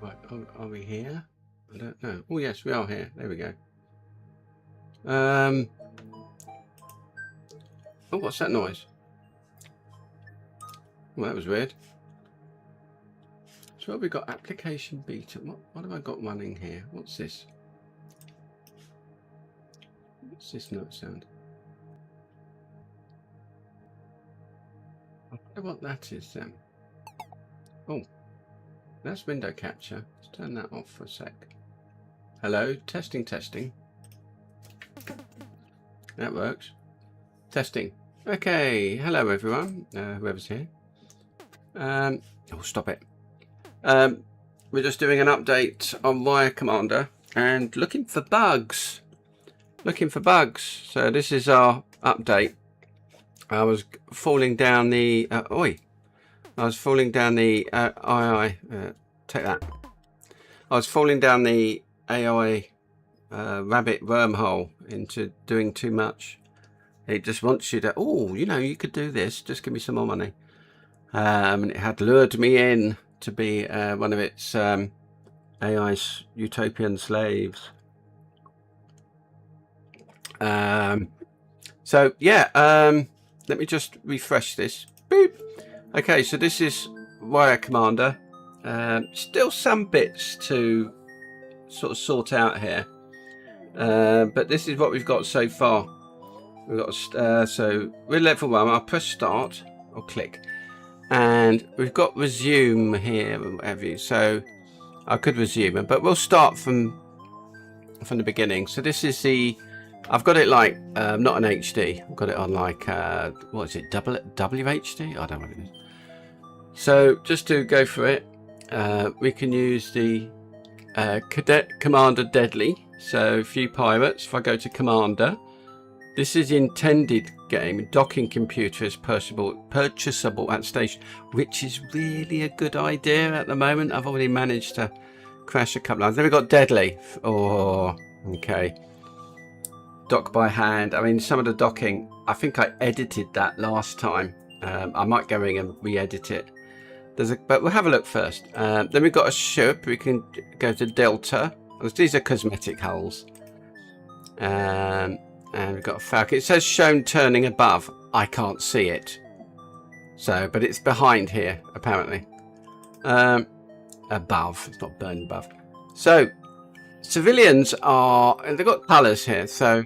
Right, are we here? I don't know. Oh yes, we are here. There we go. Oh, what's that noise? Well, that was weird. So we've got application beta. What have I got running here? What's this? What's this note sound? I wonder what that is then. Oh, that's window capture. Let's turn that off for a sec. Hello, testing, testing. That works. Testing. Okay, hello everyone, whoever's here. Oh, stop it. We're just doing an update on Wire Commander and looking for bugs. So this is our update. I was falling down the take that. I was falling down the AI rabbit wormhole into doing too much. It just wants you to, oh, you know, you could do this, just give me some more money. And it had lured me in to be one of its AI's utopian slaves. So yeah, let me just refresh this. Boop. Okay, so this is Wire Commander. Still some bits to sort of sort out here, but this is what we've got so far. We've got so we're level 1. I'll press start or click, and we've got resume here and whatever. So I could resume it, but we'll start from the beginning. So this is the, I've got it like not an HD. I've got it on like what is it, WHD? I don't know what it is. So just to go through it, we can use the Cadet Commander Deadly. So few pirates. If I go to Commander, this is intended game. Docking computer is purchasable at station, which is really a good idea at the moment. I've already managed to crash a couple of times. Then we've got Deadly. Oh, okay. Dock by hand. I mean, some of the docking, I think I edited that last time. I might go in and re-edit it. But we'll have a look first. Then we've got a ship. We can go to Delta. These are cosmetic hulls. And we've got a Falcon. It says shown turning above. I can't see it. So, but it's behind here, apparently. Above. It's not burned above. So, civilians are, and they've got colours here. So,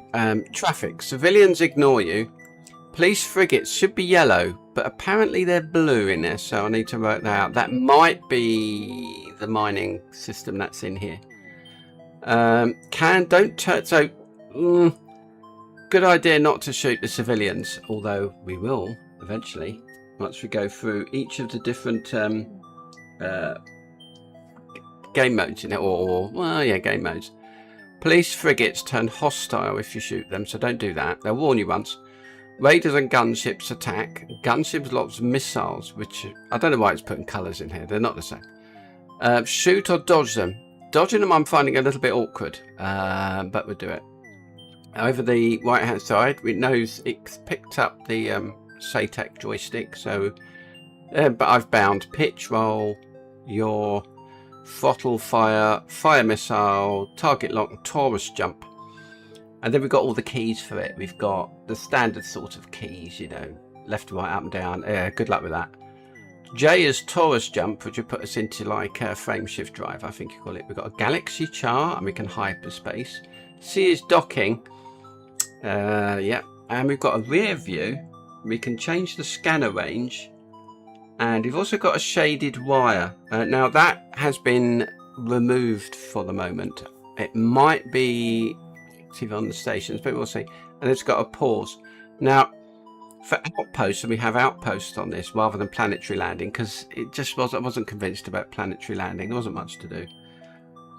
traffic. Civilians ignore you. Police frigates should be yellow, but apparently they're blue in there. So I need to work that out. That might be the mining system that's in here. Don't turn. So, good idea not to shoot the civilians, although we will eventually once we go through each of the different game modes in it, or well, yeah, game modes. Police frigates turn hostile if you shoot them, so don't do that. They'll warn you once. Raiders and gunships attack. Gunships lots of missiles, which I don't know why it's putting colours in here. They're not the same. Shoot or dodge them. Dodging them I'm finding a little bit awkward, but we'll do it. Over the right hand side, it knows it's picked up the SATEC joystick, so but I've bound pitch roll, your throttle fire, fire missile, target lock, and Taurus jump. And then we've got all the keys for it. We've got the standard sort of keys, you know, left, right, up and down. Good luck with that. J is Taurus jump, which would put us into like frame shift drive, I think you call it. We've got a galaxy char, and we can hyperspace. C is docking. Yeah, and we've got a rear view. We can change the scanner range, and we've also got a shaded wire. Now that has been removed for the moment. It might be active on the stations, but we'll see. And it's got a pause. Now, for outposts, and we have outposts on this rather than planetary landing, because it just I wasn't convinced about planetary landing. There wasn't much to do.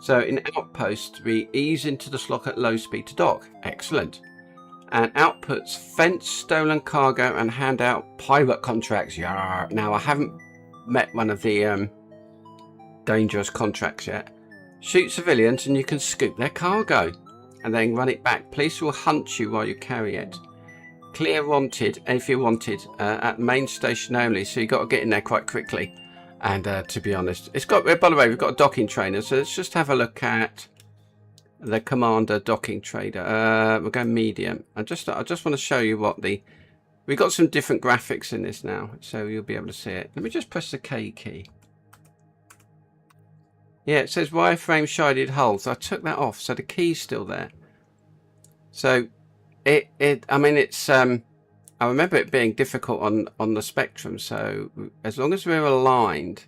So in outpost, we ease into the slot at low speed to dock. Excellent. And outputs fence stolen cargo and hand out pirate contracts. Yarr. Now I haven't met one of the dangerous contracts yet. Shoot civilians and you can scoop their cargo and then run it back. Police will hunt you while you carry it. Clear wanted if you're wanted at main station only, so you got to get in there quite quickly. And to be honest, it's got, by the way, we've got a docking trainer. So let's just have a look at the Commander docking trader. We'll go medium. I just want to show you what we've got some different graphics in this now, so you'll be able to see it. Let me just press the K key. Yeah, it says wireframe shaded hull. So I took that off, so the key's still there. So I mean, it's I remember it being difficult on the Spectrum. So as long as we're aligned,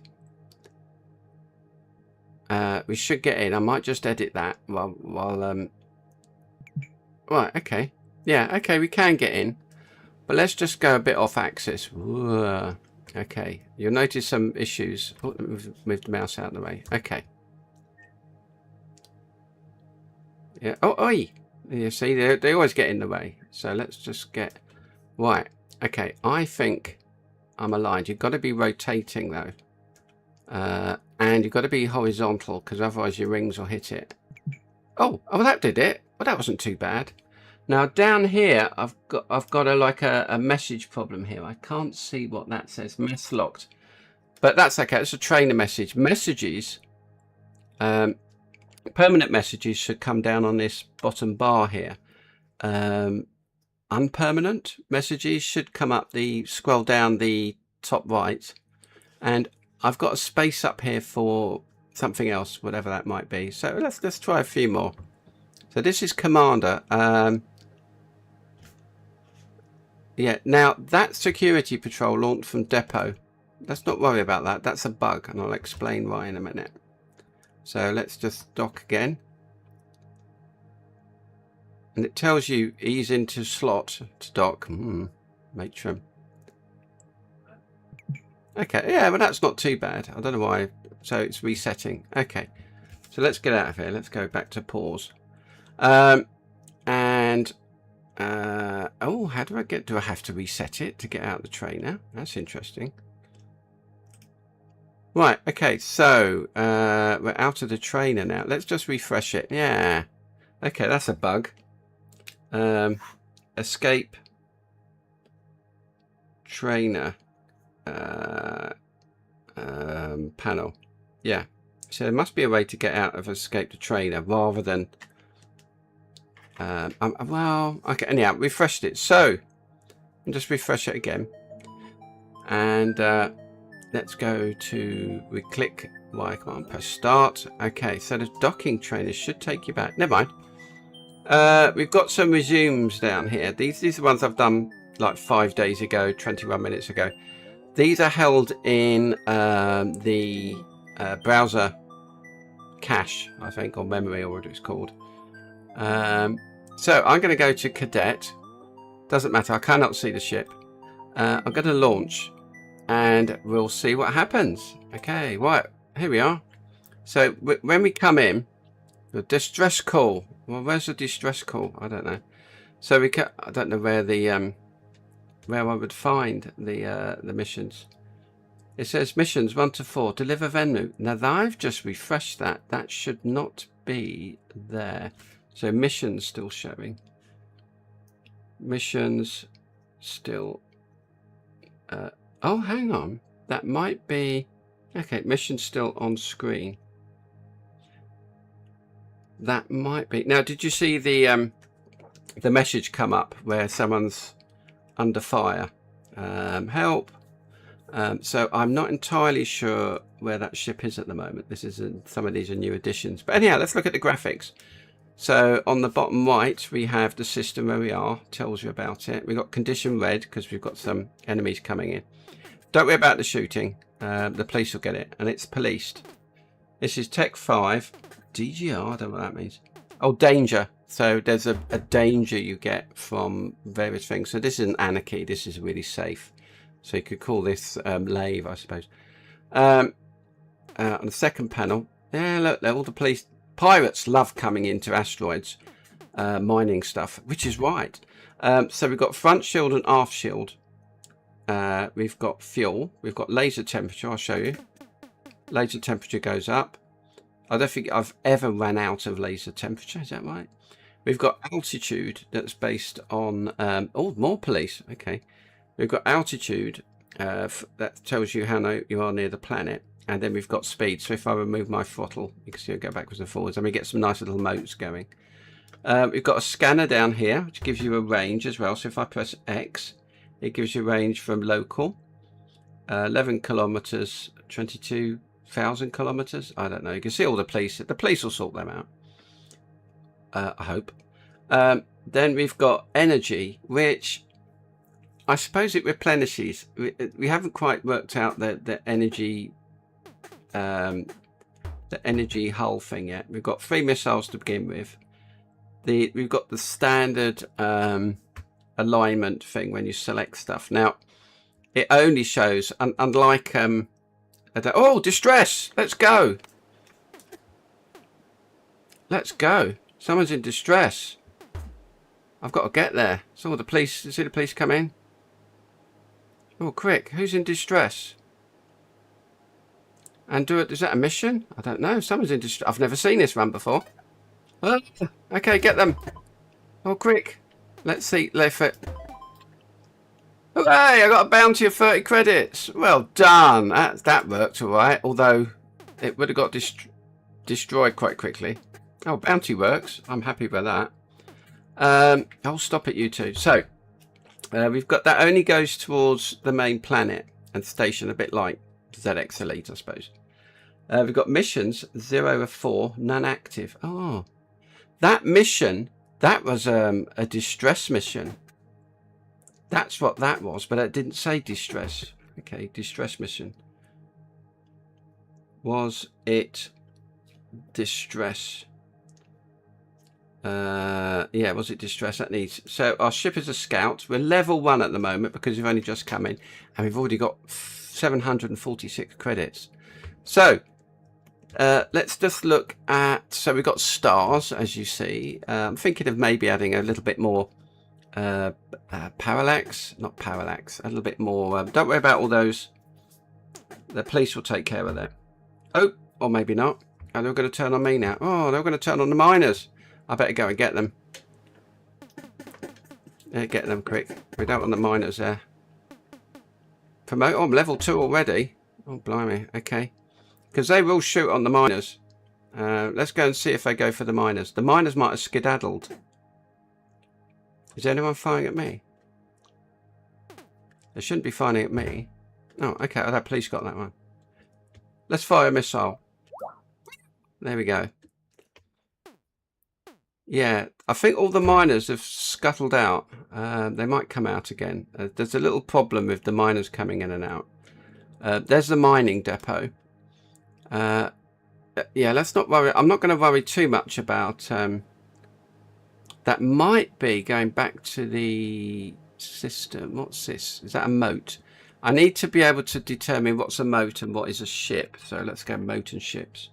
we should get in. I might just edit that while right, okay. Yeah, okay, we can get in. But let's just go a bit off axis. Whoa. Okay, you'll notice some issues. Oh, let me move the mouse out of the way. Okay. Yeah. Oh, oi. You see, they always get in the way. So let's just get right. Okay, I think I'm aligned. You've got to be rotating though, and you've got to be horizontal because otherwise your rings will hit it. Oh, that did it. Well, that wasn't too bad. Now down here, I've got a message problem here. I can't see what that says. Mess locked, but that's okay. It's a trainer message. Messages, permanent messages should come down on this bottom bar here. Unpermanent messages should come up scroll down the top right, and I've got a space up here for something else, whatever that might be. So let's try a few more. So this is Commander. Yeah, now that security patrol launched from depot. Let's not worry about that. That's a bug, and I'll explain why in a minute. So let's just dock again. And it tells you ease into slot to dock. Matron. Okay, yeah, well that's not too bad. I don't know why. So it's resetting. Okay, so let's get out of here. Let's go back to pause. Oh, how do I have to reset it to get out the trainer? That's interesting. Right, okay, so we're out of the trainer now. Let's just refresh it. Yeah, okay, that's a bug. Escape trainer panel. Yeah, so there must be a way to get out of escape the trainer rather than well, okay, anyhow, refreshed it. So I'll just refresh it again, and let's go to, we click Y command, press start. Okay, so the docking trainer should take you back. Never mind. We've got some resumes down here. These are the ones I've done like 5 days ago, 21 minutes ago. These are held in the browser cache, I think, or memory, or what it's called. So I'm going to go to cadet. Doesn't matter, I cannot see the ship. I'm going to launch and we'll see what happens. Okay, right, here we are. So when we come in, the distress call. Well, where's the distress call? I don't know. So I don't know where where I would find the missions. It says missions 1 to 4. Deliver venue. Now I've just refreshed that. That should not be there. So missions still showing. Missions still. Oh, hang on. That might be. Okay, missions still on screen. That might be. Now, did you see the message come up where someone's under fire? Help. So I'm not entirely sure where that ship is at the moment. This is some of these are new additions. But anyhow, let's look at the graphics. So on the bottom right, we have the system where we are. Tells you about it. We've got condition red because we've got some enemies coming in. Don't worry about the shooting. The police will get it, and it's policed. This is Tech 5. DGR, I don't know what that means. Oh, danger. So there's a danger you get from various things. So this isn't anarchy. This is really safe. So you could call this lave, I suppose. On the second panel, yeah, look, all the police. Pirates love coming into asteroids, mining stuff, which is right. So we've got front shield and aft shield. We've got fuel. We've got laser temperature. I'll show you. Laser temperature goes up. I don't think I've ever ran out of laser temperature. Is that right? We've got altitude that's based on... oh, more police. Okay. We've got altitude that tells you how low you are near the planet. And then we've got speed. So if I remove my throttle, you can see it go backwards and forwards, and we get some nice little motes going. We've got a scanner down here, which gives you a range as well. So if I press X, it gives you a range from local, 11 kilometers, 22,000 kilometers. I don't know. You can see all the police. The police will sort them out. I hope. Then we've got energy, which I suppose it replenishes. We haven't quite worked out the energy hull thing yet. We've got 3 missiles to begin with. We've got the standard alignment thing when you select stuff. Now it only shows, unlike oh, distress, let's go, someone's in distress. I've got to get there. So the police, see the police come in. Oh, quick, who's in distress? And is that a mission? I don't know. Someone's in distress. I've never seen this run before. Oh, okay, get them. Oh, quick. Let's see. Left it. Oh, hey, I got a bounty of 30 credits. Well done. That worked all right. Although it would have got destroyed quite quickly. Oh, bounty works. I'm happy with that. I'll stop at you two. So we've got that only goes towards the main planet and station, a bit like ZX Elite, I suppose. We've got missions 0 of 4, none active. Oh, that mission, that was a distress mission. That's what that was, but it didn't say distress. Okay, distress mission. Was it distress? Yeah, was it distress? That needs. So our ship is a scout. We're level 1 at the moment because we've only just come in, and we've already got 746 credits. So let's just look at. So we've got stars, as you see. I'm thinking of maybe adding a little bit more parallax, not parallax. A little bit more. Don't worry about all those. The police will take care of that. Oh, or maybe not. And they're going to turn on me now. Oh, they're going to turn on the miners. I better go and get them. Yeah, get them quick. We don't want the miners there. Promote. Oh, I'm level 2 already. Oh, blimey. Okay. Because they will shoot on the miners. Let's go and see if they go for the miners. The miners might have skedaddled. Is anyone firing at me? They shouldn't be firing at me. Oh, okay. Oh, that police got that one. Let's fire a missile. There we go. Yeah, I think all the miners have scuttled out. They might come out again. There's a little problem with the miners coming in and out. There's the mining depot. Yeah, let's not worry. I'm not going to worry too much about... that might be going back to the system. What's this? Is that a moat? I need to be able to determine what's a moat and what is a ship. So let's go moat and ships.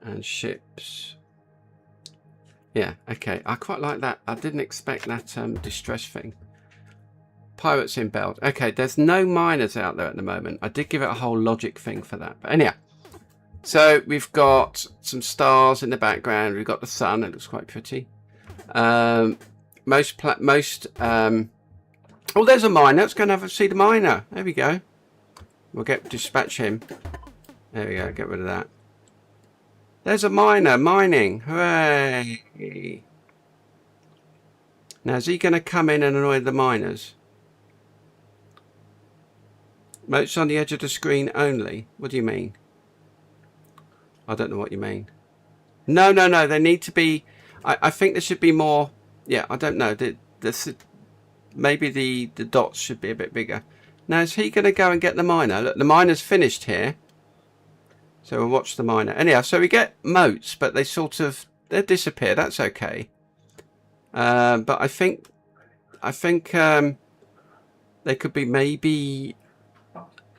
And ships... Yeah, okay. I quite like that. I didn't expect that distress thing. Pirates inbound. Okay, there's no miners out there at the moment. I did give it a whole logic thing for that. But anyhow. So we've got some stars in the background. We've got the sun. It looks quite pretty. Oh, there's a miner. Let's go and see the miner. There we go. We'll dispatch him. There we go. Get rid of that. There's a miner mining. Hooray. Now, is he going to come in and annoy the miners? Moats on the edge of the screen only. What do you mean? I don't know what you mean. No. They need to be... I think there should be more... Yeah, I don't know. Maybe the dots should be a bit bigger. Now, is he going to go and get the miner? Look, the miner's finished here. So we'll watch the miner. Anyhow, so we get moats, but they disappear. That's okay. But I think they could be maybe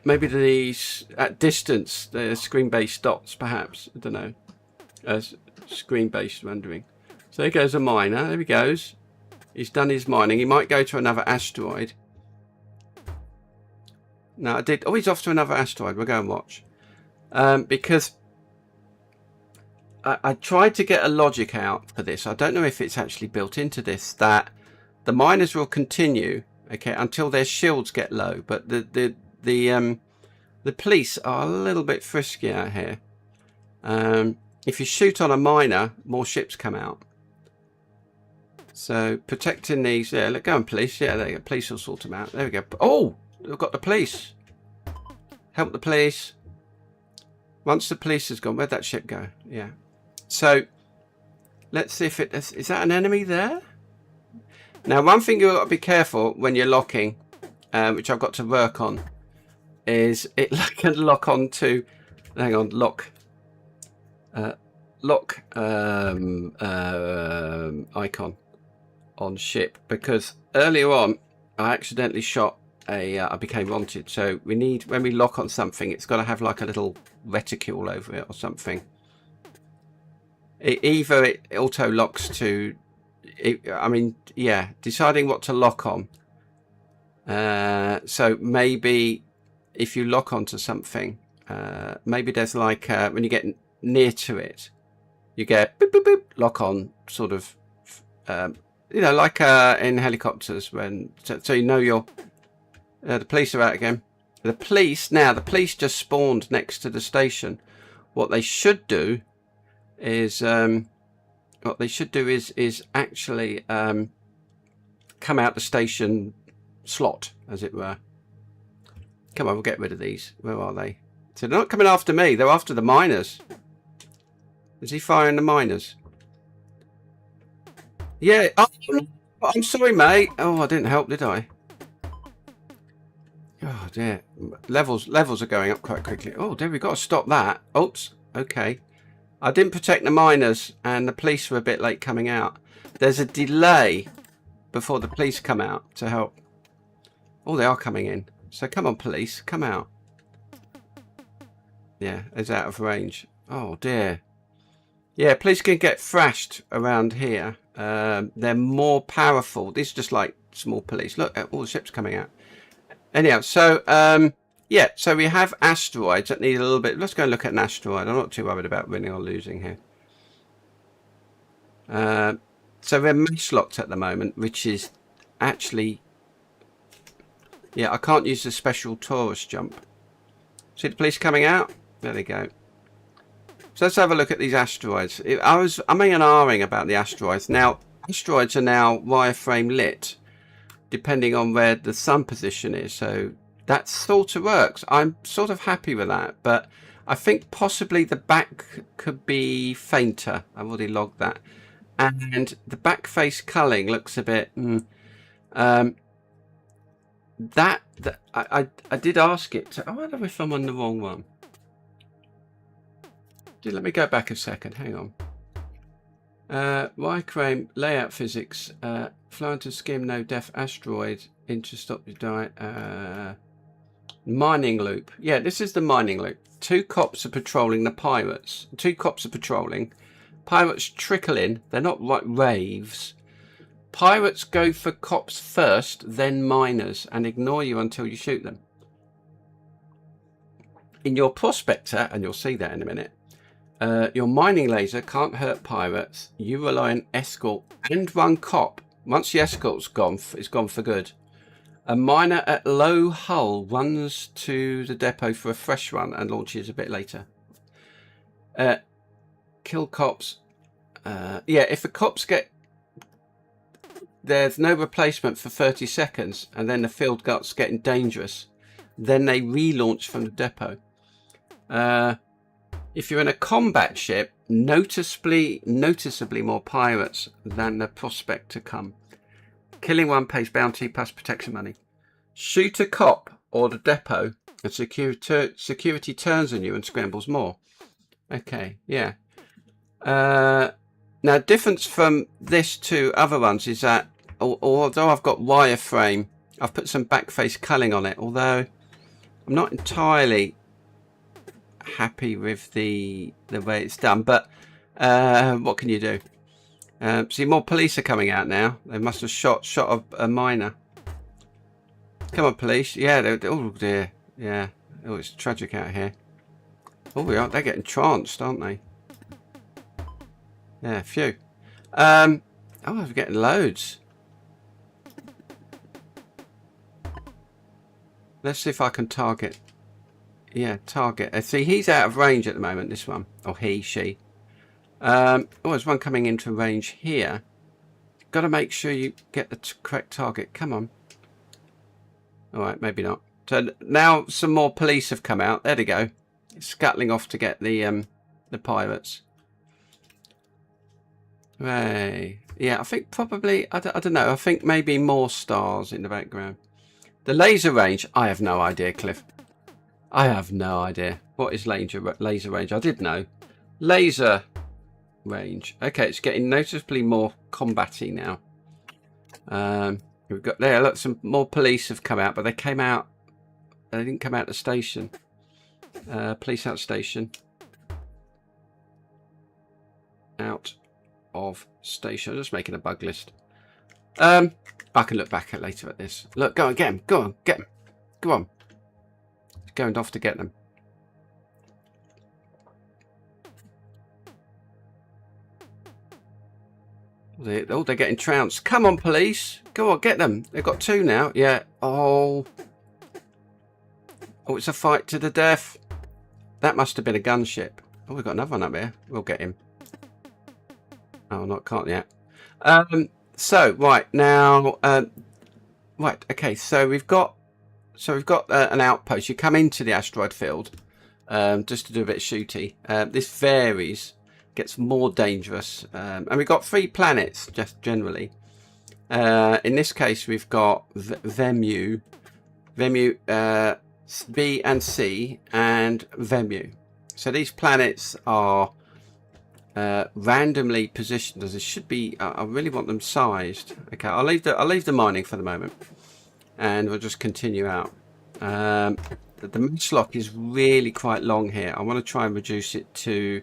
these at distance, the screen-based dots, perhaps. I don't know. Screen-based rendering. So there goes a miner. There he goes. He's done his mining. He might go to another asteroid. No, I did. Oh, he's off to another asteroid. We'll go and watch. Because I tried to get a logic out for this. I don't know if it's actually built into this, that the miners will continue Okay, until their shields get low. But the police are a little bit frisky out here. If you shoot on a miner, more ships come out. So protecting these, yeah, let go on police. Yeah, there you go. Police will sort them out. There we go. Oh, we've got the police. Help the police. Once the police has gone, where'd that ship go? Yeah. So let's see if it is that an enemy there? Now, one thing you've got to be careful when you're locking, which I've got to work on, is it can lock on to, hang on, lock icon on ship, because earlier on I accidentally shot I became wanted. So we need, when we lock on something, it's got to have like a little reticule over it or something. Either it auto locks to, I mean, yeah, deciding what to lock on. So maybe if you lock onto something, maybe there's like when you get near to it, you get boop, boop, boop, lock on, sort of, you know, like in helicopters when, so you know you're, the police are out again. The police just spawned next to the station. What they should do is actually come out the station slot, as it were. Come on, we'll get rid of these. Where are they? So they're not coming after me, they're after the miners. Is he firing the miners? Yeah. Oh, I'm sorry, mate. Oh, I didn't help, did I? Oh dear. Levels are going up quite quickly. Oh dear, we've got to stop that. Oops. Okay. I didn't protect the miners, and the police were a bit late coming out. There's a delay before the police come out to help. Oh, they are coming in. So come on, police, come out. Yeah, it's out of range. Oh dear. Yeah, police can get thrashed around here. They're more powerful. These are just like small police. Look at all the ships coming out. Anyhow, so yeah, so we have asteroids that need a little bit. Let's go and look at an asteroid. I'm not too worried about winning or losing here. So we're mash locked at the moment, which is actually, yeah, I can't use the special Taurus jump. See the police coming out? There they go. So let's have a look at these asteroids. I was umming and ahhing about the asteroids. Now, asteroids are now wireframe lit, depending on where the sun position is. So that sort of works. I'm sort of happy with that, but I think possibly the back could be fainter. I've already logged that. And the backface culling looks a bit... I did ask it to... I wonder if I'm on the wrong one. Let me go back a second. Hang on. Wireframe layout physics. Fly into skim no def asteroid. Interstop your diet. Mining loop. Yeah, this is the mining loop. 2 cops are patrolling the pirates. 2 cops are patrolling. Pirates trickle in. They're not like raves. Pirates go for cops first, then miners, and ignore you until you shoot them. In your prospector, and you'll see that in a minute, your mining laser can't hurt pirates. You rely on escort and 1 cop. Once the escort's gone, it's gone for good. A miner at low hull runs to the depot for a fresh run and launches a bit later. Kill cops. Yeah, if the cops get... There's no replacement for 30 seconds, and then the field starts getting dangerous. Then they relaunch from the depot. If you're in a combat ship, noticeably more pirates than the prospector come. Killing 1 pays bounty plus protection money. Shoot a cop or the depot, and security turns on you and scrambles more. Okay, yeah. Now, difference from this to other ones is that although I've got wireframe, I've put some backface culling on it. Although I'm not entirely happy with the way it's done, but what can you do? See, more police are coming out now. They must have shot a miner. Come on, police. Yeah, oh dear. Yeah. Oh, it's tragic out here. Oh, they're getting tranced, aren't they? Yeah, phew. Oh, we're getting loads. Let's see if I can target. Yeah, target. See, he's out of range at the moment, this one. Or he, she. Oh, there's one coming into range here. Got to make sure you get the correct target. Come on. All right, maybe not. So now some more police have come out. There they go. Scuttling off to get the pirates. Right. Yeah, I think probably, I don't know. I think maybe more stars in the background. The laser range, I have no idea, Cliff. I have no idea. What is laser range? I did know. Laser range. Okay, it's getting noticeably more combat-y now. We've got there. Look, some more police have come out, but they came out. They didn't come out the station. Police out station. Out of station. I'm just making a bug list. I can look back at later at this. Look, go on, get him. Go on, get him. Go on. He's going off to get them. Oh, they're getting trounced. Come on, police. Go on, get them. They've got 2 now. Yeah. Oh. Oh, it's a fight to the death. That must have been a gunship. Oh, we've got another one up here. We'll get him. Oh, not can't yet. So right now, right. Okay. So we've got an outpost. You come into the asteroid field, just to do a bit of shooty. This varies. Gets more dangerous, and we've got 3 planets just generally. In this case, we've got Vemu, B and C, and Vemu. So these planets are randomly positioned as it should be. I really want them sized. Okay, I'll leave the mining for the moment, and we'll just continue out. The mesh lock is really quite long here. I want to try and reduce it to.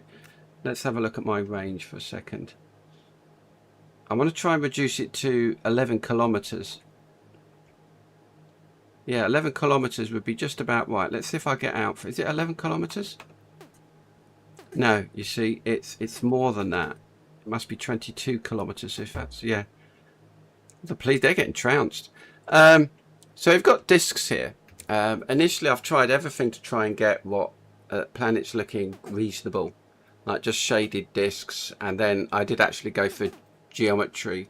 Let's have a look at my range for a second. I want to try and reduce it to 11 kilometers. Yeah, 11 kilometers would be just about right. Let's see if I get out. Is it 11 kilometers? No, you see, it's more than that. It must be 22 kilometers if that's, yeah. The police, they're getting trounced. So we've got discs here. Initially, I've tried everything to try and get what planets looking reasonable. Like just shaded discs, and then I did actually go for geometry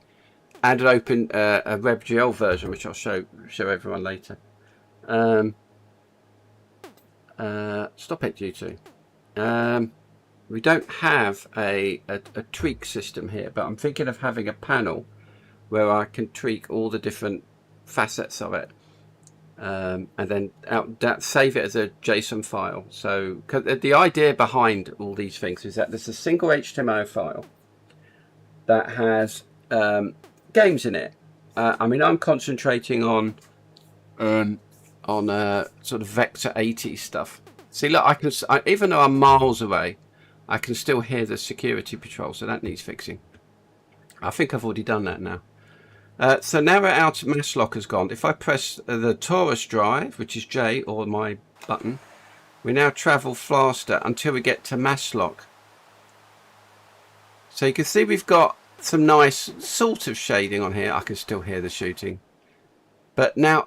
and open a webGL version, which I'll show everyone later. Stop it, you two. We don't have a tweak system here, but I'm thinking of having a panel where I can tweak all the different facets of it. And then save it as a JSON file. So the idea behind all these things is that there's a single HTML file that has games in it. I mean, I'm concentrating on sort of vector 80 stuff. See, look, even though I'm miles away, I can still hear the security patrol, so that needs fixing. I think I've already done that now. So now we're out, mass lock has gone. If I press the Taurus drive, which is J, or my button, we now travel faster until we get to mass lock. So you can see we've got some nice sort of shading on here. I can still hear the shooting. But now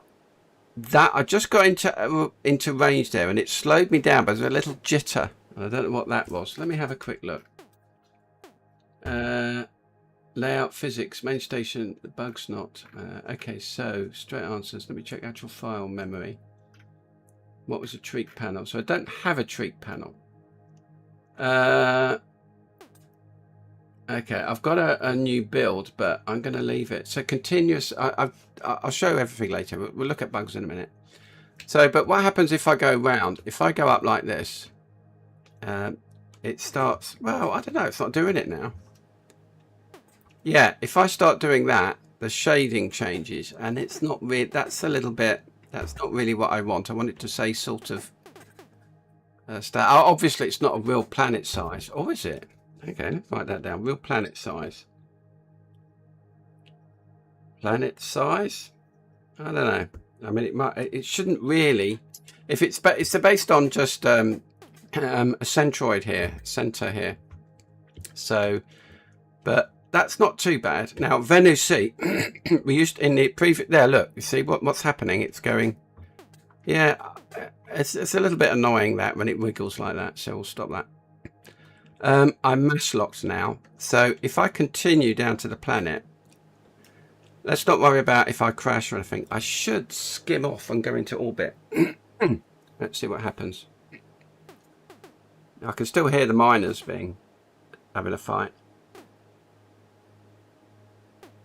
that I just got into range there, and it slowed me down, but there's a little jitter. I don't know what that was. Let me have a quick look. Layout, physics, main station, the bug's not. Okay, so straight answers. Let me check actual file memory. What was a tweak panel? So I don't have a tweak panel. Okay, I've got a new build, but I'm going to leave it. So continuous, I'll show everything later. We'll look at bugs in a minute. So, but what happens if I go round? If I go up like this, it starts, well, I don't know, it's not doing it now. Yeah, if I start doing that, the shading changes, and it's not really, that's a little bit, that's not really what I want. I want it to say sort of, obviously it's not a real planet size, or is it? Okay, let's write that down. Real planet size. Planet size? I don't know. I mean, it shouldn't really. If it's based on just a centroid here, center here. So, but that's not too bad. Now, Venus C, we used in the previous. There, look. You see what's happening? It's going. Yeah, it's a little bit annoying that when it wiggles like that, so we'll stop that. I'm mass locked now, so if I continue down to the planet, let's not worry about if I crash or anything. I should skim off and go into orbit. Let's see what happens. I can still hear the miners having a fight.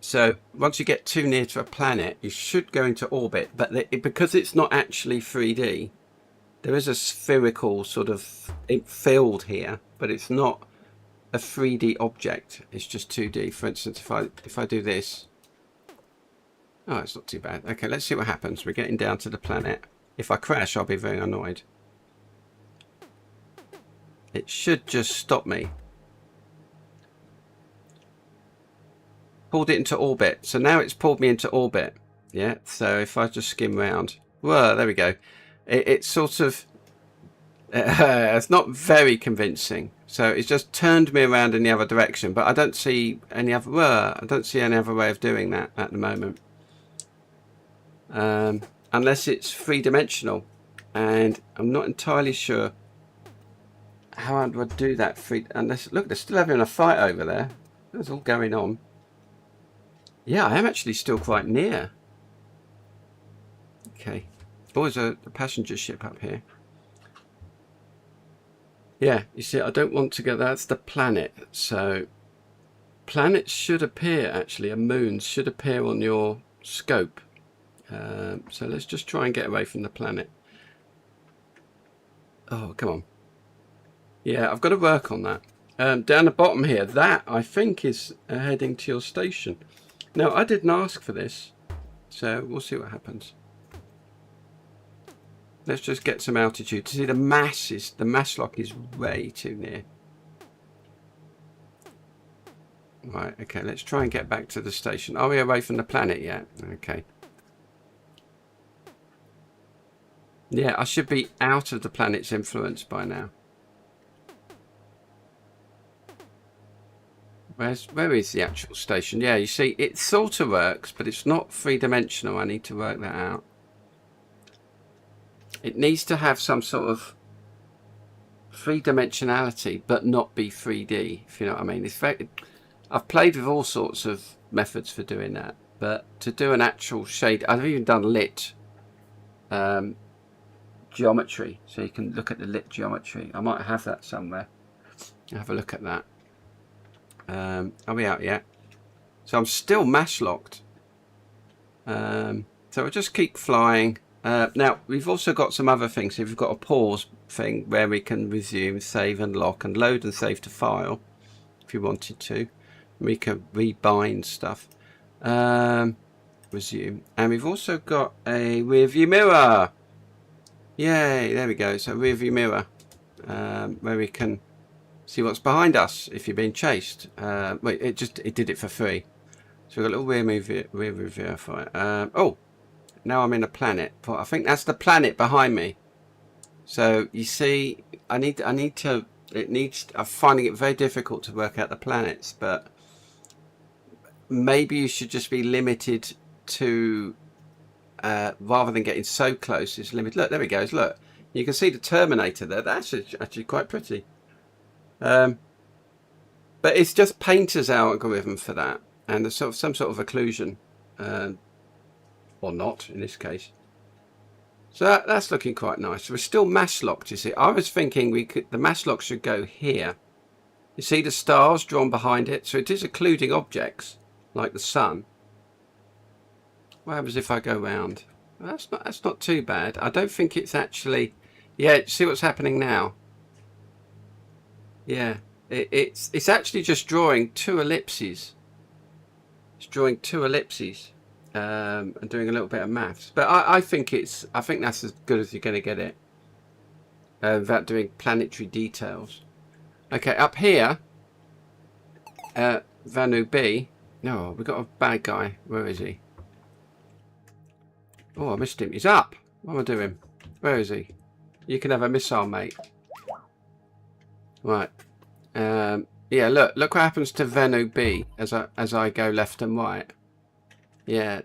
So once you get too near to a planet, you should go into orbit, but because it's not actually 3D, there is a spherical sort of field here, but it's not a 3D object. It's just 2D. For instance, if I do this, oh, it's not too bad. Okay, let's see what happens. We're getting down to the planet. If I crash, I'll be very annoyed. It should just stop me. Pulled it into orbit. So now it's pulled me into orbit. Yeah, so if I just skim round. Well, there we go. It's sort of... it's not very convincing. So it's just turned me around in the other direction. But I don't see any other... Well, I don't see any other way of doing that at the moment. Unless it's three-dimensional. And I'm not entirely sure how I would do that. Unless, look, they're still having a fight over there. That's all going on. Yeah, I am actually still quite near. Okay. Oh, there's a passenger ship up here. Yeah, you see, I don't want to go... That's the planet. So, planets should appear, actually, and moons should appear on your scope. So let's just try and get away from the planet. Oh, come on. Yeah, I've got to work on that. Down the bottom here, that, I think, is heading to your station. Now, I didn't ask for this, so we'll see what happens. Let's just get some altitude. To see the mass lock is way too near. Right, okay, let's try and get back to the station. Are we away from the planet yet? Okay. Yeah, I should be out of the planet's influence by now. Where is the actual station? Yeah, you see, it sort of works, but it's not three-dimensional. I need to work that out. It needs to have some sort of three-dimensionality, but not be 3D, if you know what I mean. I've played with all sorts of methods for doing that, but to do an actual shade, I've even done lit geometry, so you can look at the lit geometry. I might have that somewhere. Have a look at that. Are we out yet? So I'm still mass locked. So we'll just keep flying. Now we've also got some other things. So we've got a pause thing where we can resume, save and lock, and load and save to file if you wanted to. We can rebind stuff. Resume. And we've also got a rear view mirror. Yay, there we go. So rear view mirror where we can see what's behind us if you're being chased. Wait, it did it for free. So we've got a little rear view verifier. Oh, now I'm in a planet. I think that's the planet behind me. So you see, I'm finding it very difficult to work out the planets, but maybe you should just be limited to rather than getting so close. It's limited. Look, there it goes. Look, you can see the Terminator there. That's actually quite pretty. But it's just Painter's algorithm for that, and there's some sort of occlusion, or not in this case. So that's looking quite nice. We're still mass locked, you see. I was thinking the mass lock should go here. You see the stars drawn behind it, so it is occluding objects like the sun. What happens if I go round? Well, that's not too bad. I don't think it's actually. Yeah, see what's happening now. Yeah, it's actually just drawing two ellipses. It's drawing two ellipses and doing a little bit of maths. But I think that's as good as you're going to get it without doing planetary details. Okay, up here, Vanu B. No, we've got a bad guy. Where is he? Oh, I missed him. He's up. What am I doing? Where is he? You can have a missile, mate. Right. Yeah, look what happens to Venu B as I go left and right. Yeah,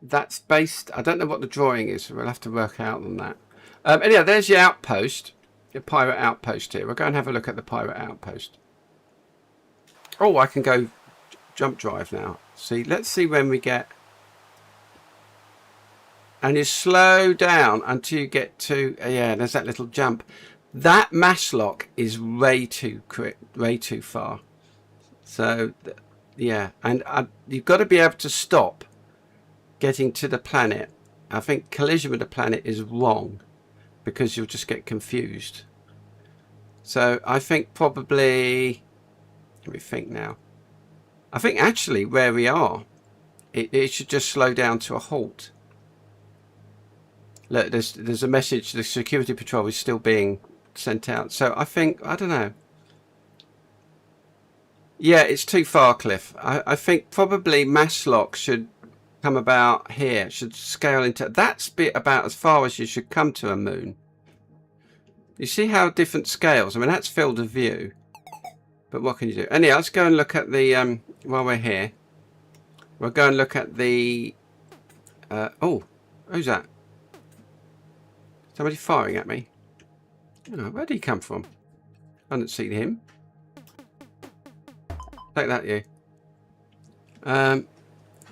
that's based, I don't know what the drawing is, so we'll have to work out on that. Anyhow, there's your outpost, your pirate outpost here. We'll go and have a look at the pirate outpost. Oh, I can go jump drive now. See, let's see when we get, and you slow down until you get to, yeah, there's that little jump. That mass lock is way too quick, way too far. So, yeah, and you've got to be able to stop getting to the planet. I think collision with the planet is wrong because you'll just get confused. So I think probably, let me think now. I think actually where we are, it should just slow down to a halt. Look, there's a message, the security patrol is still being sent out. So I think, I don't know. Yeah, it's too far, Cliff. I think probably mass lock should come about here, should scale into, that's bit about as far as you should come to a moon. You see how different scales, I mean that's field of view, but what can you do? Anyhow, let's go and look at the while we're here, we'll go and look at the oh, who's that? Somebody firing at me. Oh, where did he come from? I haven't seen him. Take that, you.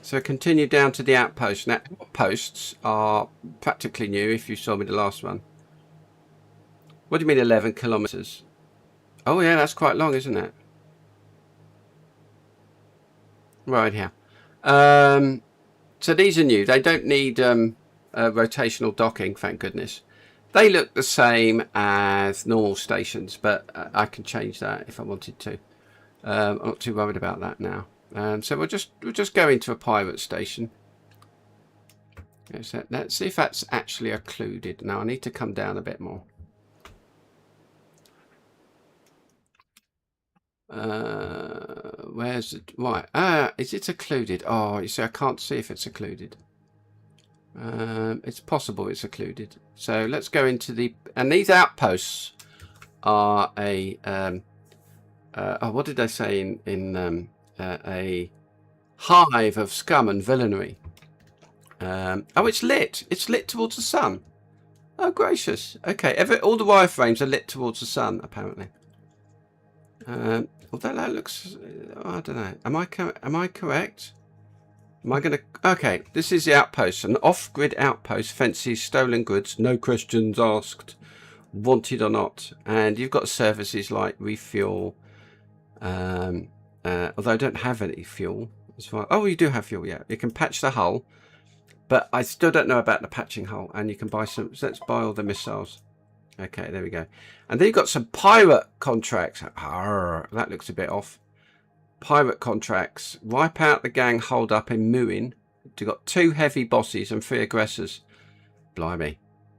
So continue down to the outpost. Now, outposts are practically new if you saw me the last one. What do you mean 11 kilometers? Oh yeah, that's quite long, isn't it? Right here. So these are new. They don't need rotational docking, thank goodness. They look the same as normal stations, but I can change that if I wanted to. I'm not too worried about that now. So we'll just go into a pirate station. So let's see if that's actually occluded. Now I need to come down a bit more. Where's it? Right. Is it occluded? Oh, you see, I can't see if it's occluded. It's possible it's occluded. So let's go into the, and these outposts are a oh, what did they say in a hive of scum and villainy. Oh, it's lit. It's lit towards the sun. Oh, gracious. Okay, all the wireframes are lit towards the sun, apparently. Although that looks, I don't know. Am I correct? Am I going to? Okay, this is the outpost. An off-grid outpost fences stolen goods, no questions asked, wanted or not. And you've got services like refuel. Although I don't have any fuel. As far, oh, you do have fuel, yeah. You can patch the hull, but I still don't know about the patching hull. And you can buy some. So let's buy all the missiles. Okay, there we go. And then you've got some pirate contracts. Arr, that looks a bit off. Pirate contracts. Wipe out the gang hold up in Muin. You've got 2 heavy bosses and 3 aggressors. Blimey.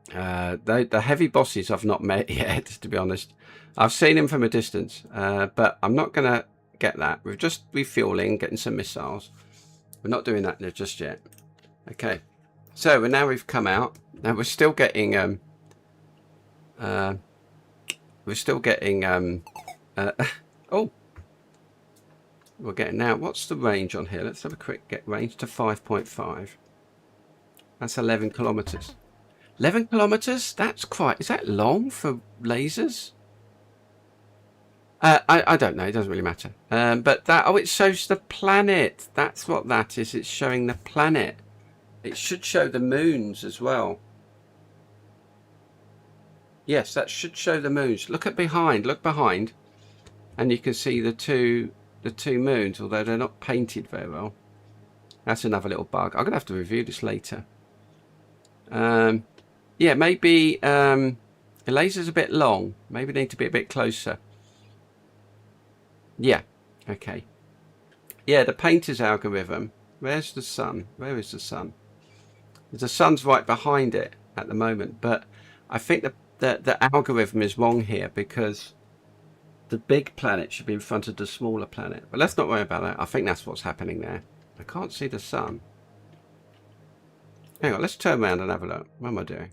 The heavy bosses I've not met yet, to be honest. I've seen them from a distance, but I'm not going to get that. We're just refueling, getting some missiles. We're not doing that just yet. Okay. So now we've come out. Now we're still getting... oh, we're getting now. What's the range on here? Let's have a quick get range to 5.5. That's 11 kilometers. 11 kilometers? That's quite. Is that long for lasers? I don't know. It doesn't really matter. But that. Oh, it shows the planet. That's what that is. It's showing the planet. It should show the moons as well. Yes, that should show the moons. Look at behind. Look behind, and you can see the two moons, although they're not painted very well. That's another little bug. I'm gonna have to review this later. Yeah, maybe the laser's a bit long. Maybe need to be a bit closer. Yeah. Okay. Yeah, the painter's algorithm. Where's the sun? Where is the sun? The sun's right behind it at the moment, but I think the algorithm is wrong here because the big planet should be in front of the smaller planet. But let's not worry about that. I think that's what's happening there. I can't see the sun. Hang on, let's turn around and have a look. What am I doing?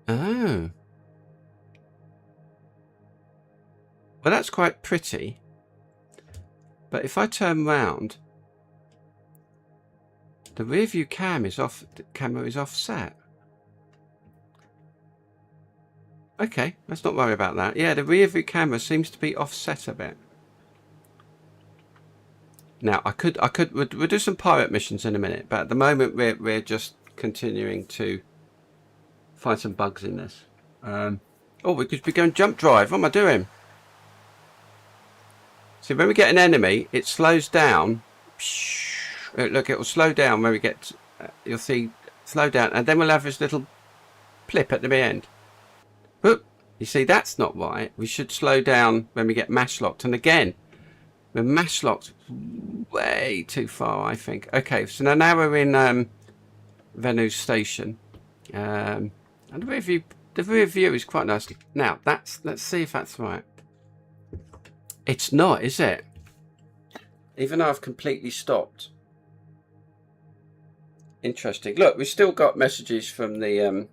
Oh. Well, that's quite pretty. But if I turn round, The rear view cam is off. The camera is offset. Okay, let's not worry about that. Yeah, the rear view camera seems to be offset a bit. Now, we'll do some pirate missions in a minute, but at the moment we're just continuing to find some bugs in this. Oh, we could be going jump drive. What am I doing? See, when we get an enemy, it slows down. Look, it will slow down when we get. You'll see, slow down, and then we'll have this little blip at the end. Whoop! You see, that's not right. We should slow down when we get mash locked, and again. We're mash locked way too far, I think. Okay, so now we're in Venu Station, and the rear view is quite nice. Now let's see if that's right. It's not, is it? Even though I've completely stopped. Interesting. Look, we've still got messages from the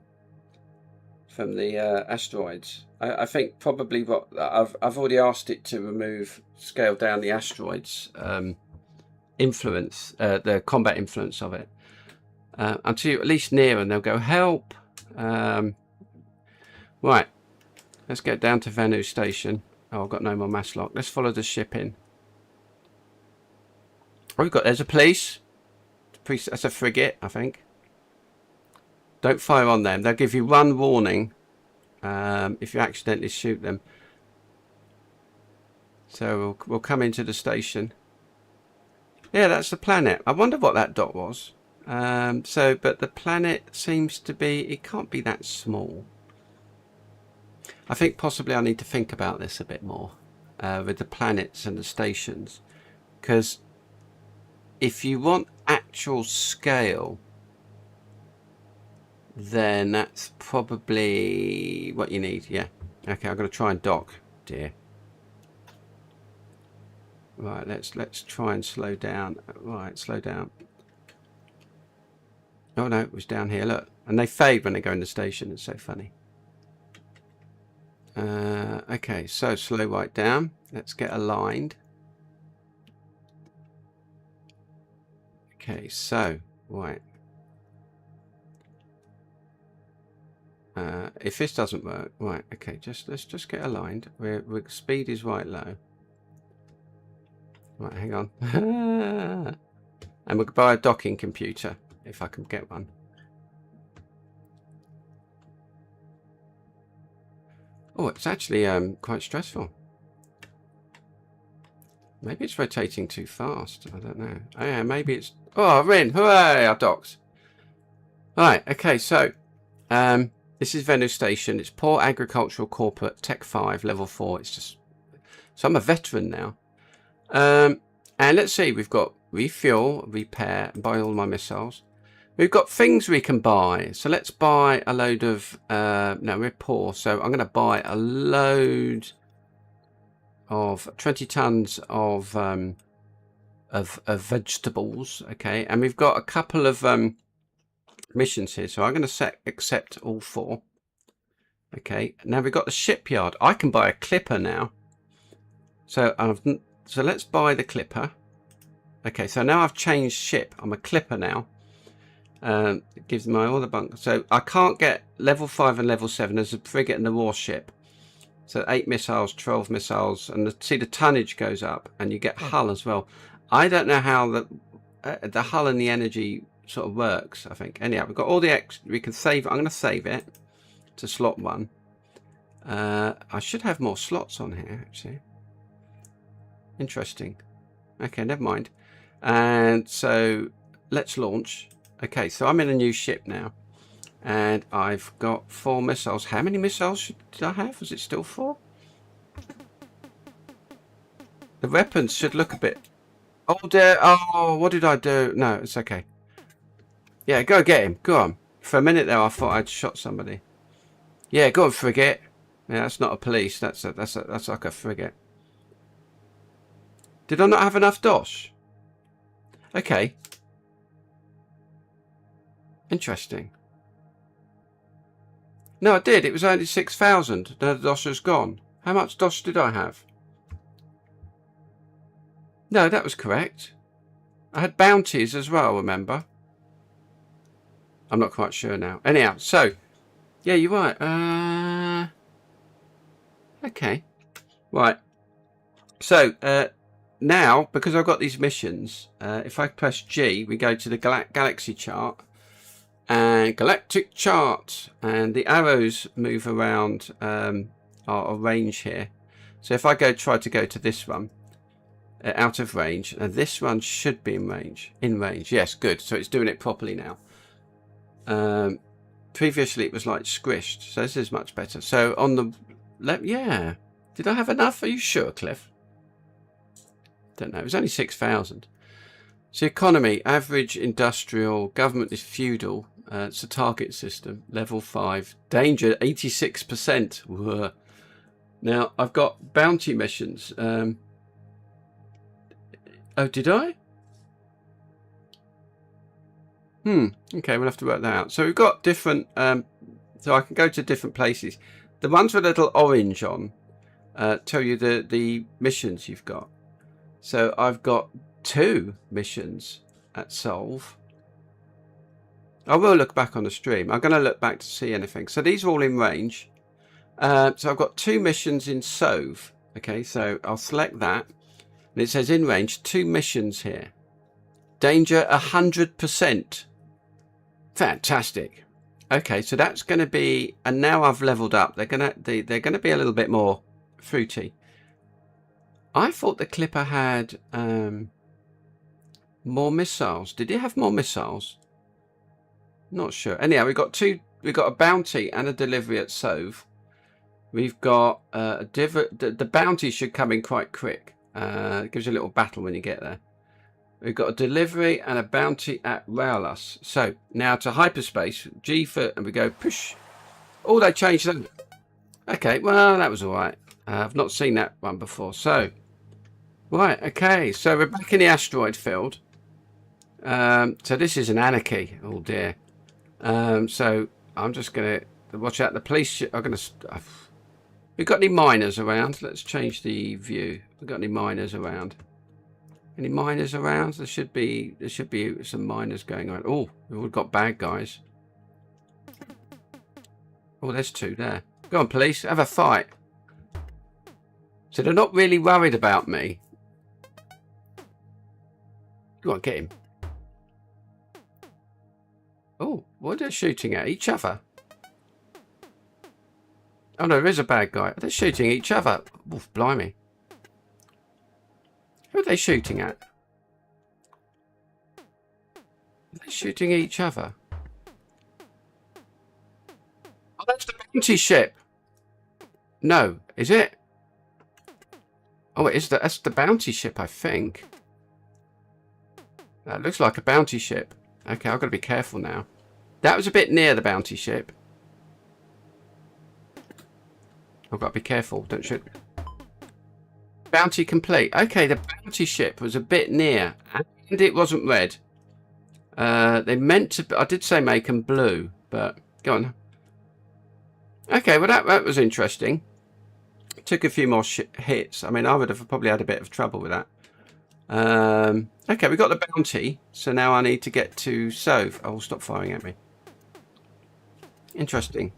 asteroids. I think probably what I've already asked it to scale down the asteroids influence, the combat influence of it, until you're at least near, and they'll go help. Right, let's get down to Venu Station. Oh, I've got no more mass lock. Let's follow the ship in. Oh, there's a police. That's a frigate, I think. Don't fire on them. They'll give you one warning if you accidentally shoot them. So we'll come into the station. Yeah, that's the planet. I wonder what that dot was. But the planet seems to be... It can't be that small. I think possibly I need to think about this a bit more with the planets and the stations. Because if you want actual scale... then that's probably what you need. Yeah. Okay, I'm going to try and dock, dear. Right, let's try and slow down. Right, slow down. Oh no, it was down here. Look, and they fade when they go in the station. It's so funny. Okay, so slow right down. Let's get aligned. Okay, so right. If this doesn't work, right? Okay, let's just get aligned. We're speed is right low. Right, hang on. And we'll buy a docking computer if I can get one. Oh, it's actually quite stressful. Maybe it's rotating too fast. I don't know. Oh yeah, maybe it's. Oh, we're in! Hooray! I've docked. Right. Okay. So, this is Venu Station. It's Port Agricultural Corporate Tech 5 Level 4. It's just. So I'm a veteran now. And let's see. We've got refuel, repair, buy all my missiles. We've got things we can buy. So let's buy a load of. No, we're poor. So I'm going to buy a load of 20 tons of vegetables. Okay, and we've got a couple of missions here. So I'm going to accept all 4. Okay, now we've got the shipyard. I can buy a clipper now. So let's buy the clipper. Okay, so now I've changed ship. I'm a clipper now. It gives me all the bunk. So I can't get level 5 and level 7. There's a frigate and the warship. So 8 missiles, 12 missiles, and see the tonnage goes up, and you get hull as well. I don't know how the hull and the energy sort of works. I think anyhow, we've got all the X. We can save. I'm going to save it to slot 1. I should have more slots on here actually. Interesting. Okay, never mind. And so let's launch. Okay, so I'm in a new ship now, and I've got 4 missiles. How many missiles did I have? Was it still 4? The weapons should look a bit. Oh dear! Oh, what did I do? No, it's okay. Yeah, go get him. Go on. For a minute there, I thought I'd shot somebody. Yeah, go on, frigate. Yeah, that's not a police. That's like a frigate. Did I not have enough dosh? Okay. Interesting. No, I did. It was only 6,000. The dosh was gone. How much dosh did I have? No, that was correct. I had bounties as well, remember? I'm not quite sure now. Anyhow, so yeah, you're right. Okay, right. So now, because I've got these missions, if I press G, we go to the galaxy chart and galactic chart, and the arrows move around our range here. So if I try to go to this one, out of range, and this one should be in range. In range, yes, good. So it's doing it properly now. Previously it was like squished, so this is much better. So on the left, yeah. Did I have enough? Are you sure, Cliff? Don't know. It was only 6,000. So economy, average industrial, government is feudal. It's a target system, level 5. Danger, 86%. Whoa. Now I've got bounty missions. Oh, did I? Okay, we'll have to work that out. So we've got different. So I can go to different places. The ones with a little orange on tell you the missions you've got. So I've got 2 missions at solve. I will look back on the stream. I'm going to look back to see anything. So these are all in range. So I've got 2 missions in Sove. Okay, so I'll select that. And it says in range, 2 missions here. Danger 100%. Fantastic. Okay, so that's going to be, and now I've leveled up. They're going to be a little bit more fruity. I thought the Clipper had more missiles. Did it have more missiles? Not sure. Anyhow, we've got a bounty and a delivery at Sove. We've got the bounty should come in quite quick. It gives you a little battle when you get there. We've got a delivery and a bounty at Raulas. So now to hyperspace, G for, and we go push. Oh, they changed them. Okay, well that was all right. I've not seen that one before. So right, okay. So we're back in the asteroid field. So this is an anarchy. Oh dear. So I'm just gonna watch out. The police are gonna. We've got any miners around? Let's change the view. We've got any miners around? Any miners around? There should be some miners going around. Oh, we've got bad guys. Oh, there's 2 there. Go on, police, have a fight. So they're not really worried about me. Go on, get him. Oh, what are they shooting at? Each other? Oh no, there is a bad guy. They're shooting each other. Oof, blimey. Who are they shooting at? Are they shooting each other? Oh, that's the bounty ship. No, is it? Oh, it is. That's the bounty ship, I think. That looks like a bounty ship. Okay, I've got to be careful now. That was a bit near the bounty ship. I've got to be careful. Don't shoot. Bounty complete. Okay, the bounty ship was a bit near, and it wasn't red. They meant to. I did say make them blue, but go on. Okay, well that was interesting. Took a few more hits. I mean, I would have probably had a bit of trouble with that. Okay, we got the bounty, so now I need to get to Sove. Oh, stop firing at me. Interesting.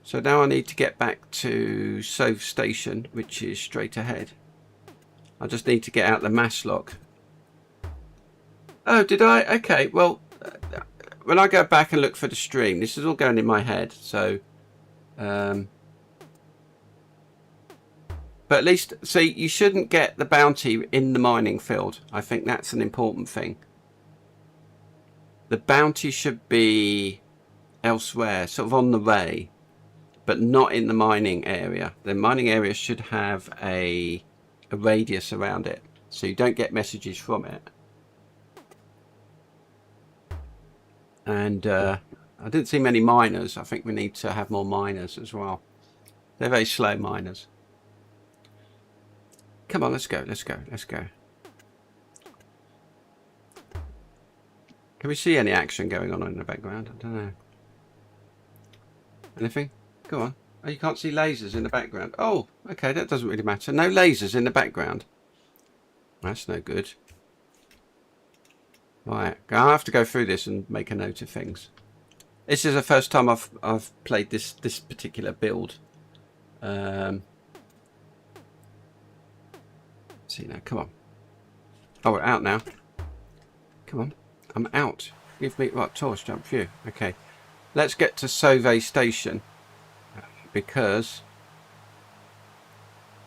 So now I need to get back to Sove Station, which is straight ahead. I just need to get out the mass lock. Oh, did I? Okay, well, when I go back and look for the stream, this is all going in my head, so... but at least, see, you shouldn't get the bounty in the mining field. I think that's an important thing. The bounty should be elsewhere, sort of on the way, but not in the mining area. The mining area should have a radius around it, so you don't get messages from it. And I didn't see many miners. I think we need to have more miners as well. They're very slow miners. Come on, let's go, let's go, let's go. Can we see any action going on in the background? I don't know. Anything? Go on. Oh, you can't see lasers in the background. Oh, okay, that doesn't really matter. No lasers in the background. That's no good. Right, I have to go through this and make a note of things. This is the first time I've played this particular build. See now, come on. Oh, we're out now. Come on, I'm out. Give me right torch jump view. Okay, let's get to Sauve Station because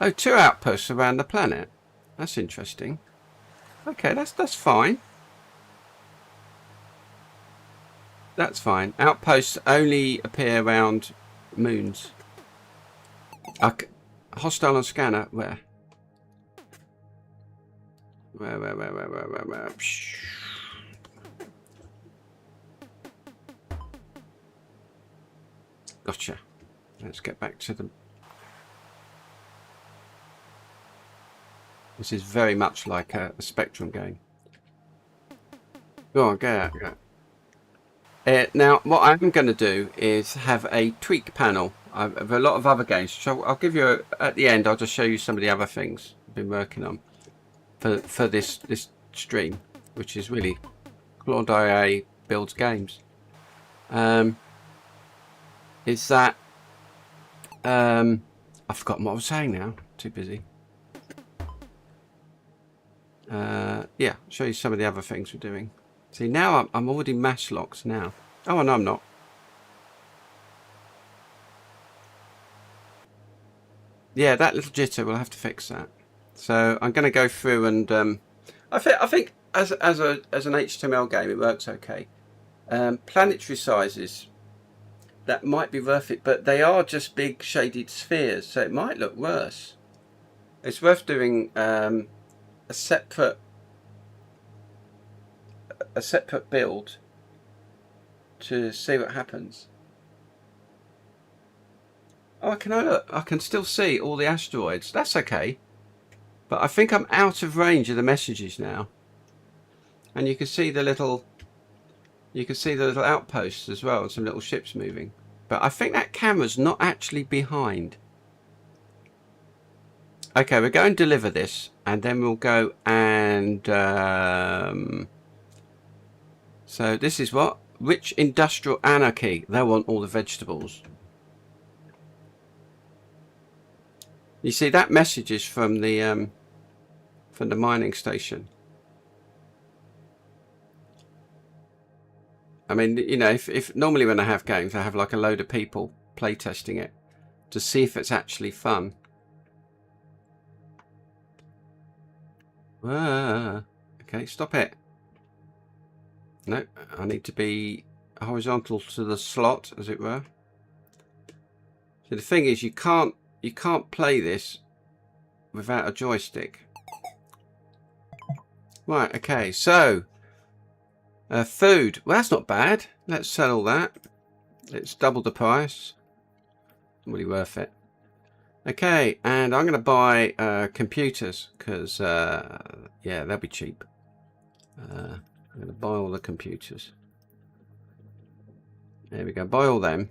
2 outposts around the planet. That's interesting. Okay, that's fine. That's fine. Outposts only appear around moons. Hostile on scanner. Where? Where? Gotcha. Let's get back to the... This is very much like a Spectrum game. Go on, go out. Now, what I'm going to do is have a tweak panel of a lot of other games. So I'll give you, at the end, I'll just show you some of the other things I've been working on for this stream, which is really culled yaaaa builds games. Is that... I've forgotten what I was saying now. Too busy. Yeah, show you some of the other things we're doing. See, now I'm already mash locked now. Oh, no, I'm not. Yeah, that little jitter, we'll have to fix that. So I'm going to go through and I think as an HTML game it works okay. Planetary sizes, that might be worth it, but they are just big shaded spheres, so it might look worse. It's worth doing a separate build to see what happens. Oh, I can still see all the asteroids. That's okay. But I think I'm out of range of the messages now. And you can see the little outposts as well, and some little ships moving. But I think that camera's not actually behind. Okay, we're going to deliver this, and then we'll go and so this is what? Rich industrial anarchy. They want all the vegetables. You see, that message is from the mining station. I mean, you know, if normally when I have games, I have like a load of people playtesting it to see if it's actually fun. Okay, stop it. No, I need to be horizontal to the slot, as it were. So the thing is, you can't play this without a joystick. Right, okay, so food. Well, that's not bad. Let's sell all that. It's double the price. Really worth it. Okay, and I'm going to buy computers because, yeah, they'll be cheap. I'm going to buy all the computers. There we go, buy all them.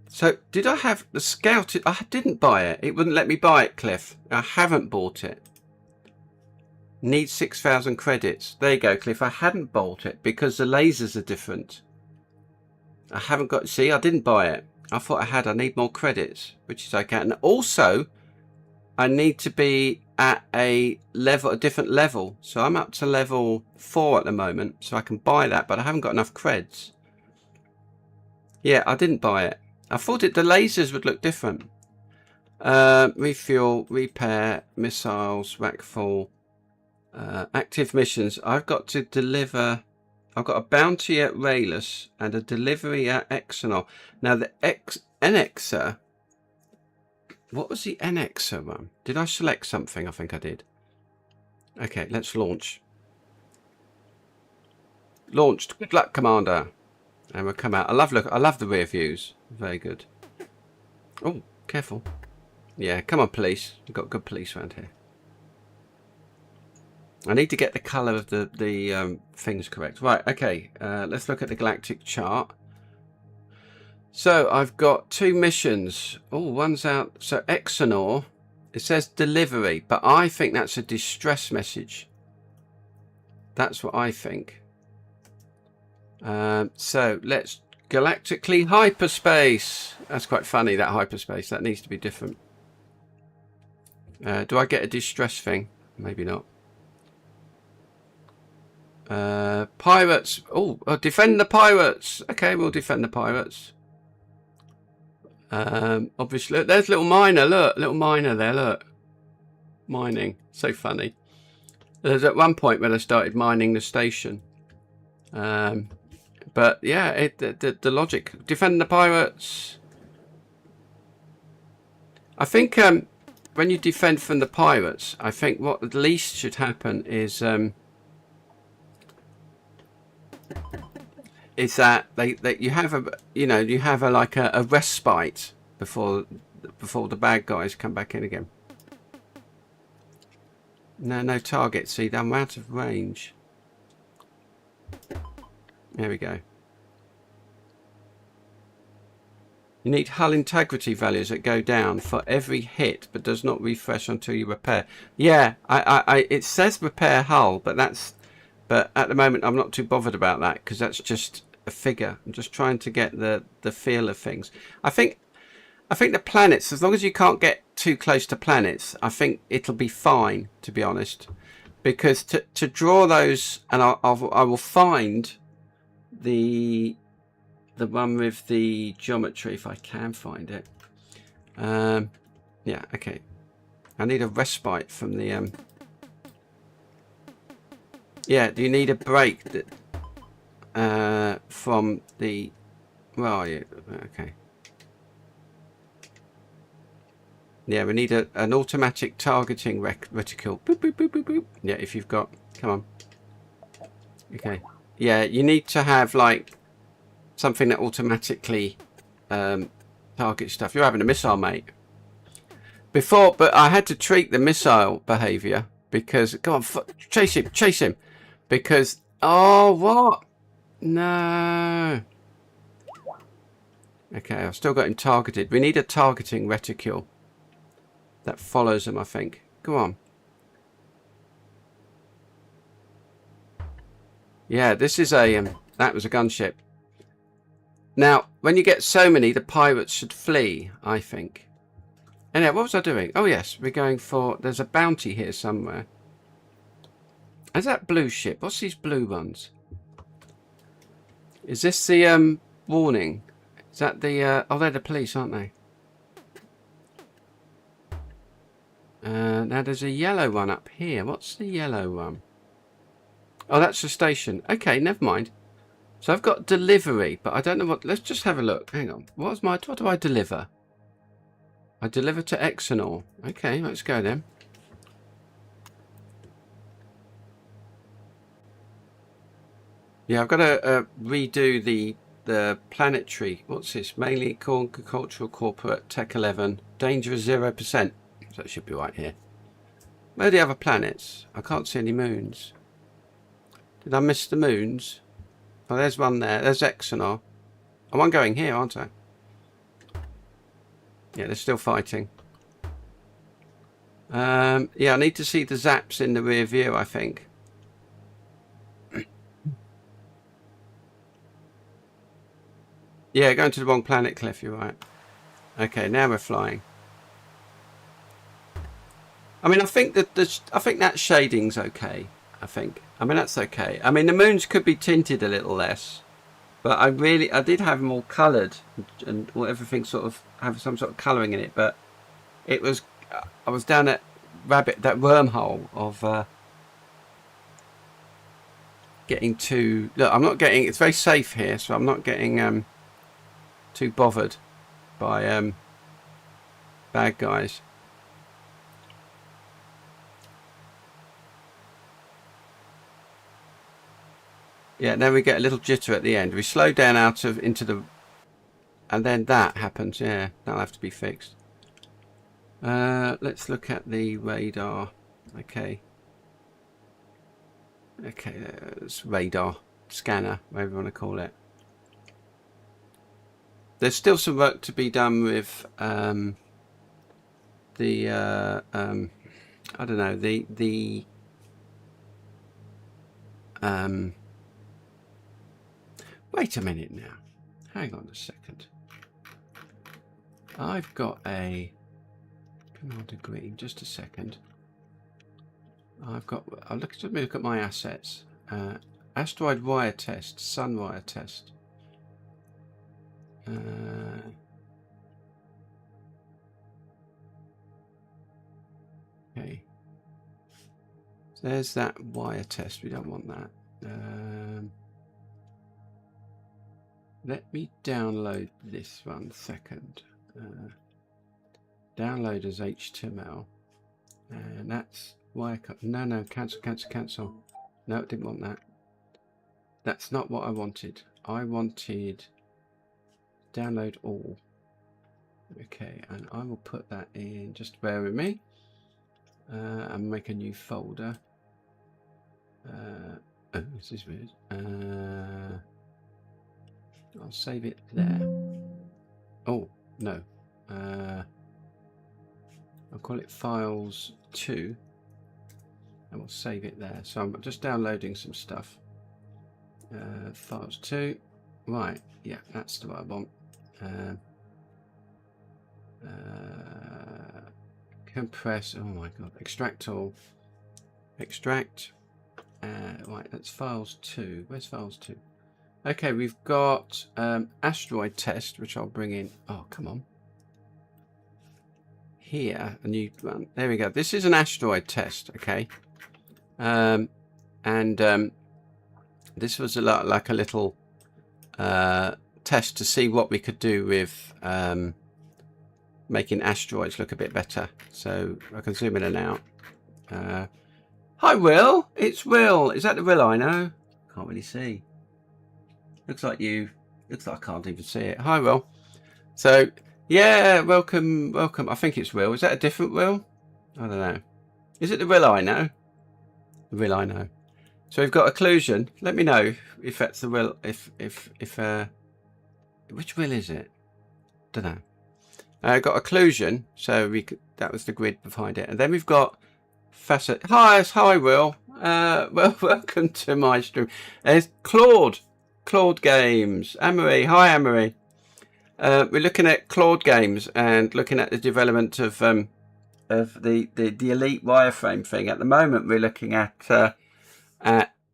So, did I have the scouted? I didn't buy it. It wouldn't let me buy it, Cliff. I haven't bought it. Need 6,000 credits. There you go, Cliff. I hadn't bought it because the lasers are different. I haven't got... See, I didn't buy it. I thought I had. I need more credits, which is okay. And also, I need to be at a different level. So I'm up to level 4 at the moment, so I can buy that, but I haven't got enough creds. Yeah, I didn't buy it. I thought the lasers would look different. Refuel, repair, missiles, rackfall, active missions. I've got to deliver... I've got a bounty at Raylus and a delivery at Exonor. Now the NXer... What was the NXer one? Did I select something? I think I did. Okay, let's launch. Launched. Good luck, Commander. And we'll come out. I love the rear views. Very good. Oh, careful. Yeah, come on, police. We've got good police around here. I need to get the colour of the things correct. Right, okay. Let's look at the galactic chart. So I've got 2 missions. Oh, one's out. So Exonor, it says delivery, but I think that's a distress message. That's what I think. So let's galactically hyperspace. That's quite funny, that hyperspace. That needs to be different. Do I get a distress thing? Maybe not. Pirates. Oh, defend the pirates. Okay, we'll defend the pirates. Obviously, look, there's little miner. Look, little miner there. Look, mining. So funny. There's at one point when I started mining the station. But yeah, the logic. Defend the pirates. I think when you defend from the pirates, I think what at least should happen is that you have a like a respite before the bad guys come back in again. No target. See, I'm out of range. There we go. You need hull integrity values that go down for every hit, but does not refresh until you repair. Yeah, it says repair hull, but at the moment I'm not too bothered about that because that's just a figure. I'm just trying to get the feel of things. I think the planets, as long as you can't get too close to planets, I think it'll be fine, to be honest. Because to draw those, and I will find the one with the geometry if I can find it. Yeah, okay. I need a respite from the yeah, do you need a break from the, where are you? Okay. Yeah, we need an automatic targeting reticle. Boop, boop, boop, boop, boop. Yeah, if you've got, come on. Okay. Yeah, you need to have like something that automatically targets stuff. You're having a missile, mate. Before, but I had to treat the missile behavior because, go on, chase him. Because, oh, what? No. Okay, I've still got him targeted. We need a targeting reticule that follows him, I think. Go on. Yeah, this is a, that was a gunship. Now, when you get so many, the pirates should flee, I think. Anyway, what was I doing? Oh, yes, we're going for, there's a bounty here somewhere. Is that blue ship? What's these blue ones? Is this the warning? Is that the, oh, they're the police, aren't they? Now, there's a yellow one up here. What's the yellow one? Oh, that's the station. Okay, never mind. So I've got delivery, but I don't know what... Let's just have a look. Hang on. What do I deliver? I deliver to Exenor. Okay, let's go then. Yeah, I've got to redo the planetary. What's this? Mainly agricultural, corporate, tech 11. Dangerous 0%. So that should be right here. Where are the other planets? I can't see any moons. Did I miss the moons? Oh, there's one there. There's Exenor. Oh, I'm going here, aren't I? Yeah, they're still fighting. Yeah, I need to see the zaps in the rear view, I think. Yeah, going to the wrong planet, Cliff, you're right. Okay, now we're flying. I mean, I think that shading's okay. I mean, that's okay. I mean, the moons could be tinted a little less, but I did have them all coloured and everything sort of have some sort of colouring in it. But it was, I was down that wormhole of getting too. Look, I'm not getting. It's very safe here, so I'm not getting too bothered by bad guys. Yeah, then we get a little jitter at the end. We slow down into the, and then that happens. Yeah, that'll have to be fixed. Let's look at the radar. Okay. Okay, it's radar scanner, whatever you want to call it. There's still some work to be done with I don't know, the Wait a minute now. Hang on a second. I've got a command green. Just a second. Let me look at my assets. Asteroid wire test, sun wire test. Okay. So there's that wire test. We don't want that. Let me download this one second. Download as HTML. And that's wire cut. No, cancel. No, didn't want that. That's not what I wanted. I wanted download all. Okay, and I will put that in. Just bear with me. And make a new folder. Oh, this is weird. I'll save it there. Oh no. I'll call it files 2. And we'll save it there. So I'm just downloading some stuff. Files 2. Right. Yeah, that's the what I want. Compress. Oh my god. Extract all. Extract. Right. That's files 2. Where's files 2? Okay, we've got asteroid test, which I'll bring in. Oh, come on. Here, a new one. There we go. This is an asteroid test. Okay. This was a lot like a little test to see what we could do with making asteroids look a bit better. So I can zoom in and out. Hi, Will. It's Will. Is that the Will I know? Can't really see. Looks like you. Looks like I can't even see it. Hi, Will. So yeah, welcome. I think it's Will. Is that a different Will? I don't know. Is it the Will I know? The Will I know. So we've got occlusion. Let me know if that's the Will. Which Will is it? Don't know. Got occlusion. So that was the grid behind it, and then we've got facet. Hi, Will. Well, welcome to my stream. There's Claude Games. Amory. Hi, Amory. We're looking at Claude Games and looking at the development of the elite wireframe thing. At the moment, we're looking at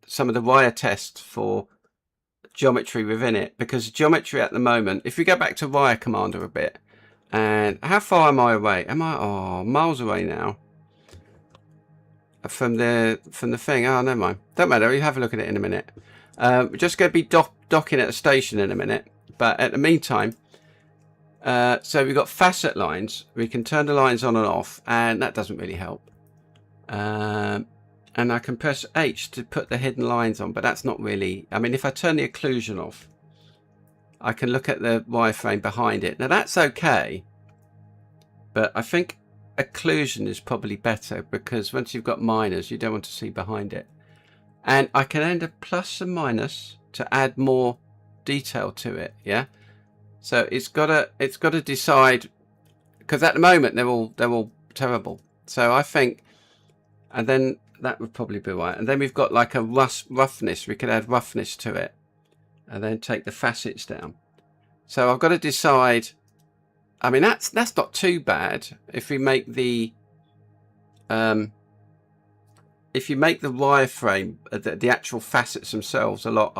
some of the wire tests for geometry within it, because geometry at the moment, if we go back to Wire Commander a bit, and how far am I away? Am I miles away now from the thing? Oh, never mind. Don't matter. We'll have a look at it in a minute. We're just going to be docking at a station in a minute, but at the meantime, so we've got facet lines. We can turn the lines on and off, and that doesn't really help. And I can press H to put the hidden lines on, but that's not really. I mean, if I turn the occlusion off, I can look at the wireframe behind it. Now that's okay, but I think occlusion is probably better, because once you've got minors, you don't want to see behind it. And I can enter plus and minus to add more detail to it. Yeah. So it's got to decide, because at the moment they're all terrible. So I think, and then that would probably be right. And then we've got like a roughness. We could add roughness to it, and then take the facets down. So I've got to decide. I mean, that's not too bad if we make the if you make the wireframe, the actual facets themselves a lot.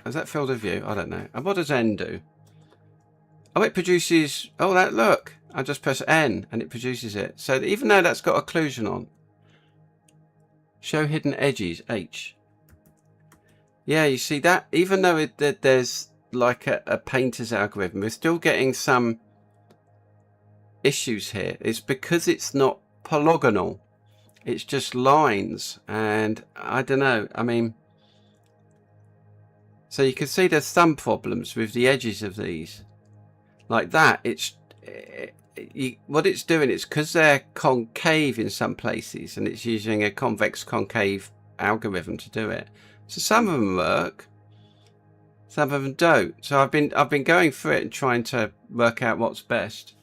Has that field of view? I don't know. And what does N do? Oh, it produces. Oh, that look. I just press N and it produces it. So even though that's got occlusion on, show hidden edges, H. Yeah, you see that? Even though there's like a painter's algorithm, we're still getting some issues here. It's because it's not polygonal. It's just lines. And I don't know. I mean, so you can see there's some problems with the edges of these. Like that, what it's doing is because they're concave in some places, and it's using a convex concave algorithm to do it. So some of them work, some of them don't. So I've been going through it and trying to work out what's best.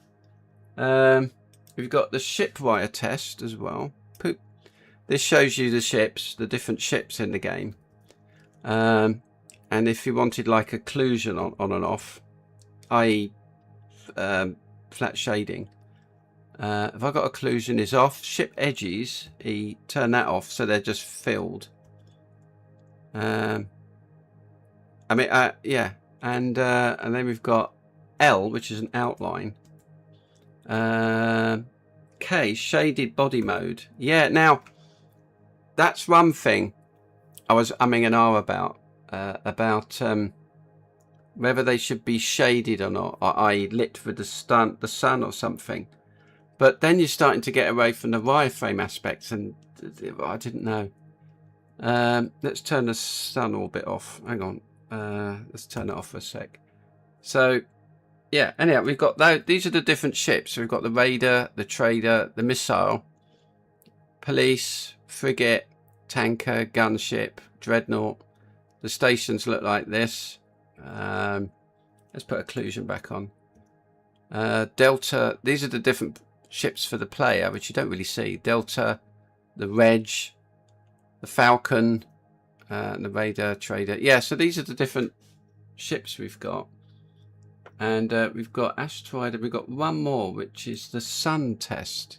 We've got the shipwire test as well. poop. This shows you the ships, the different ships in the game. And if you wanted like occlusion on and off, i.e. flat shading, if I got occlusion is off, ship edges, you turn that off so they're just filled. I mean, yeah, and then we've got L, which is an outline. K, shaded body mode. Yeah, now that's one thing I was umming and ahhing about whether they should be shaded or not, i.e. lit with the sun or something. But then you're starting to get away from the wireframe aspects, and I didn't know. Let's turn the sun orbit off. Hang on. Let's turn it off for a sec. So, yeah. Anyhow, we've got these are the different ships. So we've got the raider, the trader, the missile, police, frigate, tanker, gunship, dreadnought. The stations look like this. Let's put occlusion back on. Delta. These are the different ships for the player, which you don't really see. Delta, the Reg, the Falcon, the Raider, Trader. Yeah, so these are the different ships we've got. And we've got Asteroid, and we've got one more, which is the sun test.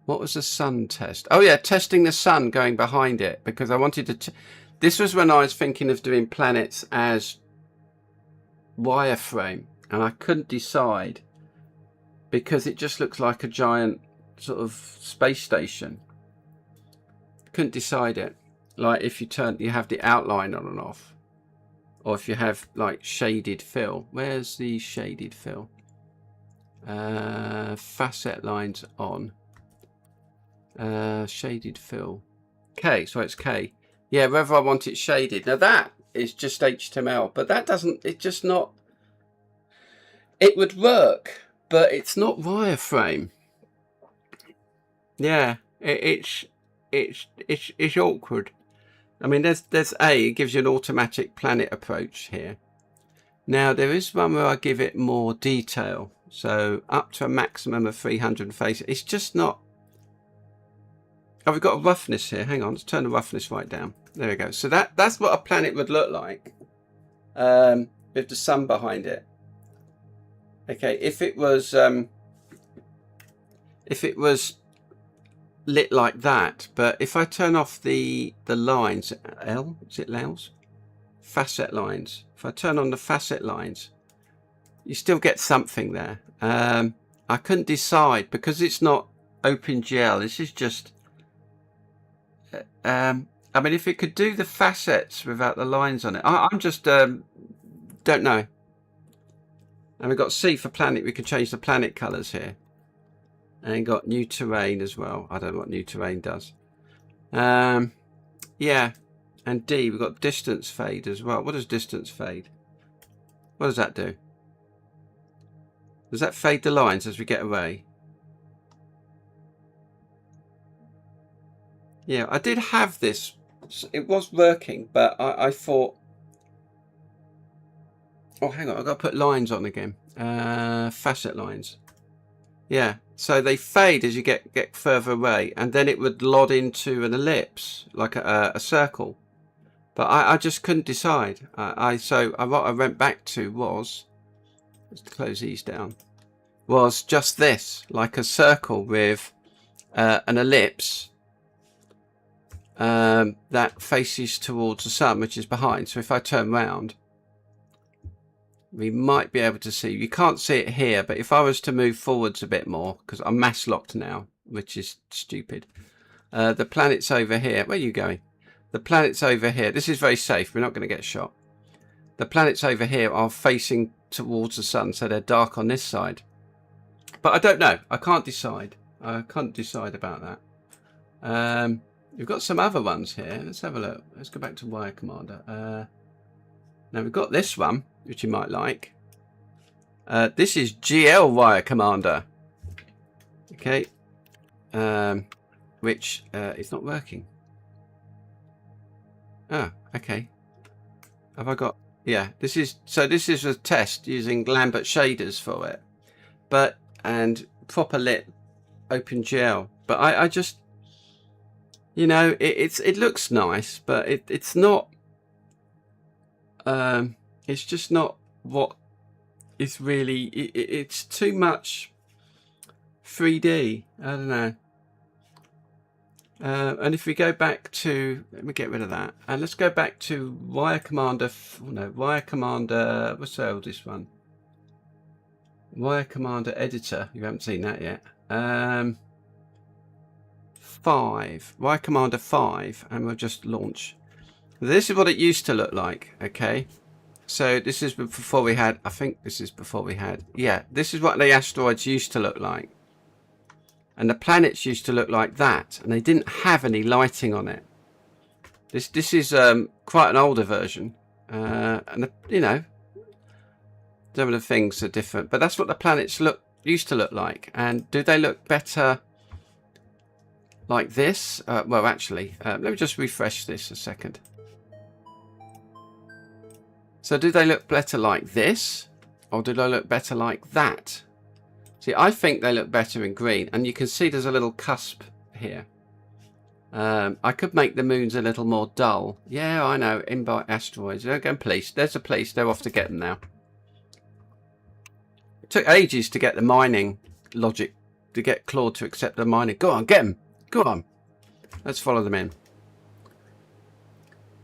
What was the sun test? Oh yeah, testing the sun going behind it, because I wanted to... This was when I was thinking of doing planets as wireframe, and I couldn't decide because it just looks like a giant sort of space station. Couldn't decide it. Like if you have the outline on and off, or if you have like shaded fill. Where's the shaded fill? Facet lines on. Shaded fill. K, so it's K. Yeah, whether I want it shaded. Now that is just HTML, but that doesn't, it's just not, it would work, but it's not wireframe. Yeah, it's awkward. I mean, there's A, it gives you an automatic planet approach here. Now there is one where I give it more detail, so up to a maximum of 300 faces. It's just not. Oh, we've got a roughness here. Hang on, let's turn the roughness right down. There we go. So that's what a planet would look like, with the sun behind it. Okay, if it was lit like that, but if I turn off the lines, L, is it L's? Facet lines. If I turn on the facet lines, you still get something there. I couldn't decide because it's not OpenGL. This is just. I mean, if it could do the facets without the lines on it, I'm just don't know. And we've got C for planet. We can change the planet colors here. And got new terrain as well. I don't know what new terrain does. Yeah. And D, we've got distance fade as well. What does distance fade? What does that do? Does that fade the lines as we get away? Yeah, I did have this. It was working, but I thought... Oh, hang on. I've got to put lines on again. Facet lines. Yeah, so they fade as you get further away, and then it would load into an ellipse, like a circle. But I just couldn't decide. So what I went back to was, let's close these down, was just this, like a circle with an ellipse that faces towards the sun, which is behind. So if I turn round, we might be able to see. You can't see it here, but if I was to move forwards a bit more, because I'm mass locked now, which is stupid. The planet's over here. Where are you going? The planet's over here. This is very safe. We're not going to get shot. The planets over here are facing towards the sun, so they're dark on this side. But I don't know. I can't decide. I can't decide about that. We've got some other ones here. Let's have a look. Let's go back to Wire Commander. Now we've got this one, which you might like. This is GL Wire Commander. Okay. Which is not working. Oh, okay. Have I got... Yeah, this is a test using Lambert shaders for it. And proper lit OpenGL. But I just... You know, it looks nice, but it's not. It's just not what is really. It's too much 3D. I don't know. And if we go back to, let me get rid of that, and let's go back to Wire Commander. No, Wire Commander. What's the oldest one? Wire Commander Editor. You haven't seen that yet. 5. Wire Commander 5, and we'll just launch. This is what it used to look like. Okay, so this is before we had. I think this is before we had. Yeah, this is what the asteroids used to look like. And the planets used to look like that, and they didn't have any lighting on it. This is quite an older version, and you know, some of the things are different, but that's what the planets used to look like. And do they look better like this? Well, actually, let me just refresh this a second. So, do they look better like this, or do they look better like that? See, I think they look better in green, and you can see there's a little cusp here. I could make the moons a little more dull. Yeah, I know. Invite asteroids. They're going police. There's a police. They're off to get them now. It took ages to get the mining logic, to get Claude to accept the mining. Go on, get them. Go on. Let's follow them in.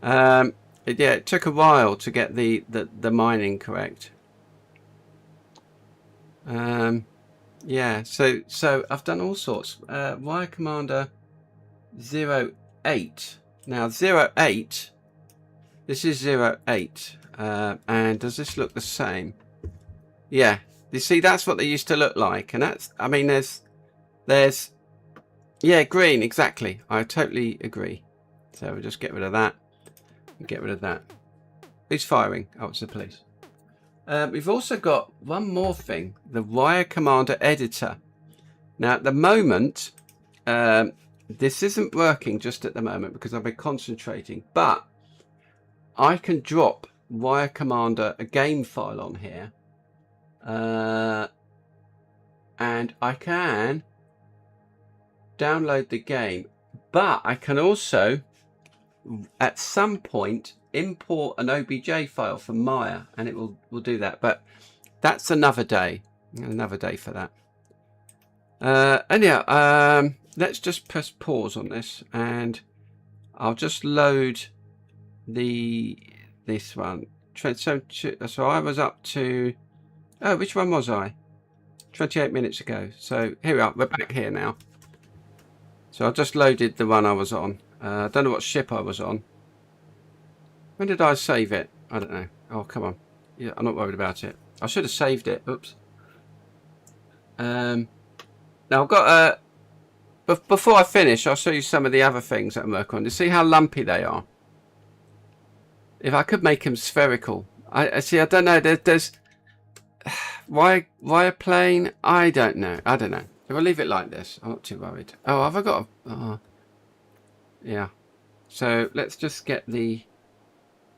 Yeah, it took a while to get the mining correct. Yeah, so I've done all sorts. Wire Commander 08. Now 08, this is 08. And does this look the same? Yeah, you see, that's what they used to look like. And that's, I mean, there's, yeah, green, exactly. I totally agree. So we'll just get rid of that. And get rid of that. Who's firing? Oh, it's the police. We've also got one more thing, the Wire Commander Editor. Now, at the moment, this isn't working just at the moment because I've been concentrating, but I can drop Wire Commander, a game file on here, and I can download the game, but I can also, at some point, import an OBJ file from Maya, and it will do that, but that's another day for that. And yeah, let's just press pause on this, and I'll just load this one. So I was up to, oh, which one was I? 28 minutes ago. So here we are, we're back here now. So I just loaded the one I was on. I don't know what ship I was on. When did I save it? I don't know. Oh, come on. Yeah, I'm not worried about it. I should have saved it. Oops. Now I've got before I finish, I'll show you some of the other things that I'm working on. You see how lumpy they are? If I could make them spherical. I see, I don't know. There's why a plane? I don't know. If I leave it like this, I'm not too worried. Oh, have I got yeah. So let's just get the,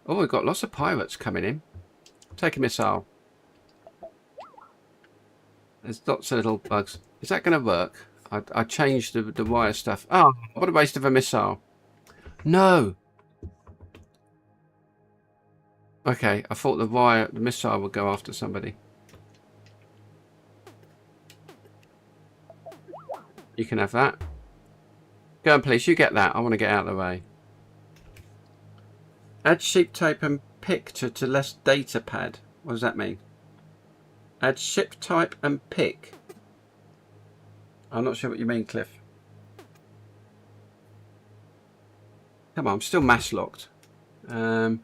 oh, we've got lots of pirates coming in. Take a missile. There's lots of little bugs. Is that going to work? I changed the wire stuff. Oh, what a waste of a missile. No. Okay, I thought the missile would go after somebody. You can have that. Go on, please. You get that. I want to get out of the way. Add ship type and pick to less data pad. What does that mean? Add ship type and pick. I'm not sure what you mean, Cliff. Come on, I'm still mass locked. Now,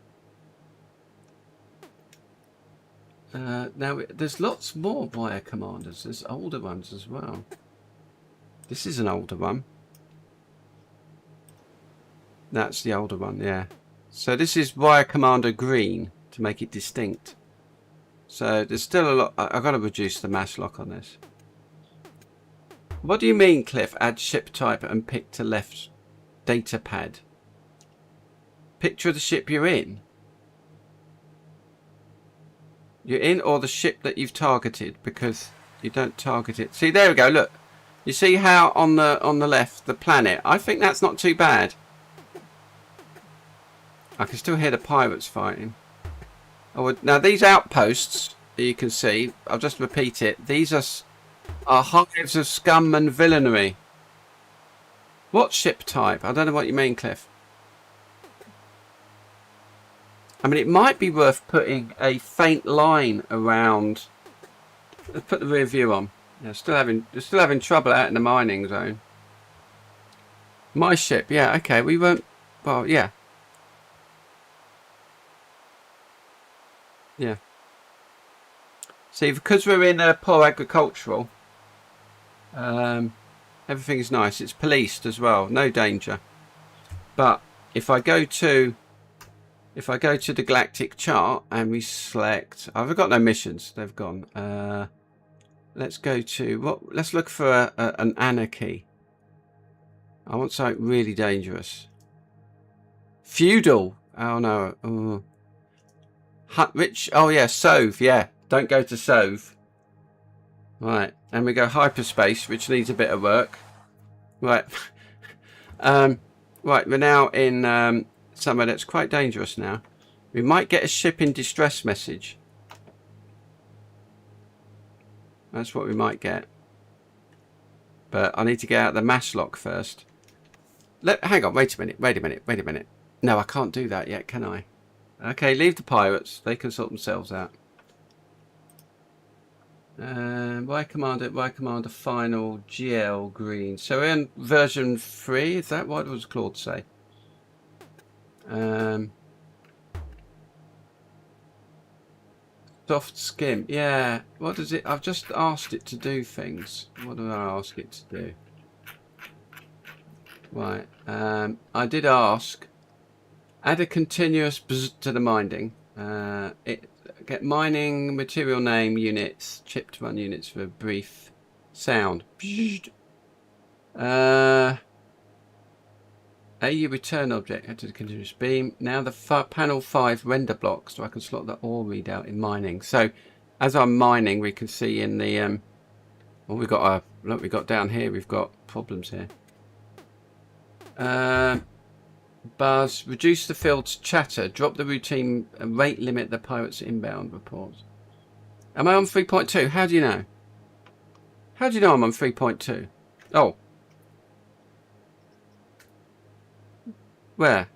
there's lots more wire commanders. There's older ones as well. This is an older one. That's the older one, yeah. So this is Wire Commander Green to make it distinct. So there's still a lot. I've got to reduce the mass lock on this. What do you mean, Cliff? Add ship type and pick to left data pad. Picture of the ship you're in. You're in, or the ship that you've targeted, because you don't target it. See, there we go. Look, You see how on the left, the planet, I think that's not too bad. I can still hear the pirates fighting. Oh, now these outposts that you can see, I'll just repeat it. These are hives of scum and villainy. What ship type? I don't know what you mean, Cliff. I mean, it might be worth putting a faint line around. Let's put the rear view on. Yeah, still having trouble out in the mining zone. My ship, yeah, okay, we won't. Well, yeah, yeah. See, because we're in poor agricultural, everything's nice. It's policed as well, no danger. But if I go to the galactic chart and we select, I've got no missions. They've gone. Let's go to what? Let's look for an anarchy. I want something really dangerous. Feudal. Oh no. Oh. Rich. Oh yeah. Sove. Yeah. Don't go to Sove. Right. And we go hyperspace, which needs a bit of work. Right. Right. We're now in somewhere that's quite dangerous now. We might get a ship in distress message. That's what we might get. But I need to get out the mass lock first. Hang on, wait a minute. No, I can't do that yet, can I? Okay, leave the pirates. They can sort themselves out. Y commander final GL green. So we're in version 3. Is that what was Claude say? Soft skim. Yeah. What does it? I've just asked it to do things. What did I ask it to do? Right. I did ask. Add a continuous to the mining. Get mining material name units, chipped run units for a brief sound. AU return object add to the continuous beam. Now the panel 5 render block, so I can slot the ore readout in mining. So as I'm mining, we can see in the well, we've got look, we got down here. We've got problems here. Buzz, reduce the field's chatter, drop the routine and rate limit the pirates inbound reports. Am I on 3.2? How do you know? How do you know I'm on 3.2? Oh. Where?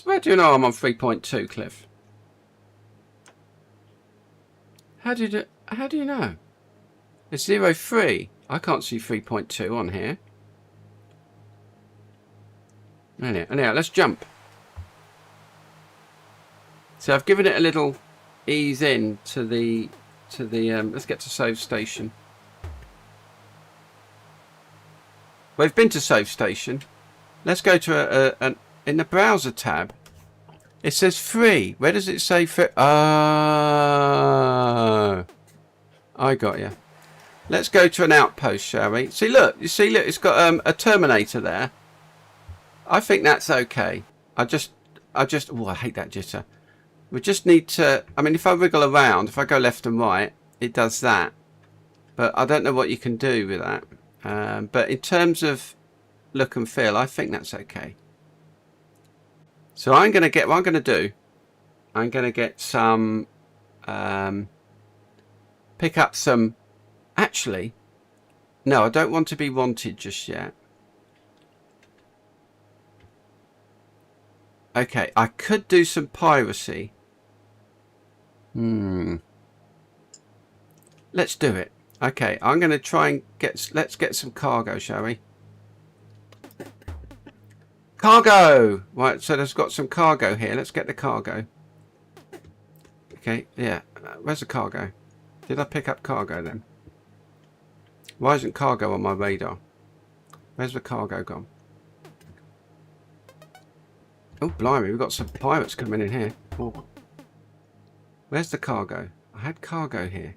Where do you know I'm on 3.2, Cliff? How do you know? It's 0.3. I can't see 3.2 on here. Anyhow, let's jump. So I've given it a little ease in to the let's get to save station. We've been to save station. Let's go to in the browser tab. It says free. Where does it say free? Oh, I got you. Let's go to an outpost, shall we? See, look. You see, look. It's got a terminator there. I think that's okay. I just. Oh, I hate that jitter. We just need to. I mean, if I wiggle around, if I go left and right, it does that. But I don't know what you can do with that. But in terms of look and feel, I think that's okay. So I'm going to get what I'm going to do. I'm going to get some, pick up some. Actually, no, I don't want to be wanted just yet. Okay, I could do some piracy. Let's do it. Okay, I'm going to try and let's get some cargo, shall we? Cargo! Right, so there's got some cargo here. Let's get the cargo. Okay, yeah. Where's the cargo? Did I pick up cargo then? Why isn't cargo on my radar? Where's the cargo gone? Oh, blimey, we've got some pirates coming in here. Oh. Where's the cargo? I had cargo here.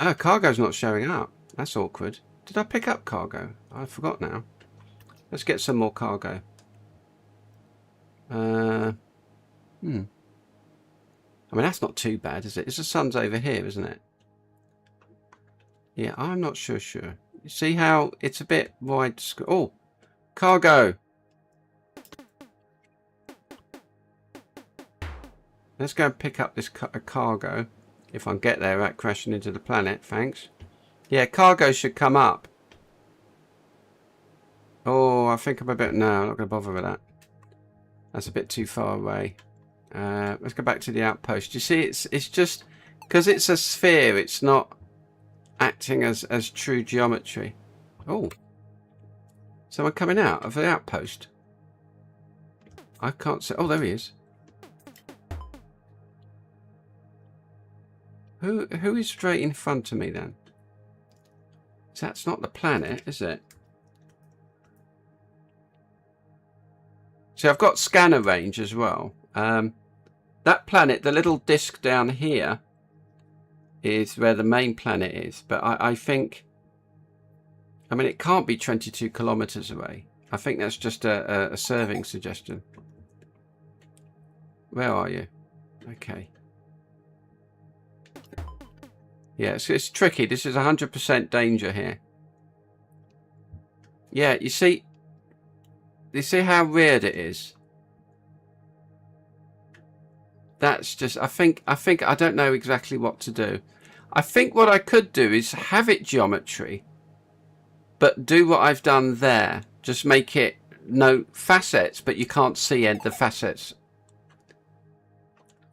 Oh, cargo's not showing up. That's awkward. Did I pick up cargo? I forgot now. Let's get some more cargo. I mean, that's not too bad, is it? The sun's over here, isn't it? Yeah, I'm not sure. You see how it's a bit wide? Oh, cargo. Let's go and pick up this cargo. If I can get there without crashing into the planet, thanks. Yeah, cargo should come up. Oh, I think I'm a bit... No, I'm not going to bother with that. That's a bit too far away. Let's go back to the outpost. You see, it's just... Because it's a sphere, it's not acting as true geometry. Oh. Someone coming out of the outpost. I can't see... Oh, there he is. Who is straight in front of me then? That's not the planet, is it? See, I've got scanner range as well. That planet, the little disc down here, is where the main planet is. But I think... I mean, it can't be 22 kilometers away. I think that's just a serving suggestion. Where are you? Okay. Yeah, it's tricky. This is 100% danger here. Yeah, you see how weird it is? That's just, I think I don't know exactly what to do. I think what I could do is have it geometry, but do what I've done there. Just make it no facets, but you can't see the facets.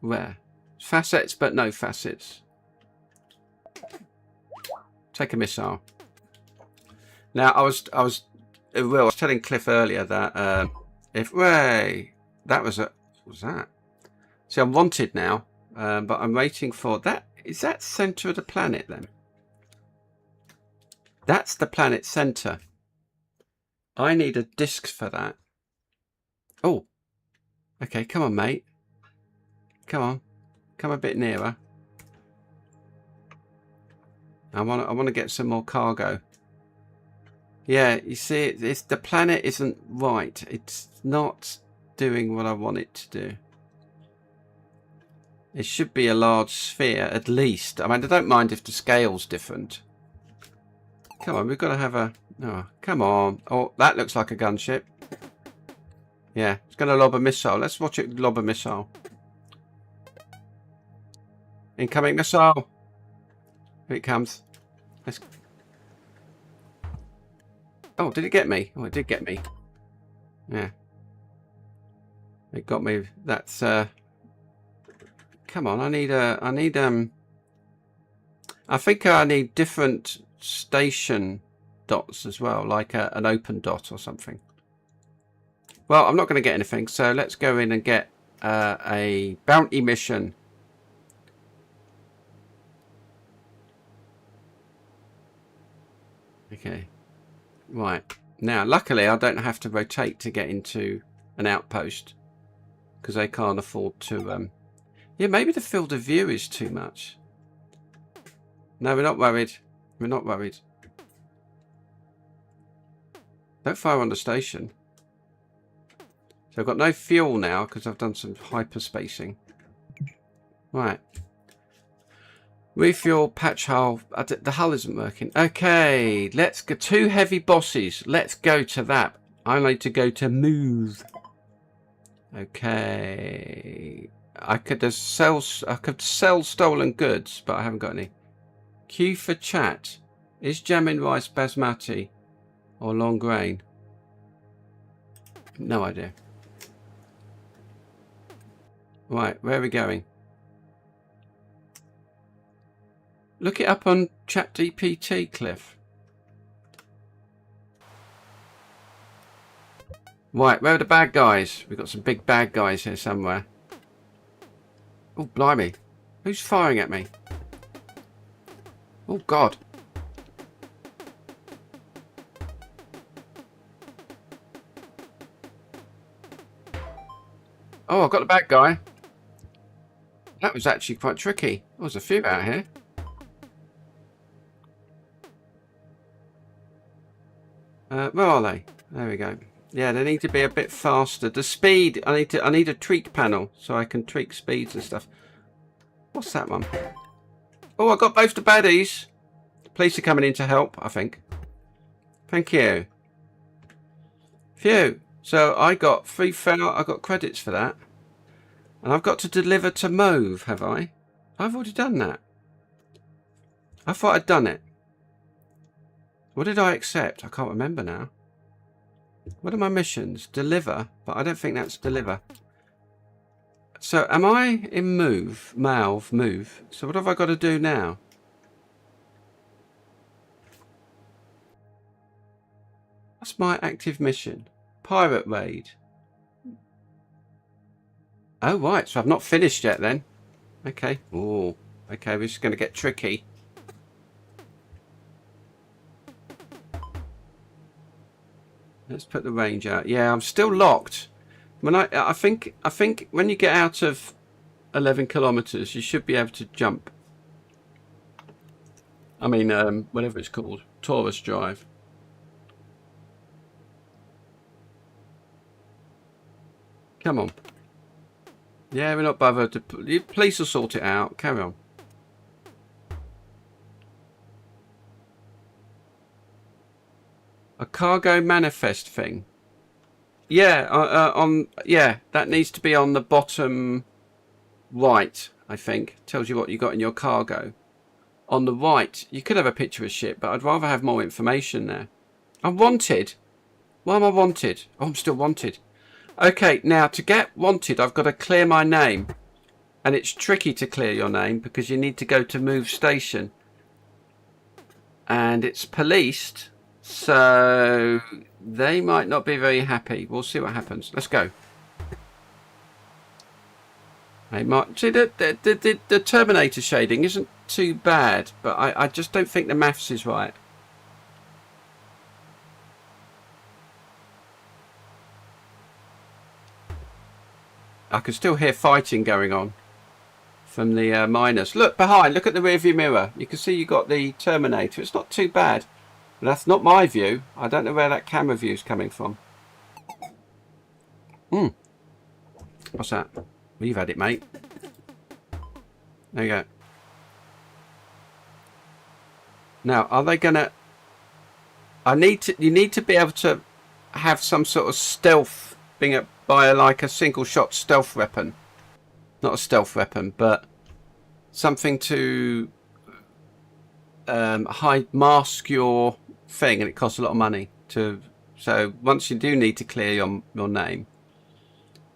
Where? Facets, but no facets. Take a missile. Now, I was telling Cliff earlier that that was what was that? See, I'm wanted now, but I'm waiting for that. Is that center of the planet then? That's the planet center. I need a disc for that. Oh, okay. Come on, mate. Come on, come a bit nearer. I want to get some more cargo. Yeah, you see, it's the planet isn't right. It's not doing what I want it to do. It should be a large sphere, at least. I mean, I don't mind if the scale's different. Come on, we've got to have a... Oh, come on. Oh, that looks like a gunship. Yeah, it's going to lob a missile. Let's watch it lob a missile. Incoming missile. Here it comes. Let's... Oh, did it get me? Oh, it did get me. Yeah. It got me. That's... Come on, I think I need different station dots as well, like an open dot or something. Well, I'm not going to get anything, so let's go in and get a bounty mission. Okay. Right. Now, luckily, I don't have to rotate to get into an outpost because they can't afford to... Yeah, maybe the field of view is too much. No, we're not worried. We're not worried. Don't fire on the station. So I've got no fuel now because I've done some hyperspacing. Right. Refuel, patch hull. The hull isn't working. Okay, let's go. 2 heavy bosses. Let's go to that. I need to go to move. Okay. I could sell stolen goods, but I haven't got any. Queue for chat. Is jamming rice basmati or long grain? No idea. Right, where are we going? Look it up on ChatGPT, Cliff. Right, where are the bad guys? We've got some big bad guys here somewhere. Oh, blimey. Who's firing at me? Oh, God. Oh, I've got the bad guy. That was actually quite tricky. There's a few out here. Where are they? There we go. Yeah, they need to be a bit faster. The speed, I need a tweak panel so I can tweak speeds and stuff. What's that one? Oh, I got both the baddies. Police are coming in to help, I think. Thank you. Phew. So I got I got credits for that. And I've got to deliver to Mauve, have I? I've already done that. I thought I'd done it. What did I accept? I can't remember now. What are my missions? Deliver, but I don't think that's deliver. So am I in Mauve? Mauve. So what have I got to do now? What's my active mission? Pirate raid. Oh, right. So I've not finished yet then. Okay. Oh, okay. This is going to get tricky. Let's put the range out. Yeah, I'm still locked. When I think when you get out of 11 kilometers, you should be able to jump. I mean, whatever it's called, Taurus drive. Come on. Yeah, we're not bothered. The police will sort it out. Carry on. A cargo manifest thing. Yeah, yeah, that needs to be on the bottom right, I think. Tells you what you got in your cargo. On the right, you could have a picture of a ship, but I'd rather have more information there. I'm wanted. Why am I wanted? Oh, I'm still wanted. Okay, now to get wanted, I've got to clear my name. And it's tricky to clear your name because you need to go to move station. And it's policed, so they might not be very happy. We'll see what happens. Let's go. Hey, Mark, see, the Terminator shading isn't too bad, but I just don't think the maths is right. I can still hear fighting going on from the miners. Look behind, look at the rearview mirror. You can see you got the Terminator. It's not too bad. But that's not my view. I don't know where that camera view is coming from. What's that? Well, you've had it, mate. There you go. Now, are they gonna... you need to be able to have some sort of stealth being by like a single shot stealth weapon. Not a stealth weapon, but something to mask your thing, and it costs a lot of money to. So once you do need to clear your name,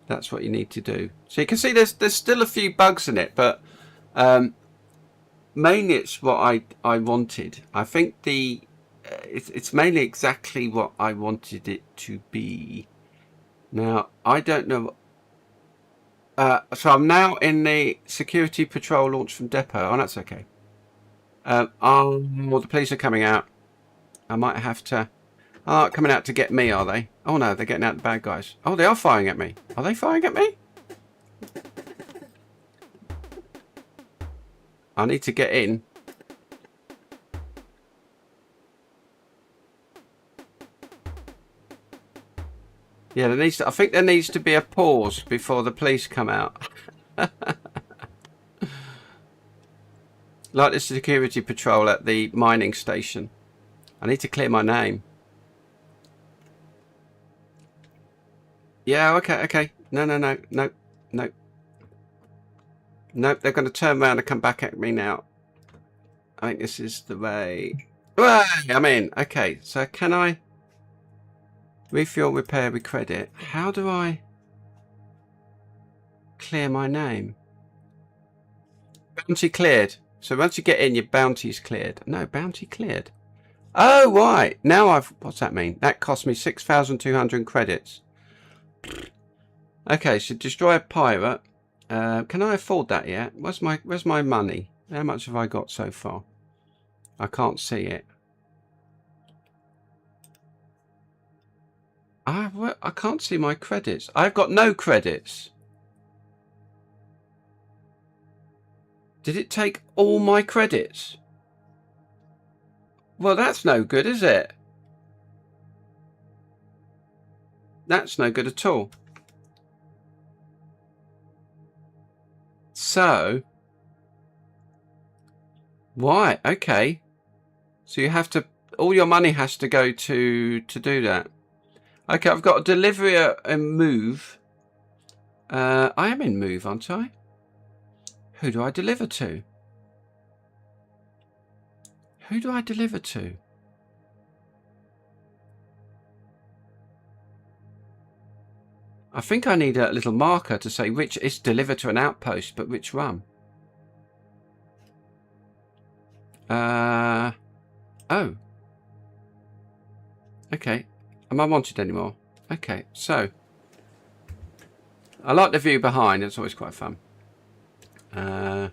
that's what you need to do. So you can see there's still a few bugs in it, but mainly it's what I wanted. I think it's mainly exactly what I wanted it to be. Now I don't know. So I'm now in the security patrol launch from depot. Oh, that's okay. Oh, the police are coming out. I might have to... Oh, coming out to get me, are they? Oh, no, they're getting out the bad guys. Oh, they are firing at me. Are they firing at me? I need to get in. Yeah, I think there needs to be a pause before the police come out. Like the security patrol at the mining station. I need to clear my name. Yeah, okay. No. Nope, they're going to turn around and come back at me now. I think this is the way. I'm in. Okay, so can I refuel, repair with credit? How do I clear my name? Bounty cleared. So once you get in, your bounty's cleared. No, bounty cleared. Oh, right. Now what's that mean? That cost me 6,200 credits. Okay, so destroy a pirate. Can I afford that yet? Where's my money? How much have I got so far? I can't see it. I can't see my credits. I've got no credits. Did it take all my credits? Well, that's no good, is it? That's no good at all. So, why? Okay. So you have to, all your money has to go to do that. Okay, I've got a delivery and move. I am in move, aren't I? Who do I deliver to? Who do I deliver to? I think I need a little marker to say which is delivered to an outpost, but which run. Oh. Okay. Am I wanted anymore? Okay, so. I like the view behind. It's always quite fun. Yeah,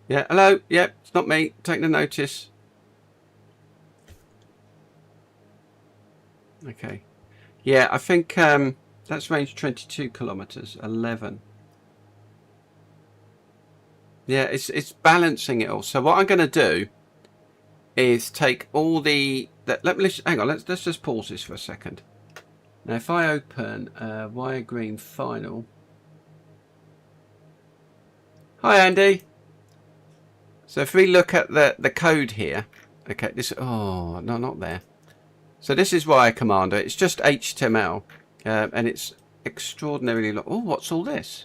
hello. Yep, it's not me. Take the notice. Okay. Yeah, I think that's range 22 kilometers, 11. Yeah, it's balancing it all. So what I'm going to do is take all the... hang on, let's just pause this for a second. Now, if I open wire green final... Hi, Andy. So if we look at the code here... Okay, this... Oh, no, not there. So this is Wire Commander. It's just HTML. And it's extraordinarily long. Oh, what's all this?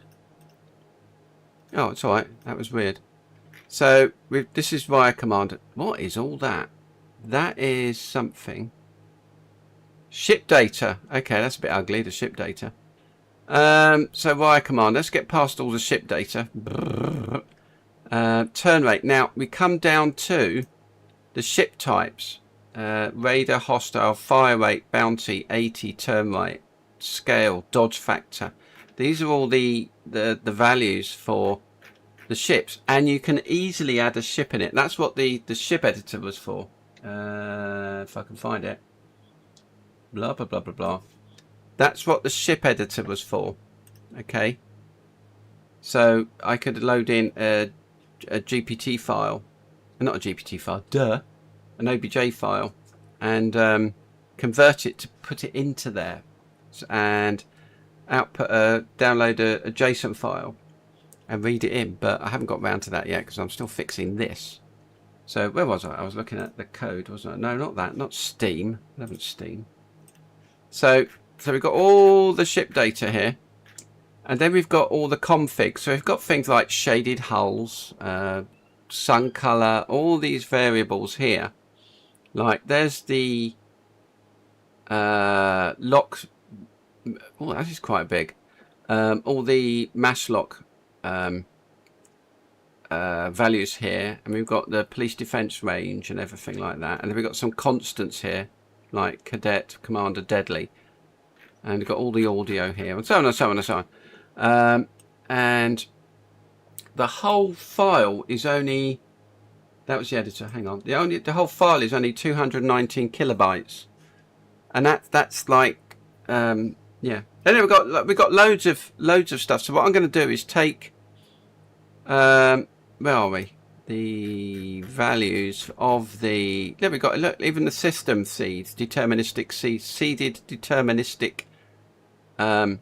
Oh, it's all right. That was weird. So this is Wire Commander. What is all that? That is something. Ship data. Okay, that's a bit ugly, the ship data. So Wire Commander. Let's get past all the ship data. Turn rate. Now, we come down to the ship types. Raider, hostile, fire rate, bounty, 80, turn rate, scale, dodge factor. These are all the values for the ships, and you can easily add a ship in it. That's what the ship editor was for. If I can find it. Blah blah blah blah blah. That's what the ship editor was for. Okay. So I could load in a GPT file, not a GPT file. Duh. An OBJ file, and convert it to put it into there, and output download a JSON file and read it in. But I haven't got around to that yet because I'm still fixing this. So where was I? I was looking at the code, wasn't I? No, not that. Not Steam. I haven't Steam. So we've got all the ship data here, and then we've got all the configs. So we've got things like shaded hulls, sun color, all these variables here. Like there's the lock. Oh, that is quite big. All the mass lock values here, and we've got the police defense range and everything like that. And then we've got some constants here, like cadet, commander, deadly, and we've got all the audio here, and so on and so on and so on. And the whole file is only. That was the editor. Hang on. The whole file is only 219 kilobytes, and that's like yeah. And then we've got loads of stuff. So what I'm going to do is take where are we? The values of the. There we got. Look, even the system seeds, deterministic seeds, seeded deterministic. That's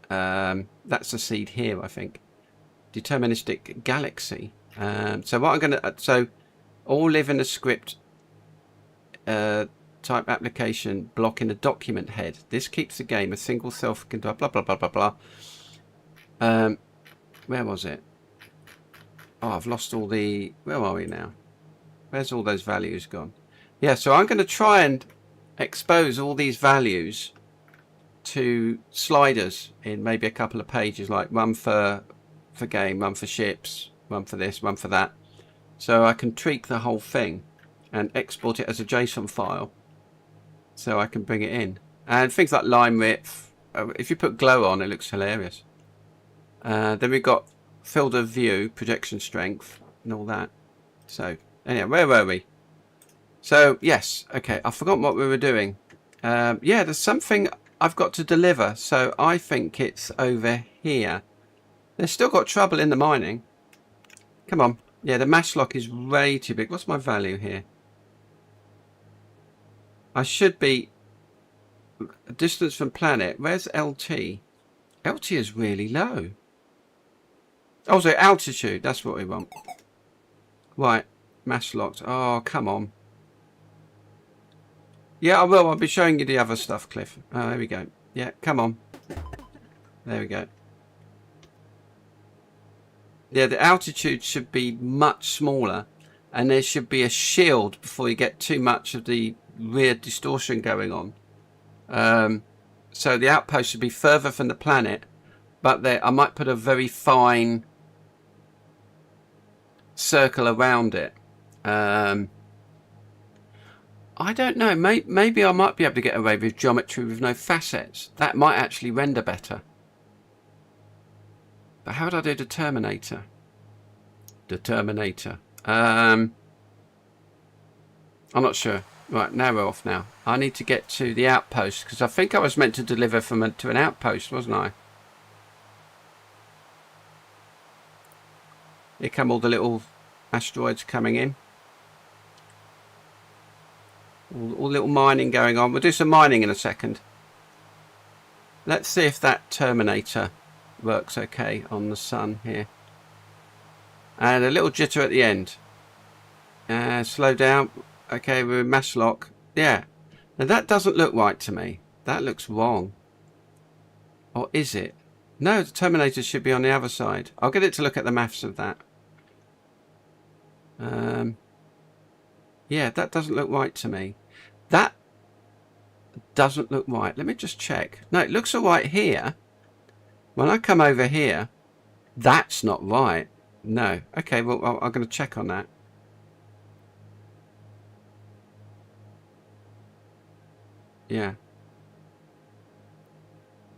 a seed here, I think. Deterministic galaxy. So what I'm going to, so all live in a script type application block in the document head. This keeps the game a single self blah blah blah blah blah blah. Where was it? Oh, I've lost all the. Where are we now? Where's all those values gone? Yeah, so I'm going to try and expose all these values to sliders in maybe a couple of pages, like one for game, one for ships. One for this, one for that. So I can tweak the whole thing and export it as a JSON file so I can bring it in. And things like line width, if you put glow on, it looks hilarious. Then we've got field of view, projection strength, and all that. So, anyway, where were we? So, yes, okay, I forgot what we were doing. Yeah, there's something I've got to deliver, so I think it's over here. They've still got trouble in the mining. Come on. Yeah, the mass lock is way too big. What's my value here? I should be distance from planet. Where's LT? LT is really low. Oh, so altitude. That's what we want. Right. Mash locked. Oh, come on. Yeah, I will. I'll be showing you the other stuff, Cliff. Oh, there we go. Yeah, come on. There we go. Yeah, the altitude should be much smaller, and there should be a shield before you get too much of the weird distortion going on. So the outpost should be further from the planet, but there I might put a very fine circle around it. I don't know. Maybe I might be able to get away with geometry with no facets. That might actually render better. But how would I do the Terminator? I'm not sure. Right, now we're off now. I need to get to the outpost, because I think I was meant to deliver to an outpost, wasn't I? Here come all the little asteroids coming in. All little mining going on. We'll do some mining in a second. Let's see if that Terminator works okay on the sun here. And a little jitter at the end. Slow down. Okay, we're in mash lock. Yeah. Now that doesn't look right to me. That looks wrong. Or is it? No, the Terminator should be on the other side. I'll get it to look at the maths of that. Yeah, that doesn't look right to me. That doesn't look right. Let me just check. No, it looks all right here. When I come over here, that's not right. No. Okay, well, I'm going to check on that. Yeah.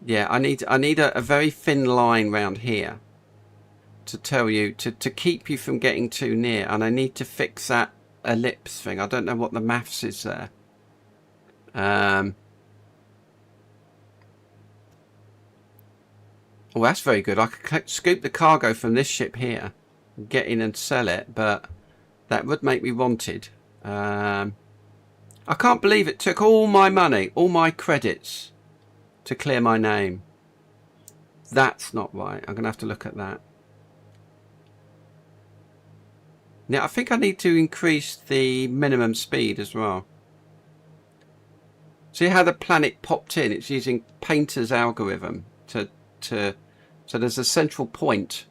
Yeah, I need a very thin line round here to tell you, to keep you from getting too near. And I need to fix that ellipse thing. I don't know what the maths is there. Oh, that's very good. I could scoop the cargo from this ship here, get in and sell it, but that would make me wanted. I can't believe it took all my money, all my credits to clear my name. That's not right. I'm going to have to look at that. Now, I think I need to increase the minimum speed as well. See how the planet popped in? It's using Painter's algorithm so there's a central point.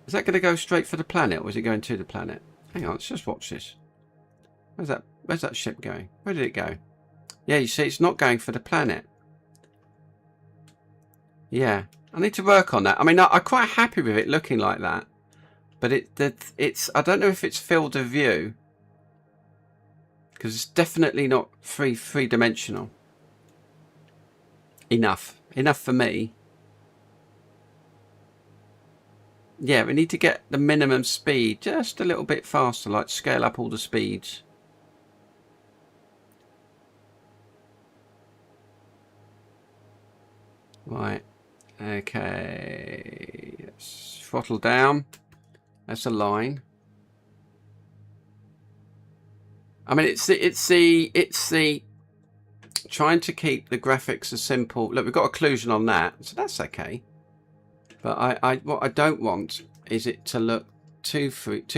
Is that going to go straight for the planet, or is it going to the planet? Hang on, let's just watch this. Where's that ship going? Where did it go? Yeah, you see, it's not going for the planet. Yeah, I need to work on that. I mean, I'm quite happy with it looking like that, but it's I don't know if it's field of view, because it's definitely not three-dimensional enough for me. Yeah, we need to get the minimum speed just a little bit faster, like scale up all the speeds. Right, okay, let's throttle down. That's a line. I mean, it's the trying to keep the graphics as simple. Look, we've got occlusion on that, so that's okay. But what I don't want is it to look too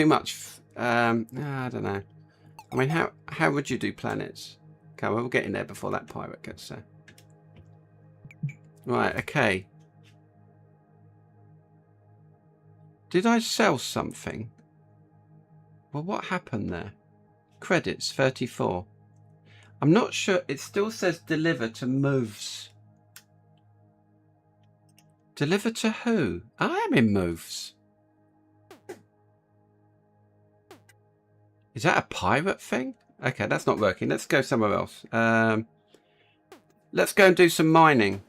much. I don't know. I mean, how would you do planets? Okay, well, we'll get in there before that pirate gets there. Right, okay. Did I sell something? Well, what happened there? Credits 34. I'm not sure. It still says deliver to moves. Deliver to who? I am in moves. Is that a pirate thing? Okay, that's not working. Let's go somewhere else. Let's go and do some mining.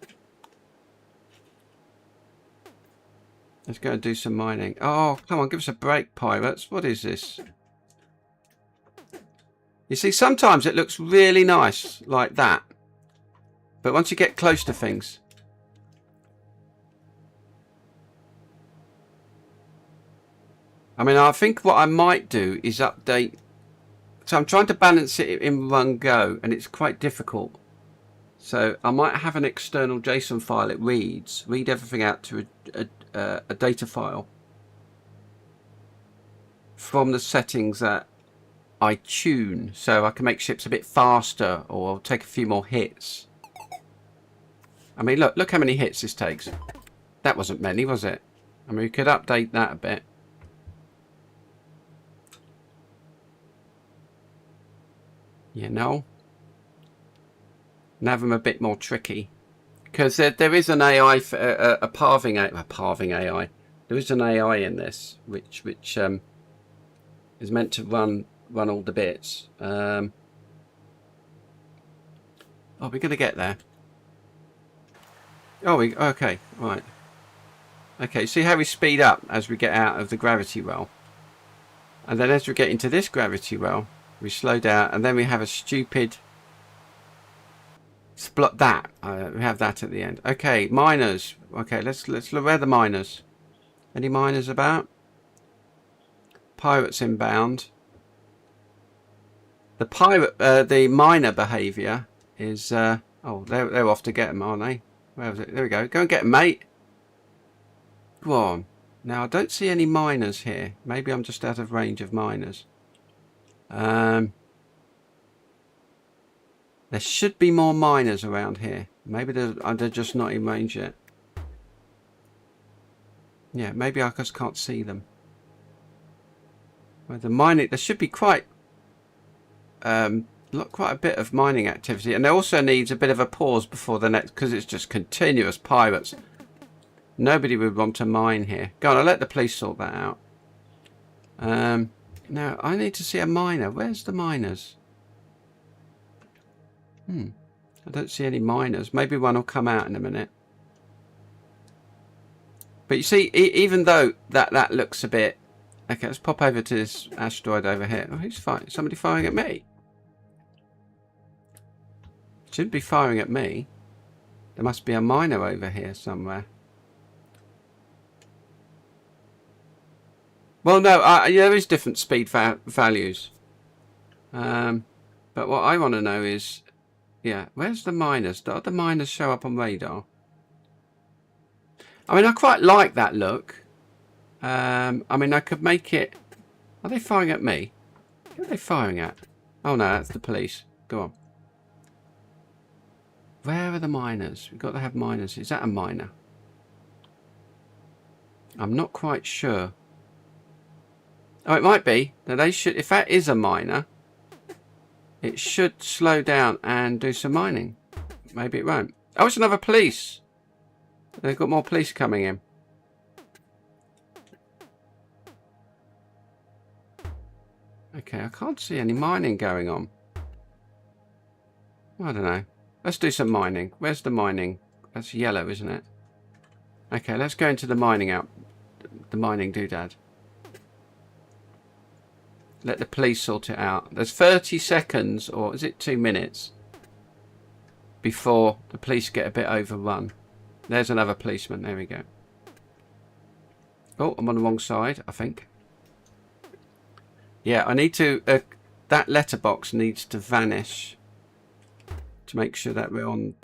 Let's go and do some mining. Oh, come on, give us a break, pirates. What is this? You see, sometimes it looks really nice like that. But once you get close to things... I mean, I think what I might do is update. So I'm trying to balance it in one go, and it's quite difficult. So I might have an external JSON file it read everything out to a data file from the settings that I tune, so I can make ships a bit faster or take a few more hits. I mean, look how many hits this takes. That wasn't many, was it? I mean, we could update that a bit. You know, and have them a bit more tricky, because there is an AI, a parving AI. There is an AI in this which is meant to run all the bits. Oh, we're gonna get there. Oh, okay, right. Okay, see how we speed up as we get out of the gravity well, and then as we get into this gravity well, we slow down, and then we have a stupid split that. We have that at the end. Okay, miners. Okay, let's look. Where are the miners? Any miners about? Pirates inbound. The miner behaviour is. Oh, they're off to get them, aren't they? Where was it? There we go. Go and get them, mate. Go on. Now I don't see any miners here. Maybe I'm just out of range of miners. There should be more miners around here. Maybe they're just not in range yet. Yeah, maybe I just can't see them. Well, the mining, there should be quite a bit of mining activity, and there also needs a bit of a pause before the next, because it's just continuous pirates. Nobody would want to mine here. Go on, I'll let the police sort that out. Now I need to see a miner. Where's the miners? I don't see any miners. Maybe one will come out in a minute. But you see, even though that looks a bit... Okay, let's pop over to this asteroid over here. Oh, who's firing? Somebody firing at me? Shouldn't be firing at me. There must be a miner over here somewhere. Well, no, there is different speed values. But what I want to know is... Yeah, where's the miners? Do the miners show up on radar? I mean, I quite like that look. I mean, I could make it... Are they firing at me? Who are they firing at? Oh no, that's the police. Go on. Where are the miners? We've got to have miners. Is that a miner? I'm not quite sure. Oh, it might be. Now they should... If that is a miner... It should slow down and do some mining. Maybe it won't. Oh, it's another police. They've got more police coming in. Okay, I can't see any mining going on. I don't know. Let's do some mining. Where's the mining? That's yellow, isn't it? Okay, let's go into the mining doodad. Let the police sort it out. There's 30 seconds, or is it 2 minutes, before the police get a bit overrun. There's another policeman. There we go. Oh, I'm on the wrong side, I think. Yeah, I need to... that letterbox needs to vanish to make sure that we're on...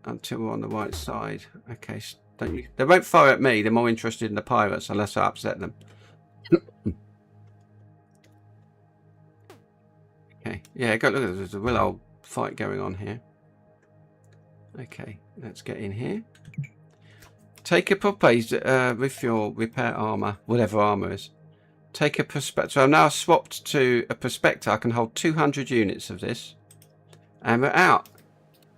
Until we're on the right side. Okay, don't you... They won't fire at me. They're more interested in the pirates, unless I upset them. Okay, yeah, go look, there's a real old fight going on here. Okay, let's get in here. Take a prospector with your repair armor, whatever armor is. Take a prospector. So I'm now swapped to a prospector. I can hold 200 units of this, and we're out.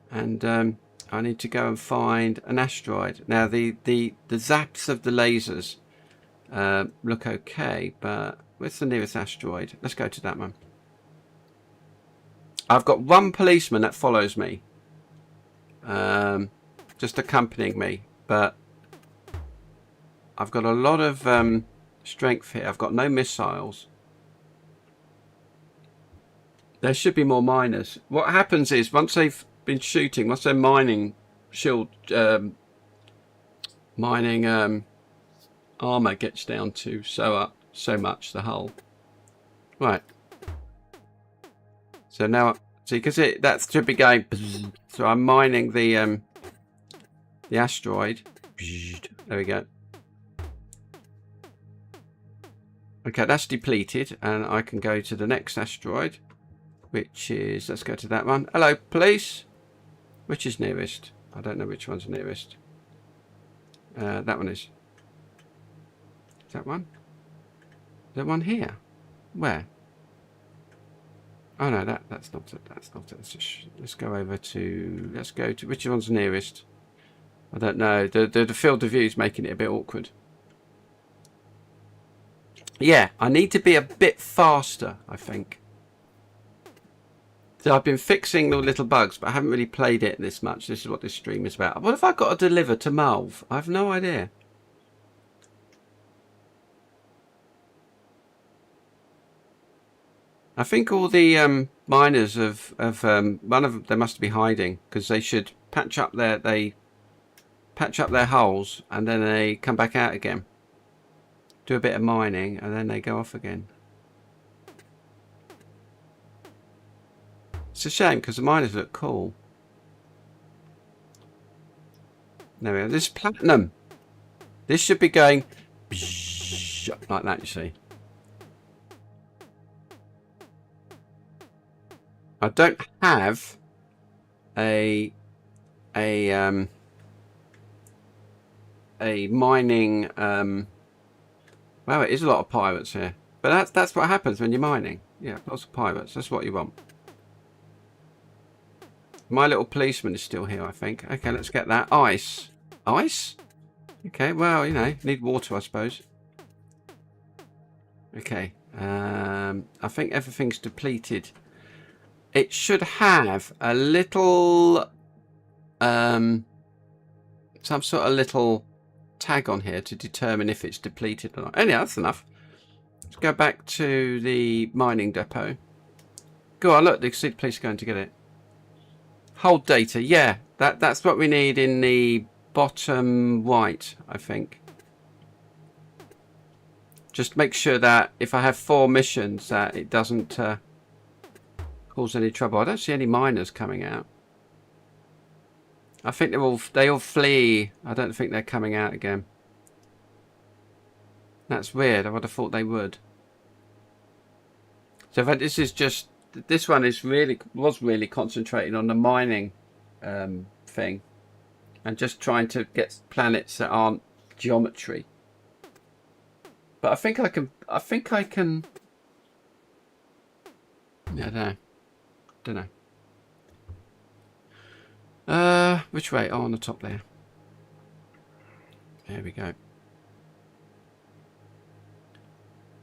And I need to go and find an asteroid. Now the zaps of the lasers look okay, but where's the nearest asteroid? Let's go to that one. I've got one policeman that follows me, just accompanying me, but I've got a lot of strength here. I've got no missiles. There should be more miners. What happens is, once they've been shooting, once their mining armor gets down to so much, the hull. Right. So now, see, because that should be going. So I'm mining the asteroid. There we go. Okay, that's depleted, and I can go to the next asteroid, which is, let's go to that one. Hello, police. Which is nearest? I don't know which one's nearest. That one is. Is that one? Is there one here? Where? Oh no, that's not it. That's not it. Let's go over to. Let's go to which one's nearest. I don't know. The field of view is making it a bit awkward. Yeah, I need to be a bit faster, I think. So I've been fixing the little bugs, but I haven't really played it this much. This is what this stream is about. What have I got to deliver to Malv? I have no idea. I think all the miners of one of them, they must be hiding because they should patch up their holes and then they come back out again, do a bit of mining, and then they go off again. It's a shame because the miners look cool. There we go. This is platinum. This should be going like that, you see. I don't have a mining well, it is a lot of pirates here, but that's what happens when you're mining. Yeah, lots of pirates. That's what you want. My little policeman is still here, I think. Okay, let's get that. Ice. Ice? Okay, well, you know, need water, I suppose. Okay. I think everything's depleted. It should have a little some sort of little tag on here to determine if it's depleted or not. Anyhow, that's enough. Let's go back to the mining depot. Go on, look, the seed police are going to get it. Hold data, yeah, that's what we need in the bottom right, I think. Just make sure that if I have 4 missions that it doesn't cause any trouble. I don't see any miners coming out. I think they all flee. I don't think they're coming out again. That's weird. I would have thought they would. So this is just, this one is was really concentrating on the mining thing and just trying to get planets that aren't geometry. But I think I can yeah, don't know. Which way? Oh, on the top there. There we go.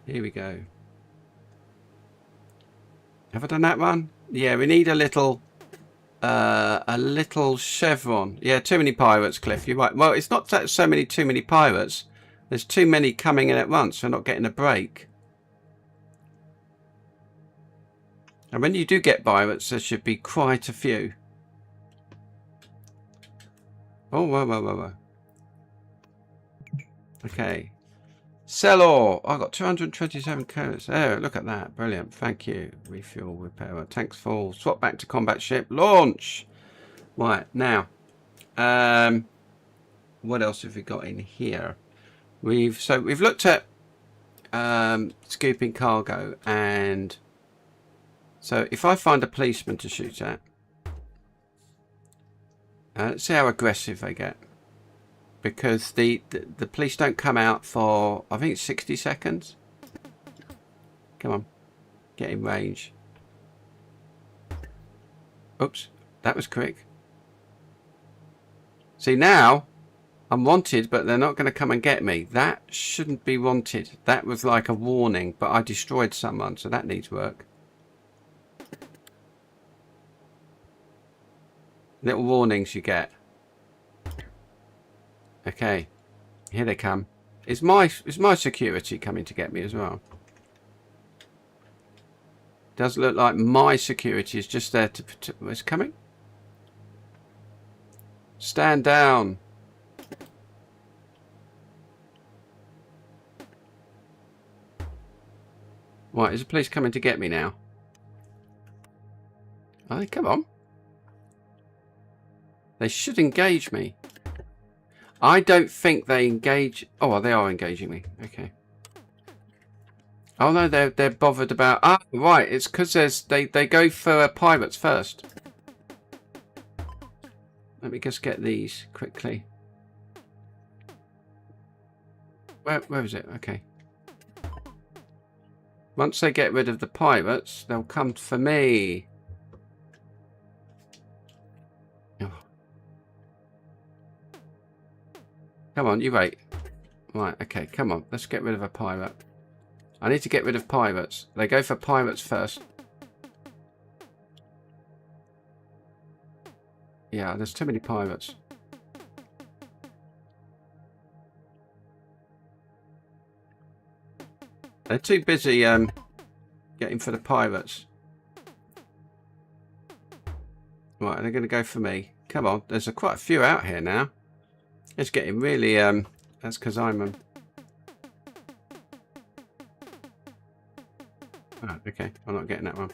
Here we go. Have I done that one? Yeah, we need a little chevron. Yeah, too many pirates, Cliff. You're right. Well, it's not that too many pirates. There's too many coming in at once. We're not getting a break. And when you do get pirates, there should be quite a few. Oh, whoa. Okay. Sell ore. I got 227 codes. Oh, look at that. Brilliant. Thank you. Refuel, repair. Tanks full. Swap back to combat ship. Launch. Right, now. What else have we got in here? We've looked at scooping cargo, and so if I find a policeman to shoot at, let's see how aggressive they get, because the police don't come out for, I think it's 60 seconds. Come on, get in range. Oops, that was quick. See, now I'm wanted, but they're not going to come and get me. That shouldn't be wanted. That was like a warning, but I destroyed someone, so that needs work. Little warnings you get. Okay, here they come. Is my security coming to get me as well? Does look like my security is just there to it's coming. Stand down. Right, is the police coming to get me now? Oh, come on. They should engage me. I don't think they engage. Oh, well, they are engaging me. Okay. Oh no, they're bothered about. Ah, right. It's because they go for pirates first. Let me just get these quickly. Where is it? Okay. Once they get rid of the pirates, they'll come for me. Oh. Come on, you wait. Right, okay, come on. Let's get rid of a pirate. I need to get rid of pirates. They go for pirates first. Yeah, there's too many pirates. They're too busy getting for the pirates. Right, they're going to go for me. Come on, there's quite a few out here now. It's getting really that's because I'm oh, okay, I'm not getting that one.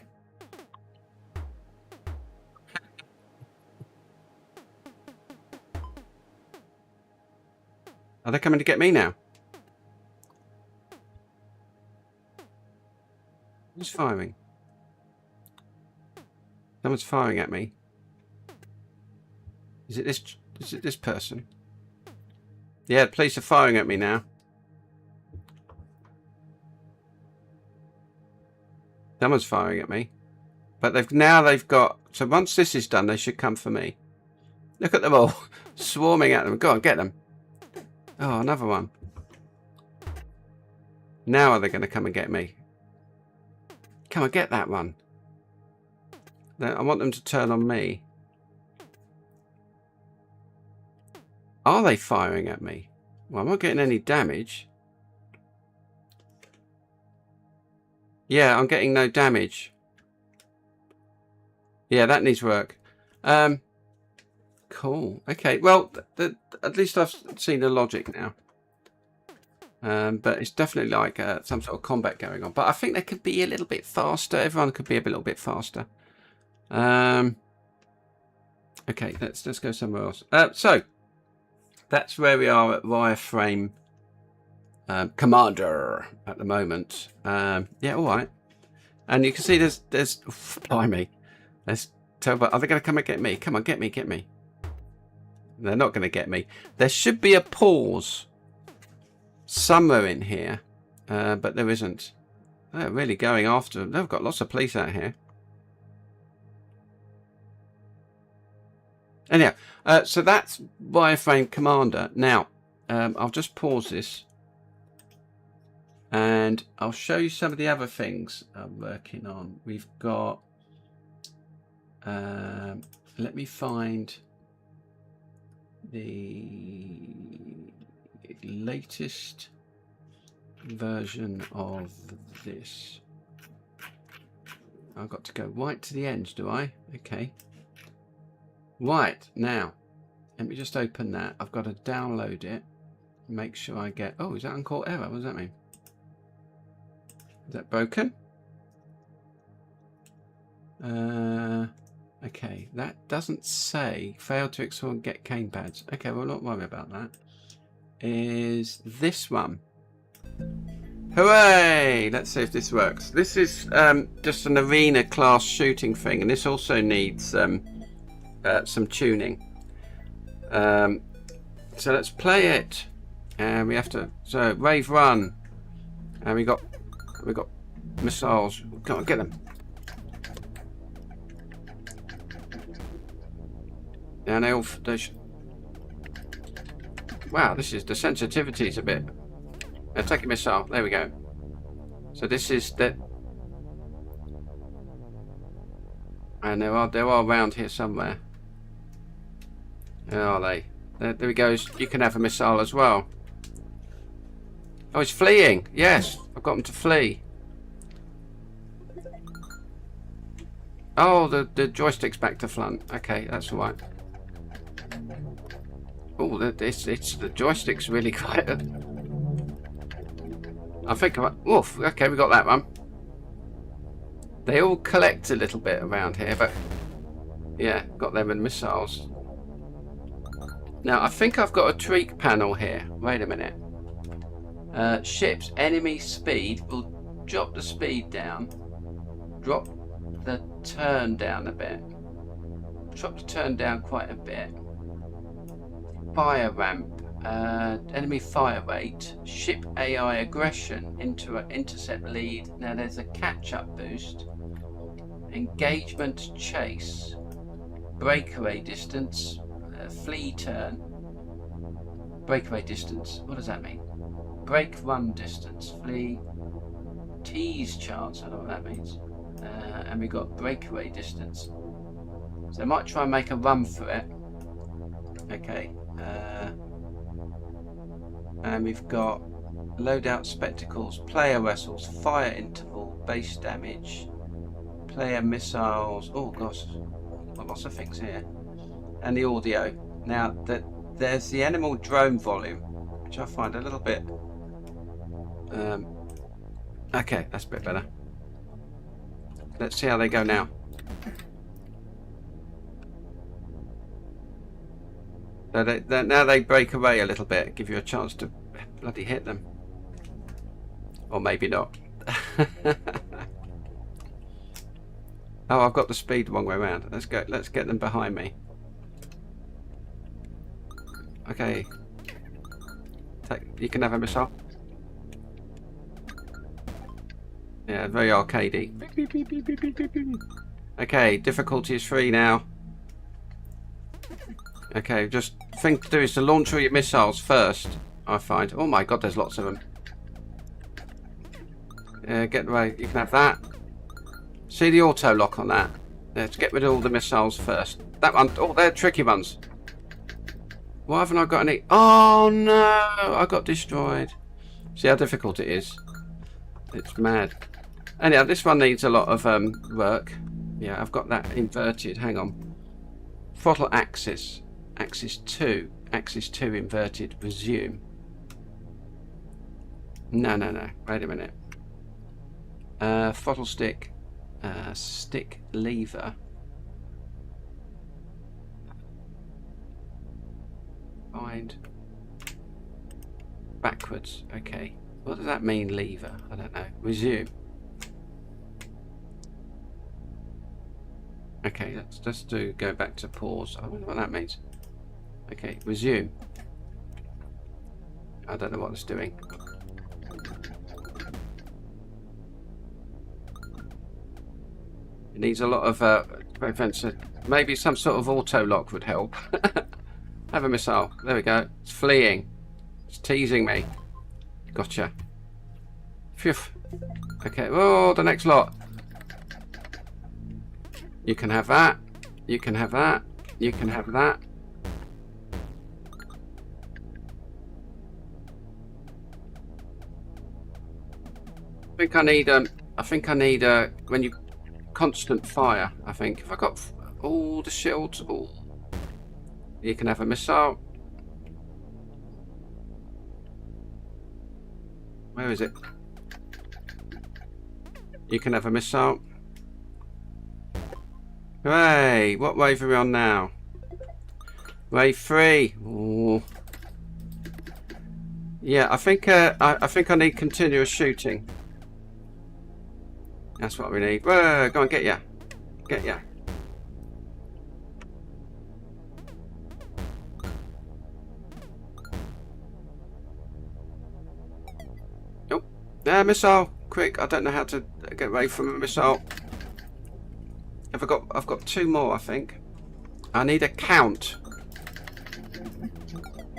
Are they coming to get me now? Who's firing? Someone's firing at me. Is it this person? Yeah, the police are firing at me now. Someone's firing at me. But they've got, so once this is done, they should come for me. Look at them all swarming at them. Go on, get them. Oh, another one. Now are they going to come and get me? Come on, get that one. I want them to turn on me. Are they firing at me? Well, I'm not getting any damage. Yeah, I'm getting no damage. Yeah, that needs work. Cool. Okay, well, at least I've seen the logic now. But it's definitely like some sort of combat going on. But I think they could be a little bit faster. Everyone could be a little bit faster. Okay, let's go somewhere else. So that's where we are at wireframe commander at the moment. Yeah, all right. And you can see there's blimey. There's terrible. Are they going to come and get me? Come on, get me. They're not going to get me. There should be a pause somewhere in here, but there isn't. They're really going after them. They've got lots of police out here. Anyhow, so that's wireframe commander. Now, I'll just pause this and I'll show you some of the other things I'm working on. We've got, let me find the latest version of this. I've got to go right to the end, do I? Okay. Right, now, let me just open that. I've got to download it. Make sure I get... Oh, is that uncaught error? What does that mean? Is that broken? Okay, that doesn't say fail to explore and get cane pads. Okay, we'll not worry about that. Is this one. Hooray! Let's see if this works. This is just an arena class shooting thing, and this also needs some tuning. So let's play it. And we have to. So rave run, and we got missiles. Come on, get them. And they all. Wow, this is the sensitivity is a bit. Take a missile. There we go. So this is the. And they're all around here somewhere. Where are they? There he goes. You can have a missile as well. Oh, he's fleeing. Yes, I've got him to flee. Oh, the joystick's back to front. Okay, that's all right. Oh, the joystick's really quite. I think. Oof. Okay, we got that one. They all collect a little bit around here, but yeah, got them in missiles. Now, I think I've got a tweak panel here. Wait a minute. Ships enemy speed will drop the speed down. Drop the turn down a bit. Drop the turn down quite a bit. Fire ramp. Enemy fire rate. Ship AI aggression. Intercept lead. Now there's a catch-up boost. Engagement chase. Breakaway distance. Flee turn. Breakaway distance. What does that mean? Break run distance. Flee. Tease chance. I don't know what that means. And we got breakaway distance. So I might try and make a run for it. Okay. And we've got loadout spectacles, player wrestles, fire interval, base damage, player missiles. Oh gosh, got lots of things here. And the audio. Now there's the animal drone volume, which I find a little bit. Okay, that's a bit better. Let's see how they go now. So now they break away a little bit, give you a chance to bloody hit them. Or maybe not. Oh, I've got the speed the wrong way around. Let's go. Let's get them behind me. Okay. You can have a missile. Yeah, very arcadey. Okay, difficulty is 3 now. Okay, just thing to do is to launch all your missiles first, I find. Oh my god, there's lots of them. Get away. You can have that. See the auto lock on that? Let's get rid of all the missiles first. That one. Oh, they're tricky ones. Why haven't I got any? Oh no! I got destroyed. See how difficult it is? It's mad. Anyhow, this one needs a lot of work. Yeah, I've got that inverted. Hang on. Throttle axis. Axis 2. Axis 2 inverted. Resume. No. Wait a minute. Throttle stick. Stick lever. Find. Backwards. Okay. What does that mean, lever? I don't know. Resume. Okay, let's go back to pause. I wonder what that means. Okay, resume. I don't know what it's doing. It needs a lot of prevents. Maybe some sort of auto lock would help. Have a missile. There we go. It's fleeing. It's teasing me. Gotcha. Phew. Okay. Oh, the next lot. You can have that. You can have that. You can have that. I think I need when you constant fire. I think if I got all the shields, you can have a missile. Where is it? You can have a missile. Hooray! What wave are we on now? Wave 3. Ooh. Yeah, I think I need continuous shooting. That's what we need. Whoa, go on, get ya. Get ya. Oh, missile. Quick, I don't know how to get away from a missile. I've got 2 more, I think. I need a count.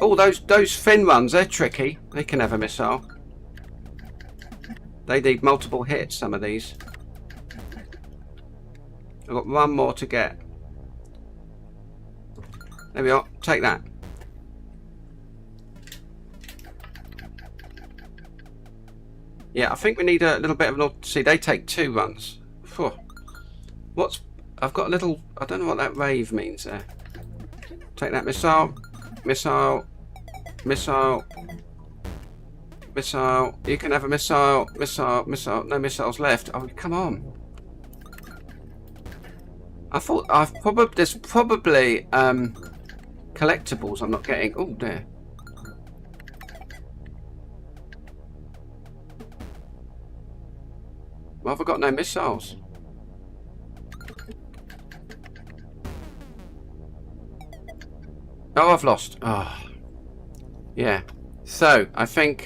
Oh, those fin ones, they're tricky. They can have a missile. They need multiple hits, some of these. I've got 1 more to get. There we are. Take that. Yeah, I think we need a little bit of an... See, they take 2 runs. Phew. I've got a little... I don't know what that wave means there. Take that missile. Missile. Missile. Missile. You can have a missile. Missile. Missile. No missiles left. Oh, come on. I thought there's probably collectibles I'm not getting. Oh, there. Why have I got no missiles? Oh, I've lost. Oh. Yeah. So, I think...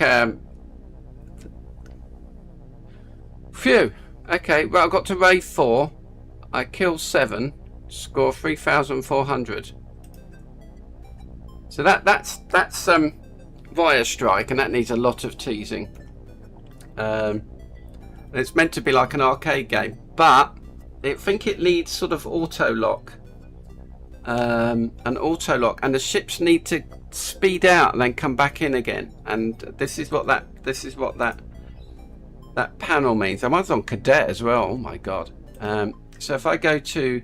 phew. Okay, well, I got to raid 4. I killed 7. Score 3,400. So that's Via Strike, and that needs a lot of teasing. It's meant to be like an arcade game, but I think it needs sort of auto lock. And the ships need to speed out and then come back in again. And this is what that panel means. I was on cadet as well. Oh my god. So if I go to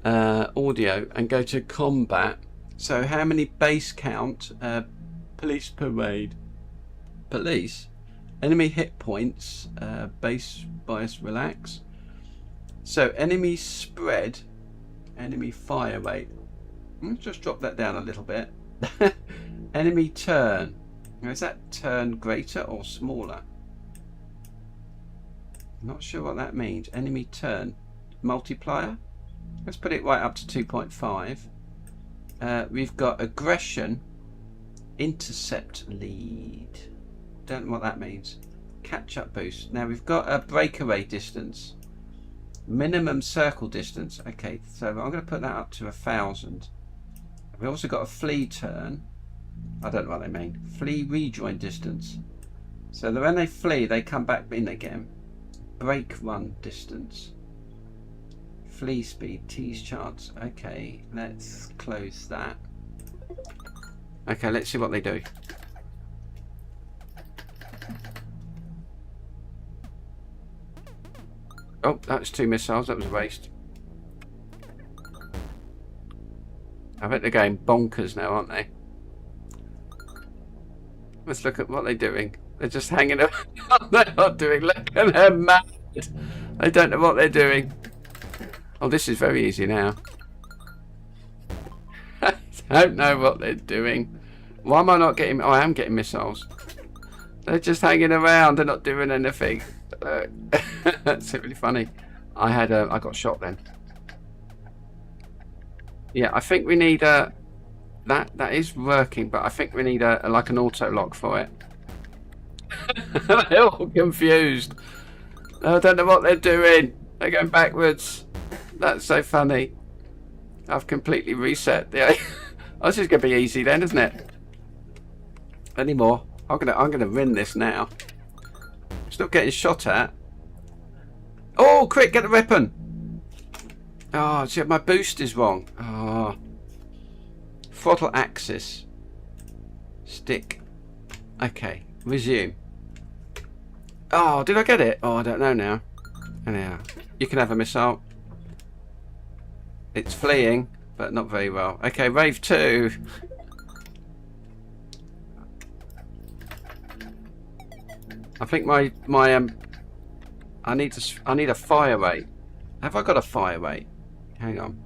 audio and go to combat, so how many base count? Police parade. Police. Enemy hit points. Base bias relax. So enemy spread. Enemy fire rate. Let's just drop that down a little bit. Enemy turn. Now, is that turn greater or smaller? Not sure what that means. Enemy turn. Multiplier. Let's put it right up to 2.5. We've got aggression. Intercept lead. Don't know what that means. Catch up boost. Now we've got a breakaway distance. Minimum circle distance. Okay, so I'm going to put that up to 1,000. We've also got a flee turn. I don't know what they mean. Flee rejoin distance. So that when they flee, they come back in again. Break run distance. Flee speed. Tease chance. Okay, let's close that. Okay, let's see what they do. Oh, that's 2 missiles. That was a waste. I bet they're going bonkers now, aren't they? Let's look at what they're doing. They're just hanging up. They're not doing. Look at them, mad. They don't know what they're doing. Oh, this is very easy now. I don't know what they're doing. Why am I not getting... Oh, I am getting missiles. They're just hanging around. They're not doing anything. That's really funny. I got shot then. Yeah, I think we need a... That is working, but I think we need like an auto lock for it. They're all confused. I don't know what they're doing. They're going backwards. That's so funny. I've completely reset the... Oh, this is going to be easy then, isn't it? Any more? I'm gonna win this now. Still getting shot at. Oh, quick, get the weapon. Oh, see, my boost is wrong. Oh. Throttle axis. Stick. Okay, resume. Oh, did I get it? Oh, I don't know now. Anyhow, you can have a missile. It's fleeing, but not very well. Okay, wave 2. I think my I need a fire rate. Have I got a fire rate? Hang on.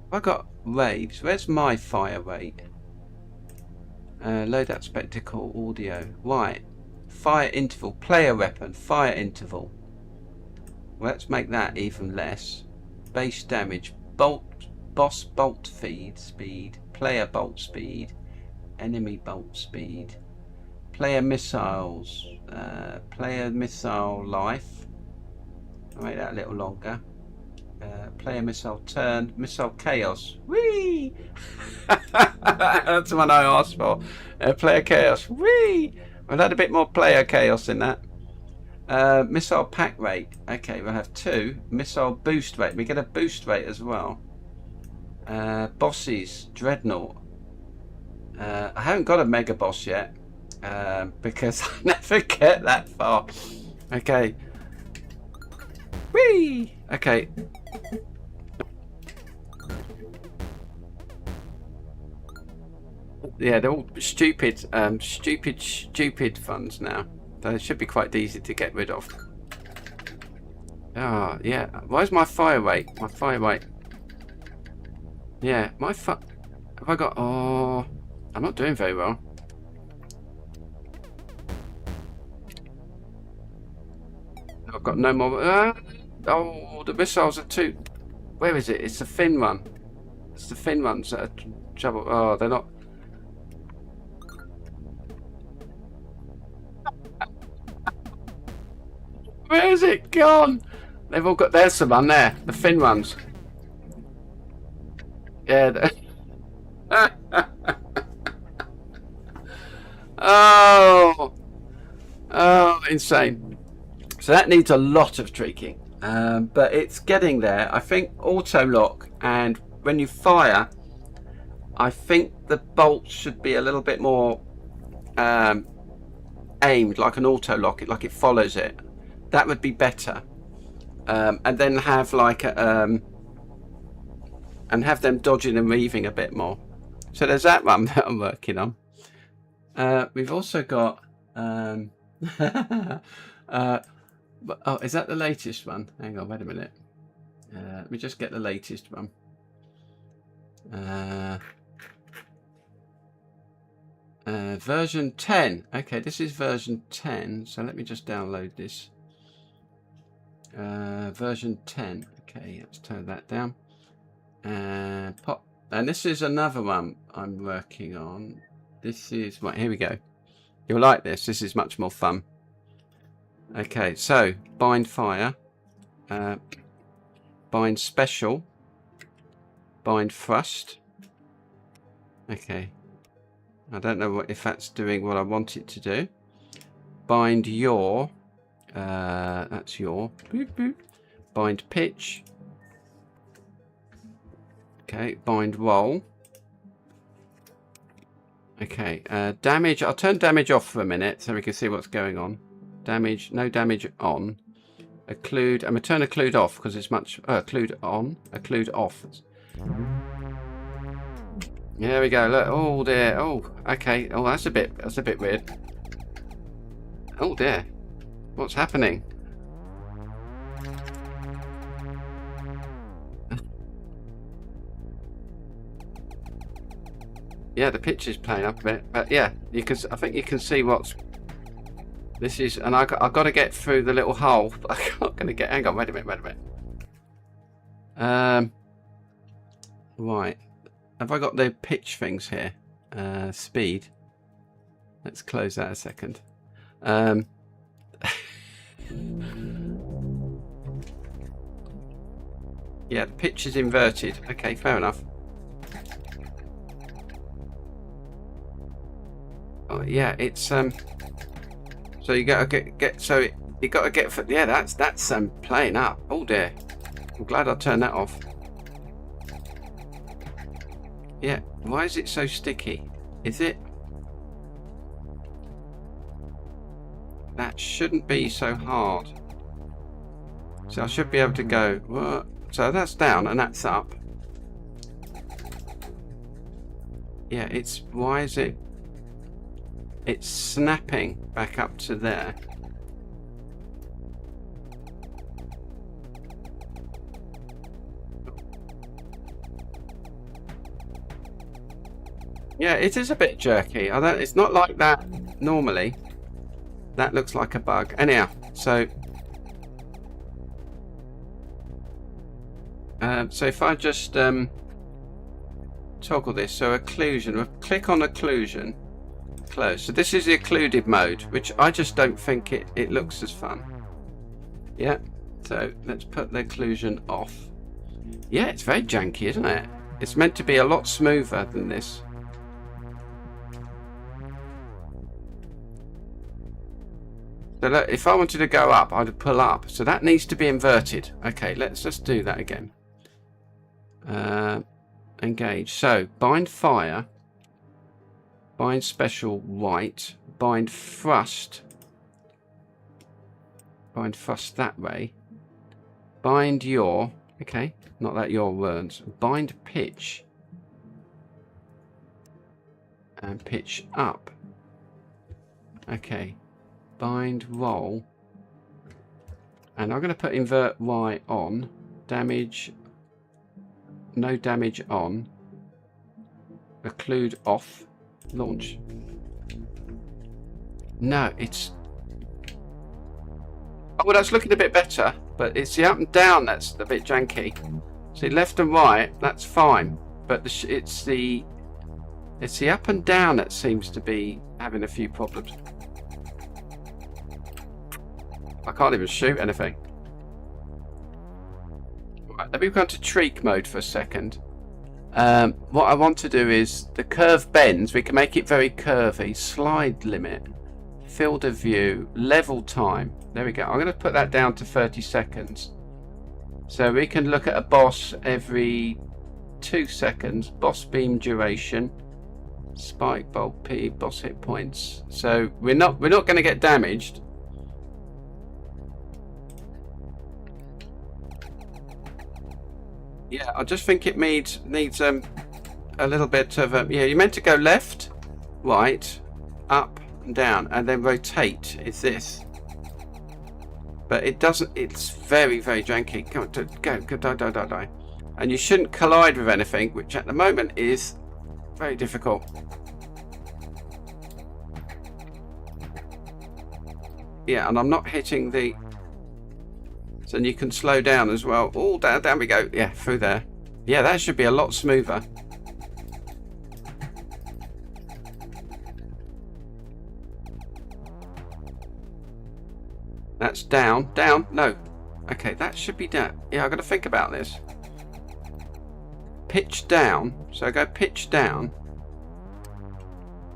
Have I got waves? Where's my fire rate? Load that spectacle audio. Right. Fire interval. Player weapon. Fire interval. Let's make that even less. Base damage. Boss bolt feed speed. Player bolt speed. Enemy bolt speed. Player missiles. Player missile life. I'll make that a little longer. Player missile turn. Missile chaos. Whee! That's the one I asked for. Player chaos. Whee! We'll add a bit more player chaos in that. Missile pack rate. Okay, we'll have 2. Missile boost rate. We get a boost rate as well. Bosses. Dreadnought. I haven't got a mega boss yet. Because I never get that far. Okay. Whee! Okay. Yeah, they're all stupid funds now. They should be quite easy to get rid of. Ah, yeah. Why is my fire rate? My fire rate. Yeah, have I got... Oh, I'm not doing very well. I've got no more. Oh, the missiles are too. Where is it? It's the fin one. It's the fin ones that are trouble. Oh, they're not. Where is it gone? They've all got. There's some on there. The fin ones. Yeah. Oh. Oh, insane. So that needs a lot of tweaking. But it's getting there. I think auto lock, and when you fire, I think the bolts should be a little bit more aimed like an auto lock, like it follows it. That would be better. And then have like a, and have them dodging and weaving a bit more. So there's that one that I'm working on. We've also got oh, is that the latest one? Hang on, wait a minute. Let me just get the latest one. Version 10. Okay, this is version 10. So let me just download this. Version 10. Okay, let's turn that down. Pop. And this is another one I'm working on. This is right. Here we go. You'll like this. This is much more fun. Okay, so bind fire, bind special, bind thrust. Okay, I don't know if that's doing what I want it to do. Bind yaw, that's yaw. Boop, boop. Bind pitch. Okay, bind roll. Okay, damage. I'll turn damage off for a minute so we can see what's going on. Damage, no damage on. Occlude. I'm gonna turn occlude off because it's much. Occlude on. Occlude off. There we go. Look. Oh dear. Oh, okay. Oh, that's a bit weird. Oh dear. What's happening? Yeah, the pitch is playing up a bit, but yeah, you can. I think you can see what's. This is, and I've got to get through the little hole, but I'm not going to get. Hang on, wait a minute. Right, have I got the pitch things here? Speed. Let's close that a second. Yeah, the pitch is inverted. Okay, fair enough. Oh yeah, it's so you gotta get so you gotta get for, yeah, that's playing up. Oh dear, I'm glad I turned that off. Yeah, why is it so sticky? Is it? That shouldn't be so hard. So I should be able to go. What? So that's down and that's up. Yeah, it's, why is it? It's snapping back up to there. Yeah, it is a bit jerky. I don't, it's not like that normally. That looks like a bug. Anyhow, so so if I just toggle this, so occlusion, we'll click on occlusion. Close. So this is the occluded mode, which I just don't think it looks as fun. Yeah, so let's put the occlusion off. Yeah, it's very janky, isn't it? It's meant to be a lot smoother than this. So look, if I wanted to go up, I'd pull up. So that needs to be inverted. Okay, let's just do that again. Engage. So bind fire. Bind special white, bind thrust that way, bind yaw, okay, not that yaw words, bind pitch, and pitch up, okay, bind roll, and I'm going to put invert Y on, damage, no damage on, occlude off, launch. No, it's... Oh, well, that's looking a bit better, but it's the up and down that's a bit janky. See, left and right, that's fine, but it's the up and down that seems to be having a few problems. I can't even shoot anything. Right, let me go into treak mode for a second. What I want to do is the curve bends. We can make it very curvy. Slide limit, field of view, level time. There we go. I'm going to put that down to 30 seconds. So we can look at a boss every 2 seconds. Boss beam duration, spike bolt P, boss hit points. So we're not going to get damaged. Yeah, I just think it needs a little bit of yeah. You're meant to go left, right, up and down, and then rotate. Is this? But it doesn't. It's very, very janky. Come on, go, die. And you shouldn't collide with anything, which at the moment is very difficult. Yeah, and I'm not hitting the. So you can slow down as well. Oh, down we go. Yeah, through there. Yeah, that should be a lot smoother. That's down. No. Okay, that should be down. Yeah, I've got to think about this. Pitch down. So I go pitch down.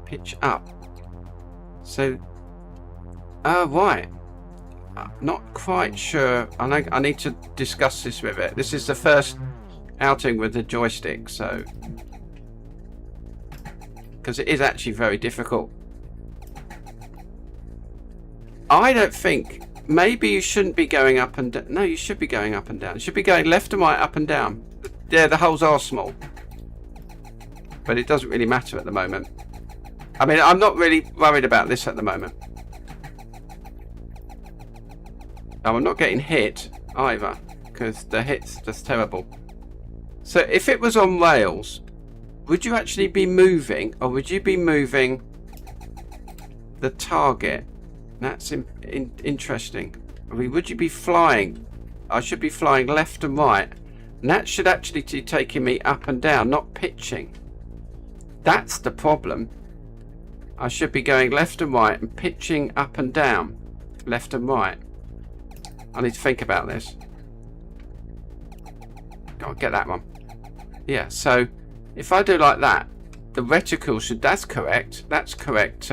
Pitch up. So. Oh, right. Not quite sure. I need to discuss this with it. This is the first outing with the joystick, so because it is actually very difficult. I don't think. Maybe you shouldn't be going up and down. No, you should be going up and down. You should be going left and right, up and down. Yeah, the holes are small, but it doesn't really matter at the moment. I mean, I'm not really worried about this at the moment. I'm not getting hit either, because the hit's just terrible. So if it was on rails, would you actually be moving, or would you be moving the target? That's interesting. I mean, would you be flying? I should be flying left and right, and that should actually be taking me up and down, not pitching. That's the problem. I should be going left and right and pitching up and down, left and right. I need to think about this. Go on, get that one. Yeah, so if I do like that, the reticle should. That's correct. That's correct.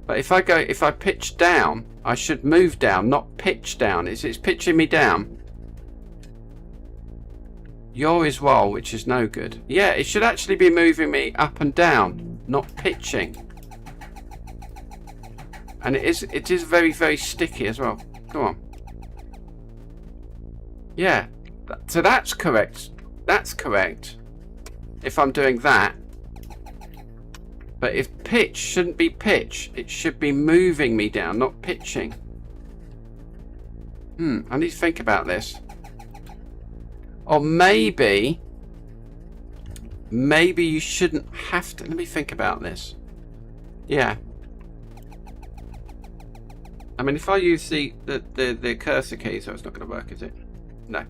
But if I pitch down, I should move down, not pitch down. It's pitching me down. Yaw is roll, which is no good. Yeah, it should actually be moving me up and down, not pitching. And it is very, very sticky as well. Come on. Yeah. So that's correct. That's correct. If I'm doing that. But if pitch shouldn't be pitch, it should be moving me down, not pitching. I need to think about this. Or maybe you shouldn't have to. Let me think about this. Yeah. I mean, if I use the cursor key, so it's not going to work, is it? No.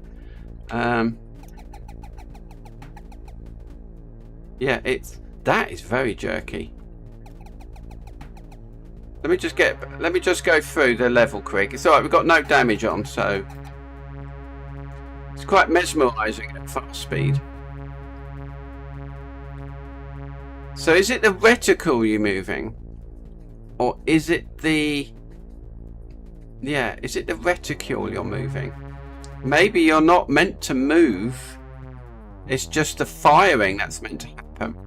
Yeah, that is very jerky. Let me just go through the level quick. It's alright, we've got no damage on, so it's quite mesmerising at fast speed. So is it the reticle you're moving? Or is it the... Yeah, is it the reticule you're moving? Maybe you're not meant to move. It's just the firing that's meant to happen.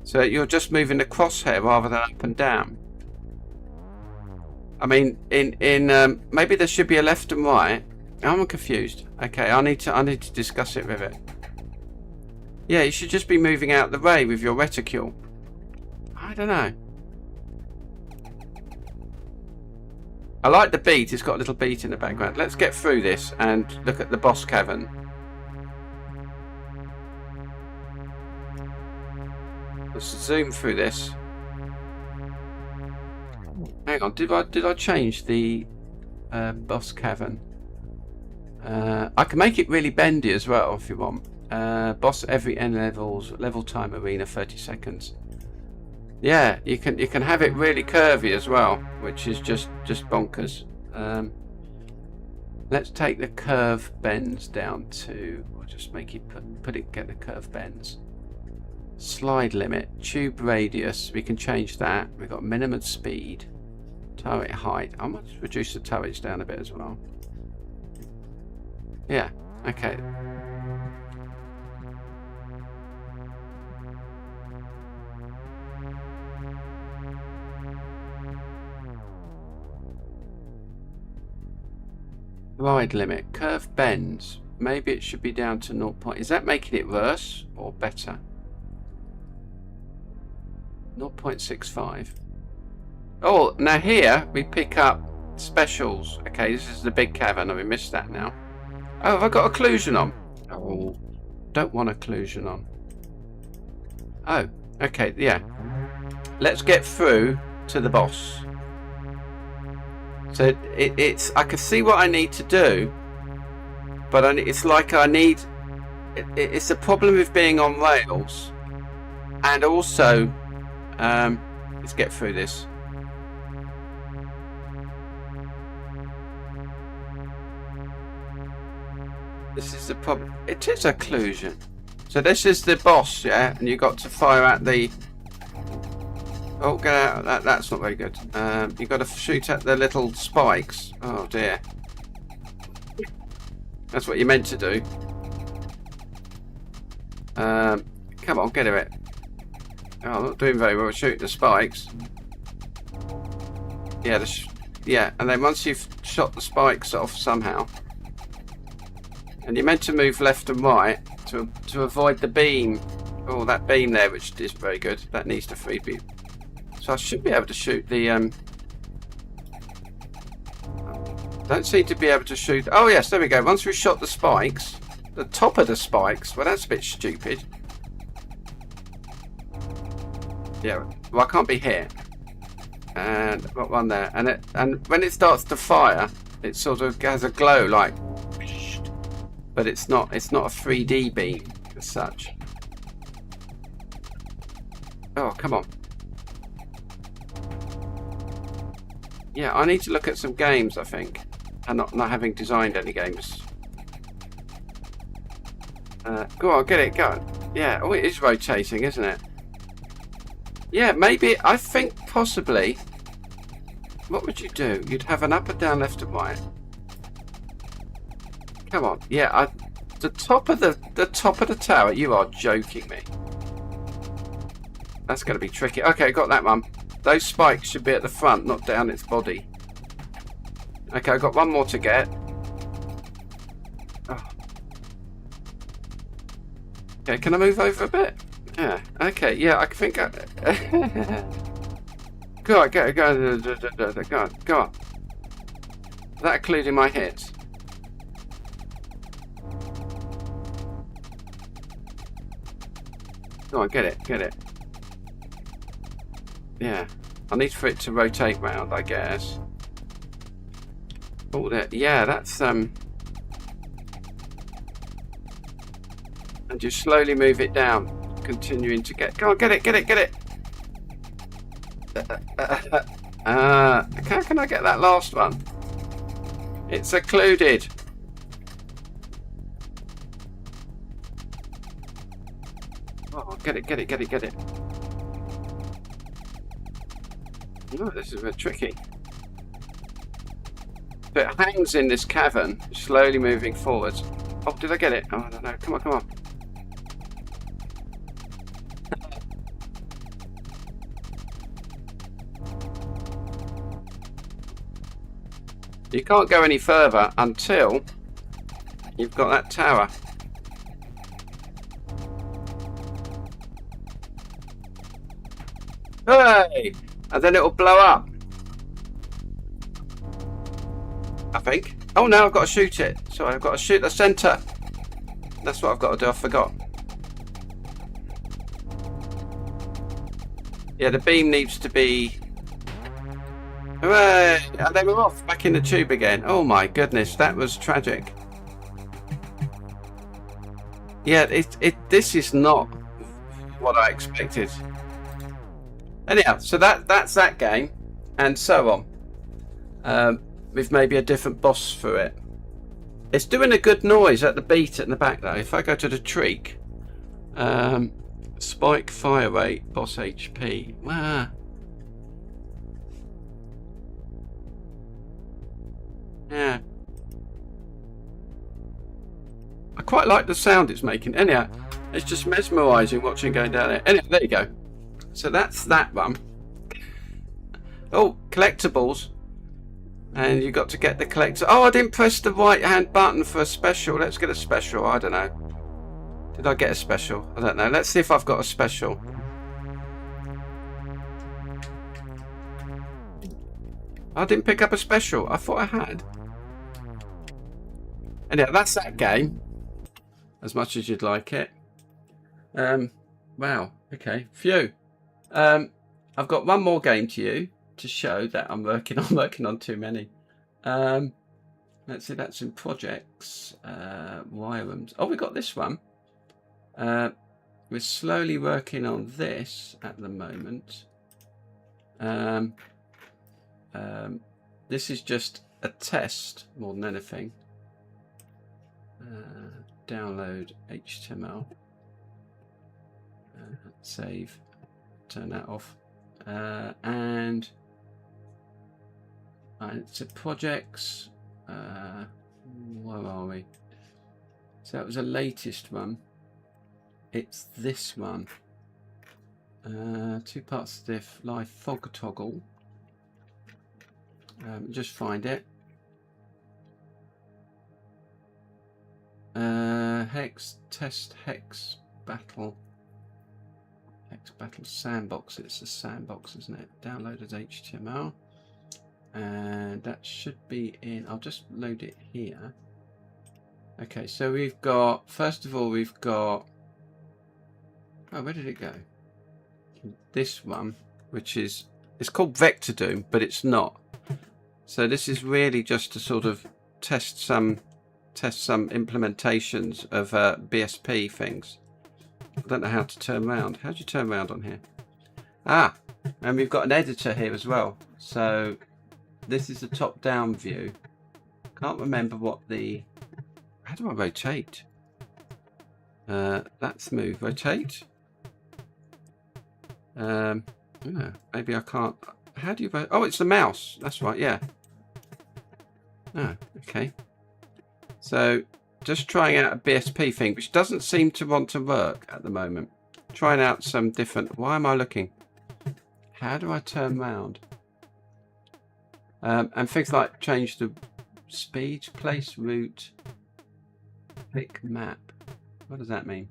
So you're just moving the crosshair rather than up and down. I mean, maybe there should be a left and right. I'm confused. Okay, I need to discuss it with it. Yeah, you should just be moving out the way with your reticule. I don't know. I like the beat. It's got a little beat in the background. Let's get through this and look at the boss cavern. Let's zoom through this. Hang on, did I change the boss cavern? I can make it really bendy as well if you want. Boss every n levels, level time arena 30 seconds. Yeah, you can have it really curvy as well, which is just bonkers. Let's take the curve bends down to, or just make it get the curve bends. Slide limit, tube radius, we can change that. We've got minimum speed, turret height. I might reduce the turrets down a bit as well. Yeah, okay. Ride limit, curve bends. Maybe it should be down to 0. Is that making it worse or better? 0.65. Oh, now here we pick up specials. Okay, this is the big cavern. We missed that now. Oh, have I got occlusion on? Oh, don't want occlusion on. Oh, okay, yeah. Let's get through to the boss. So it's I can see what I need to do, but it's like I need. It's a problem with being on rails, and also, let's get through this. This is the problem. It is occlusion. So this is the boss, yeah, and you got to fire at the. Oh, get out! That's not very good. You got to shoot at the little spikes. Oh dear. That's what you meant to do. Come on, get it. Oh, I'm not doing very well shooting the spikes. Yeah, yeah, and then once you've shot the spikes off somehow, and you're meant to move left and right to avoid the beam. Oh, that beam there, which is very good. That needs to free beam. So I should be able to shoot the don't seem to be able to shoot. Oh yes, there we go. Once we've shot the spikes, the top of the spikes. Well, that's a bit stupid. Yeah, well, I can't be here. And I've got one there, and when it starts to fire, it sort of has a glow like, but it's not a 3D beam as such. Oh, come on. Yeah, I need to look at some games, I think, and not having designed any games. Go on, get it, go. Yeah, oh, it is rotating, isn't it? Yeah, maybe, I think possibly, what would you do? You'd have an up and down, left and right. Come on, yeah, the top of the tower, you are joking me. That's going to be tricky. Okay, got that one. Those spikes should be at the front, not down its body. Okay, I've got one more to get. Oh. Okay, can I move over a bit? Yeah. Okay, yeah, I think I... Go on, go on. Is that including my hits? Go on, get it. Yeah, I need for it to rotate round, I guess. Oh, yeah, that's and just slowly move it down, continuing to get. Go on, get it. How can I get that last one? It's occluded. Oh, get it. Oh, this is a bit tricky. But it hangs in this cavern, slowly moving forwards. Oh, did I get it? Oh, no. Come on. You can't go any further until you've got that tower. Hey! And then it'll blow up. I think. Oh no, I've got to shoot it. Sorry, I've got to shoot the centre. That's what I've got to do, I forgot. Yeah, the beam needs to be Hooray! And they were off back in the tube again. Oh my goodness, that was tragic. Yeah, this is not what I expected. Anyhow, so that's that game, and so on. With maybe a different boss for it. It's doing a good noise at the beat in the back though. If I go to the treak, spike fire rate, boss HP. Wow. Yeah. I quite like the sound it's making. Anyhow, it's just mesmerising watching going down there. Anyway, there you go. So that's that one. Oh, collectibles. And you got to get the collector. Oh, I didn't press the right hand button for a special. Let's get a special. I don't know. Did I get a special? I don't know. Let's see if I've got a special. I didn't pick up a special. I thought I had. Anyway, that's that game. As much as you'd like it. Wow. Okay. Phew. I've got one more game to you to show that I'm working on too many. Let's see, that's in projects. Wireframes. Oh, we got this one. We're slowly working on this at the moment. This is just a test more than anything. Download HTML. Save. Turn that off. And it's a projects. Where are we? So that was the latest one. It's this one. 2 parts diff live fog toggle. Just find it. Hex test hex battle. Hex battle sandbox. It's a sandbox, isn't it? Downloaded HTML. And that should be in. I'll just load it here. Okay, so we've got, first of all, we've got, oh, where did it go? This one, which is, it's called Vector Doom, but it's not. So this is really just to sort of test some implementations of BSP things. I don't know how to turn around. How do you turn around on here? Ah, and we've got an editor here as well. So this is the top-down view. Can't remember what the... How do I rotate? That's move. Rotate? Yeah, maybe I can't... How do you... Oh, it's the mouse. That's right, yeah. Oh, okay. So, just trying out a BSP thing, which doesn't seem to want to work at the moment. Trying out some different... Why am I looking? How do I turn around? And things like change the speed, place, route, pick map. What does that mean?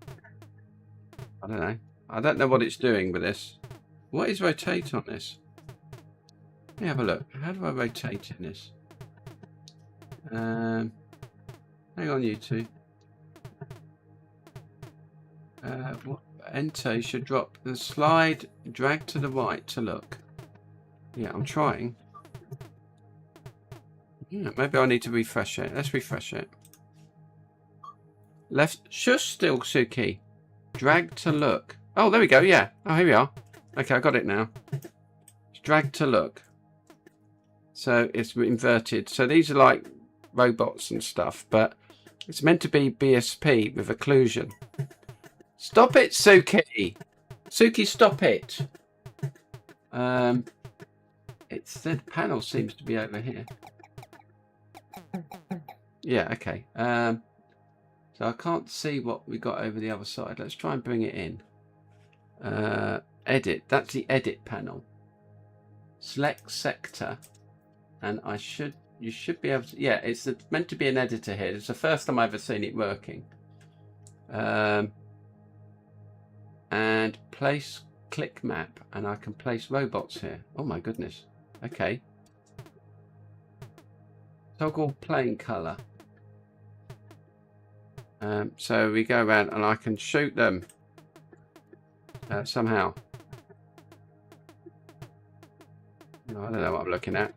I don't know. I don't know what it's doing with this. What is rotate on this? Let me have a look. How do I rotate in this? Hang on, you two. What? Enter, you should drop the slide, drag to the right to look. Yeah, I'm trying. Yeah, maybe I need to refresh it. Let's refresh it. Left, shush still, Suki. Drag to look. Oh, there we go, yeah. Oh, here we are. Okay, I got it now. Drag to look. So it's inverted. So these are like robots and stuff, but it's meant to be BSP with occlusion. Stop it, Suki! Suki, stop it! It's the panel seems to be over here. Yeah, okay. So I can't see what we got over the other side. Let's try and bring it in. Edit. That's the edit panel. Select sector, and you should be able to. Yeah, it's meant to be an editor here. It's the first time I've ever seen it working. And place click map, and I can place robots here. Oh my goodness. Okay. Toggle plane color. So we go around and I can shoot them somehow. No, I don't know what I'm looking at.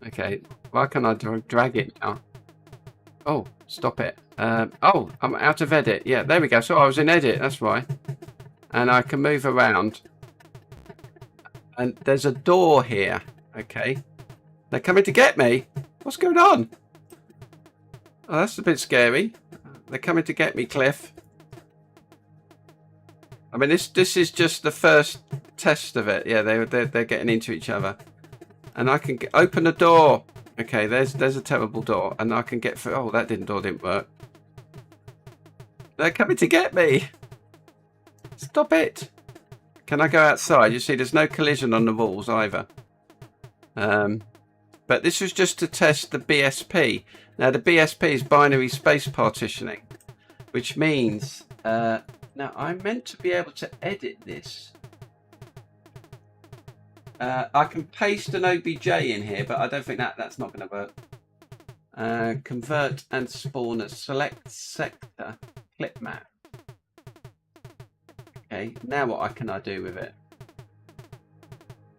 Okay, why can't I drag it now? Oh, stop it. Oh, I'm out of edit. Yeah, there we go. So I was in edit, that's why. And I can move around. And there's a door here. Okay. They're coming to get me. What's going on? Oh, that's a bit scary. They're coming to get me, Cliff. I mean, this is just the first test of it. Yeah, they're getting into each other. And I can open a door. Okay, there's a terrible door. And I can get through. Oh, that door didn't work. They're coming to get me. Stop it. Can I go outside? You see, there's no collision on the walls either. But this was just to test the BSP. Now, the BSP is binary space partitioning, which means... now, I'm meant to be able to edit this. I can paste an OBJ in here, but I don't think that's not going to work. Convert and spawn a select sector clip map. Okay, now what can I do with it?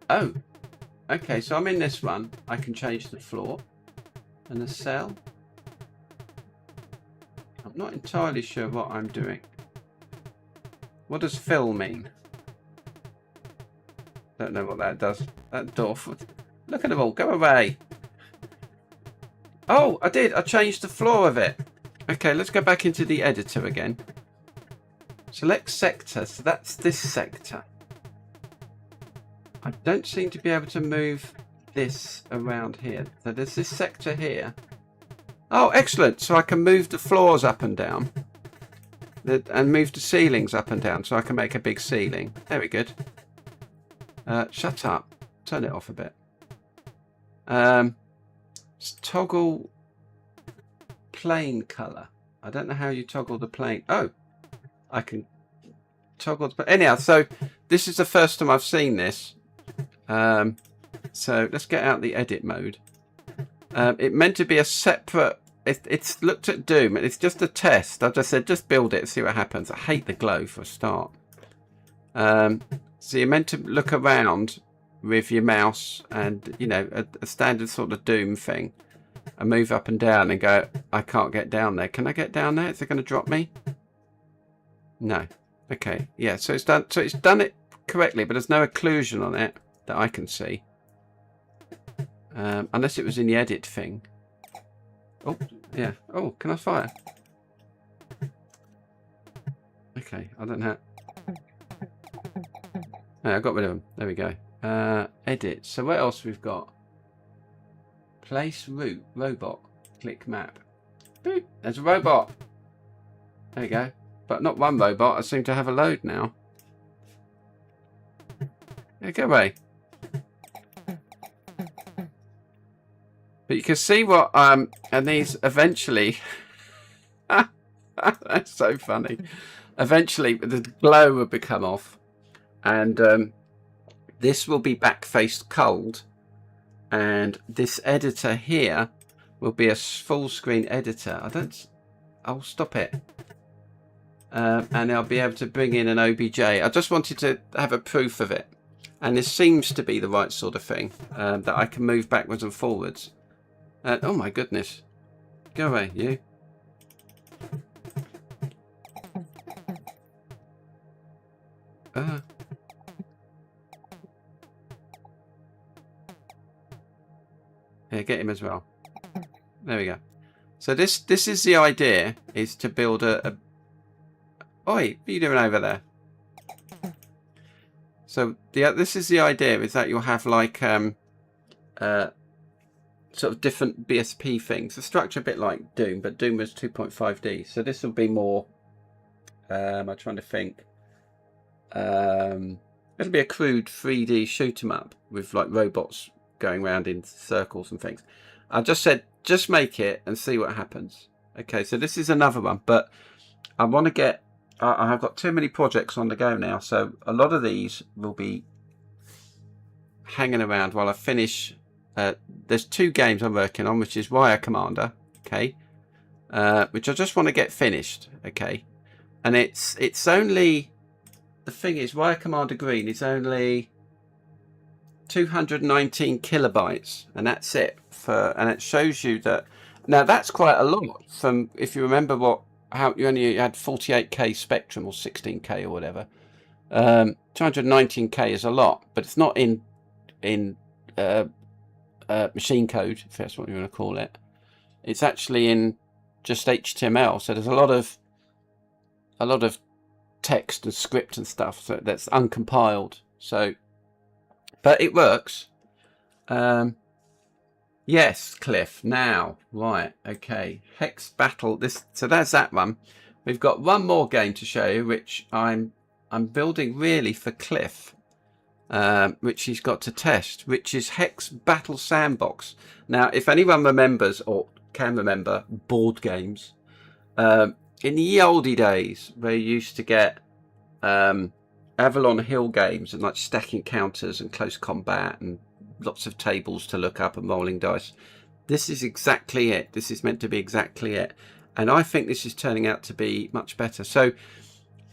Oh, okay, so I'm in this one. I can change the floor and the cell. I'm not entirely sure what I'm doing. What does fill mean? Don't know what that does. That door. Look at them all. Go away. Oh, I did. I changed the floor of it. Okay, let's go back into the editor again. Select sector. So that's this sector. I don't seem to be able to move this around here. So there's this sector here. Oh, excellent. So I can move the floors up and down. And move the ceilings up and down. So I can make a big ceiling. Very good. Shut up. Turn it off a bit. Toggle plane color. I don't know how you toggle the plane. Oh, I can toggle. But anyhow, so this is the first time I've seen this. So let's get out the edit mode. It meant to be a separate. It's looked at Doom. It's just a test. I just said just build it, see what happens. I hate the glow for a start. So you're meant to look around with your mouse and, you know, a standard sort of Doom thing and move up and down and go, I can't get down there. Can I get down there? Is it going to drop me? No. Okay. Yeah. So it's done. So it's done it correctly, but there's no occlusion on it that I can see. Unless it was in the edit thing. Oh, yeah. Oh, can I fire? Okay. I don't know. I got rid of them. There we go. Edit. So what else we've got? Place route. Robot. Click map. Boop. There's a robot. There you go. But not one robot. I seem to have a load now. Yeah, go away. But you can see what and these eventually that's so funny. Eventually the glow will become off. And this will be backfaced culled, and this editor here will be a full screen editor. I'll stop it. And I'll be able to bring in an OBJ. I just wanted to have a proof of it. And this seems to be the right sort of thing, that I can move backwards and forwards. Oh my goodness. Go away, you. Yeah, get him as well. There we go. So this is the idea, is to build a... Oi, what are you doing over there? So this is the idea, is that you'll have like sort of different BSP things. The structure a bit like Doom, but Doom was 2.5D. So this will be more... I'm trying to think. It'll be a crude 3D shoot 'em up with like robots going around in circles and things. I just said, just make it and see what happens. Okay, so this is another one, but I want to get... I have got too many projects on the go now, so a lot of these will be hanging around while I finish. There's 2 games I'm working on, which is Wire Commander, okay, which I just want to get finished, okay, and it's only the thing is, wire commander green is only 219 kilobytes, and that's it and it shows you that. Now that's quite a lot from, if you remember how you only had 48k spectrum or 16k or whatever. 219k is a lot, but it's not in machine code, if that's what you want to call it. It's actually in just HTML, so there's a lot of text and script and stuff that's uncompiled. So, but it works. Yes, Cliff. Now, right, okay. Hex Battle. So that's that one. We've got one more game to show you, which I'm building really for Cliff, which he's got to test, which is Hex Battle Sandbox. Now, if anyone remembers or can remember board games, in the oldie days, they used to get Avalon Hill games and like stacking counters and close combat and lots of tables to look up and rolling dice. This is exactly it. This is meant to be exactly it, and I think this is turning out to be much better. So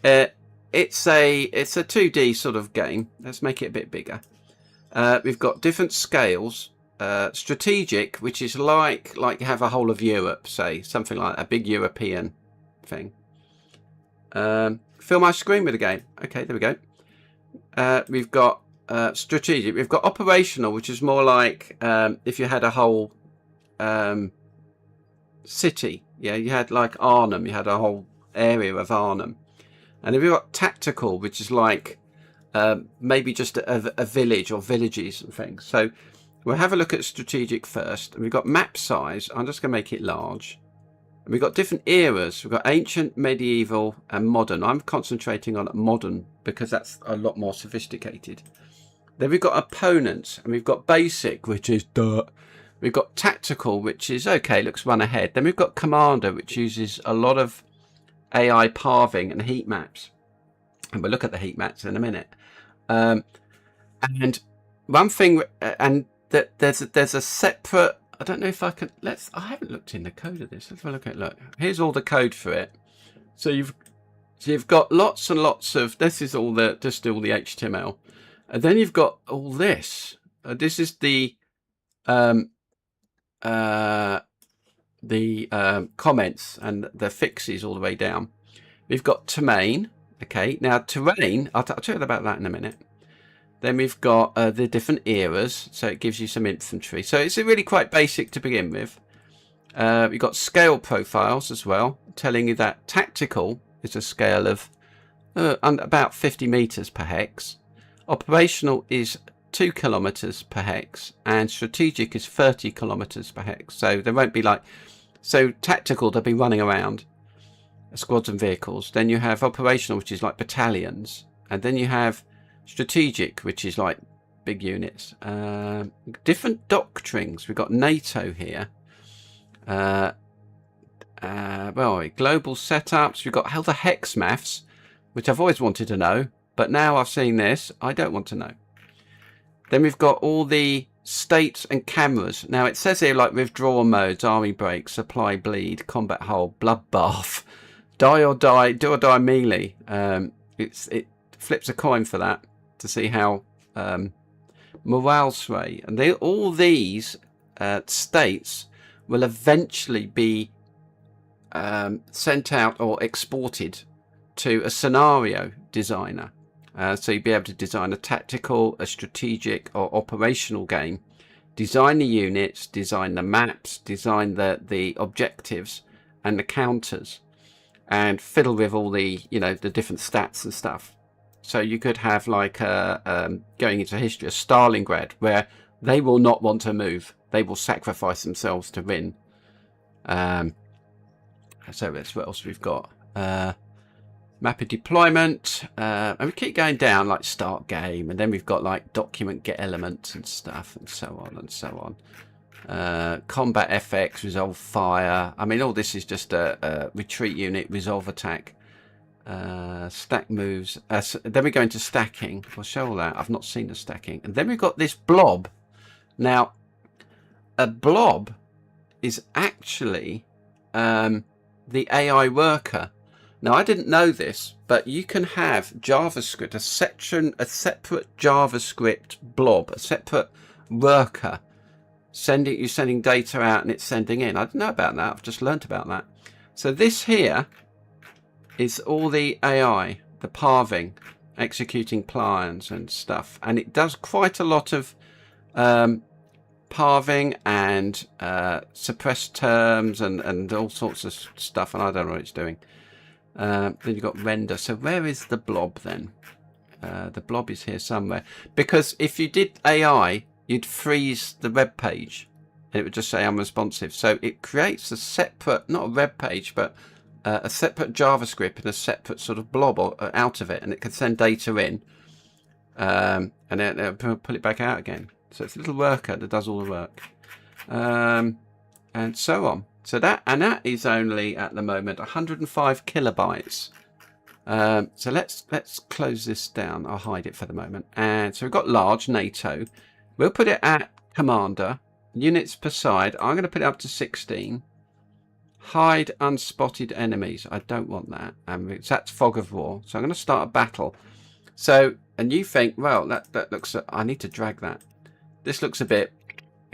it's a 2D sort of game. Let's make it a bit bigger. We've got different scales. Strategic, which is like you have a whole of Europe, say something like a big European thing. Fill my screen with a game. Okay, there we go. We've got strategic. We've got operational, which is more like if you had a whole city. Yeah, you had like Arnhem. You had a whole area of Arnhem. And then we've got tactical, which is like maybe just a village or villages and things. So we'll have a look at strategic first. And we've got map size. I'm just going to make it large. And we've got different eras. We've got ancient, medieval, and modern. I'm concentrating on modern because that's a lot more sophisticated. Then we've got opponents, and we've got basic, which is dirt. We've got tactical, which is okay, looks one ahead. Then we've got commander, which uses a lot of AI pathing and heat maps. And we'll look at the heat maps in a minute. And one thing, and that there's a separate. I don't know if I can. I haven't looked in the code of this. Let's have a look at. Look, here's all the code for it. So you've got lots and lots of. This is all just all the HTML, and then you've got all this. This is the comments and the fixes all the way down. We've got terrain. Okay, now terrain. I'll tell you about that in a minute. Then we've got the different eras, so it gives you some infantry. So it's really quite basic to begin with. We've got scale profiles as well, telling you that tactical is a scale of about 50 meters per hex. Operational is 2 kilometers per hex, and strategic is 30 kilometers per hex. So there won't be so tactical, they'll be running around squads and vehicles. Then you have operational, which is like battalions, and then you have strategic, which is like big units. Different doctrines. We've got NATO here. Well, global setups. We've got how the hex maths, which I've always wanted to know, but now I've seen this, I don't want to know. Then we've got all the states and cameras. Now it says here like withdrawal modes, army break, supply bleed, combat hold, bloodbath, die or die, do or die melee. It flips a coin for that to see how morale sway, and all these states will eventually be sent out or exported to a scenario designer. So you'll be able to design a tactical, a strategic, or operational game, design the units, design the maps, design the objectives and the counters, and fiddle with all the the different stats and stuff. So you could have like going into history, a Stalingrad, where they will not want to move. They will sacrifice themselves to win. So that's what else we've got. Map of deployment. And we keep going down like start game. And then we've got like document get elements and stuff and so on and so on. Combat FX, resolve fire. I mean, all this is just a retreat unit, resolve attack. Stack moves. Then we go into stacking. I'll show all that. I've not seen the stacking. And then we've got this blob. Now, a blob is actually the AI worker, Now, I didn't know this, but you can have JavaScript, a separate JavaScript blob, a separate worker, you're sending data out and it's sending in. I didn't know about that. I've just learnt about that. So this here is all the AI, the parving, executing plans and stuff, and it does quite a lot of parving and suppressed terms and all sorts of stuff, and I don't know what it's doing. Then you've got render. So where is the blob then? The blob is here somewhere, because if you did AI, you'd freeze the web page and it would just say unresponsive. So it creates a separate, not a web page, but a separate JavaScript and a separate sort of blob out of it, and it can send data in and then pull it back out again. So it's a little worker that does all the work, and so on. So that is only at the moment 105 kilobytes. So let's close this down. I'll hide it for the moment. And so we've got large NATO. We'll put it at commander, units per side. I'm going to put it up to 16. Hide unspotted enemies. I don't want that. That's fog of war. So I'm going to start a battle. So, and you think, well, that looks, I need to drag that. This looks a bit,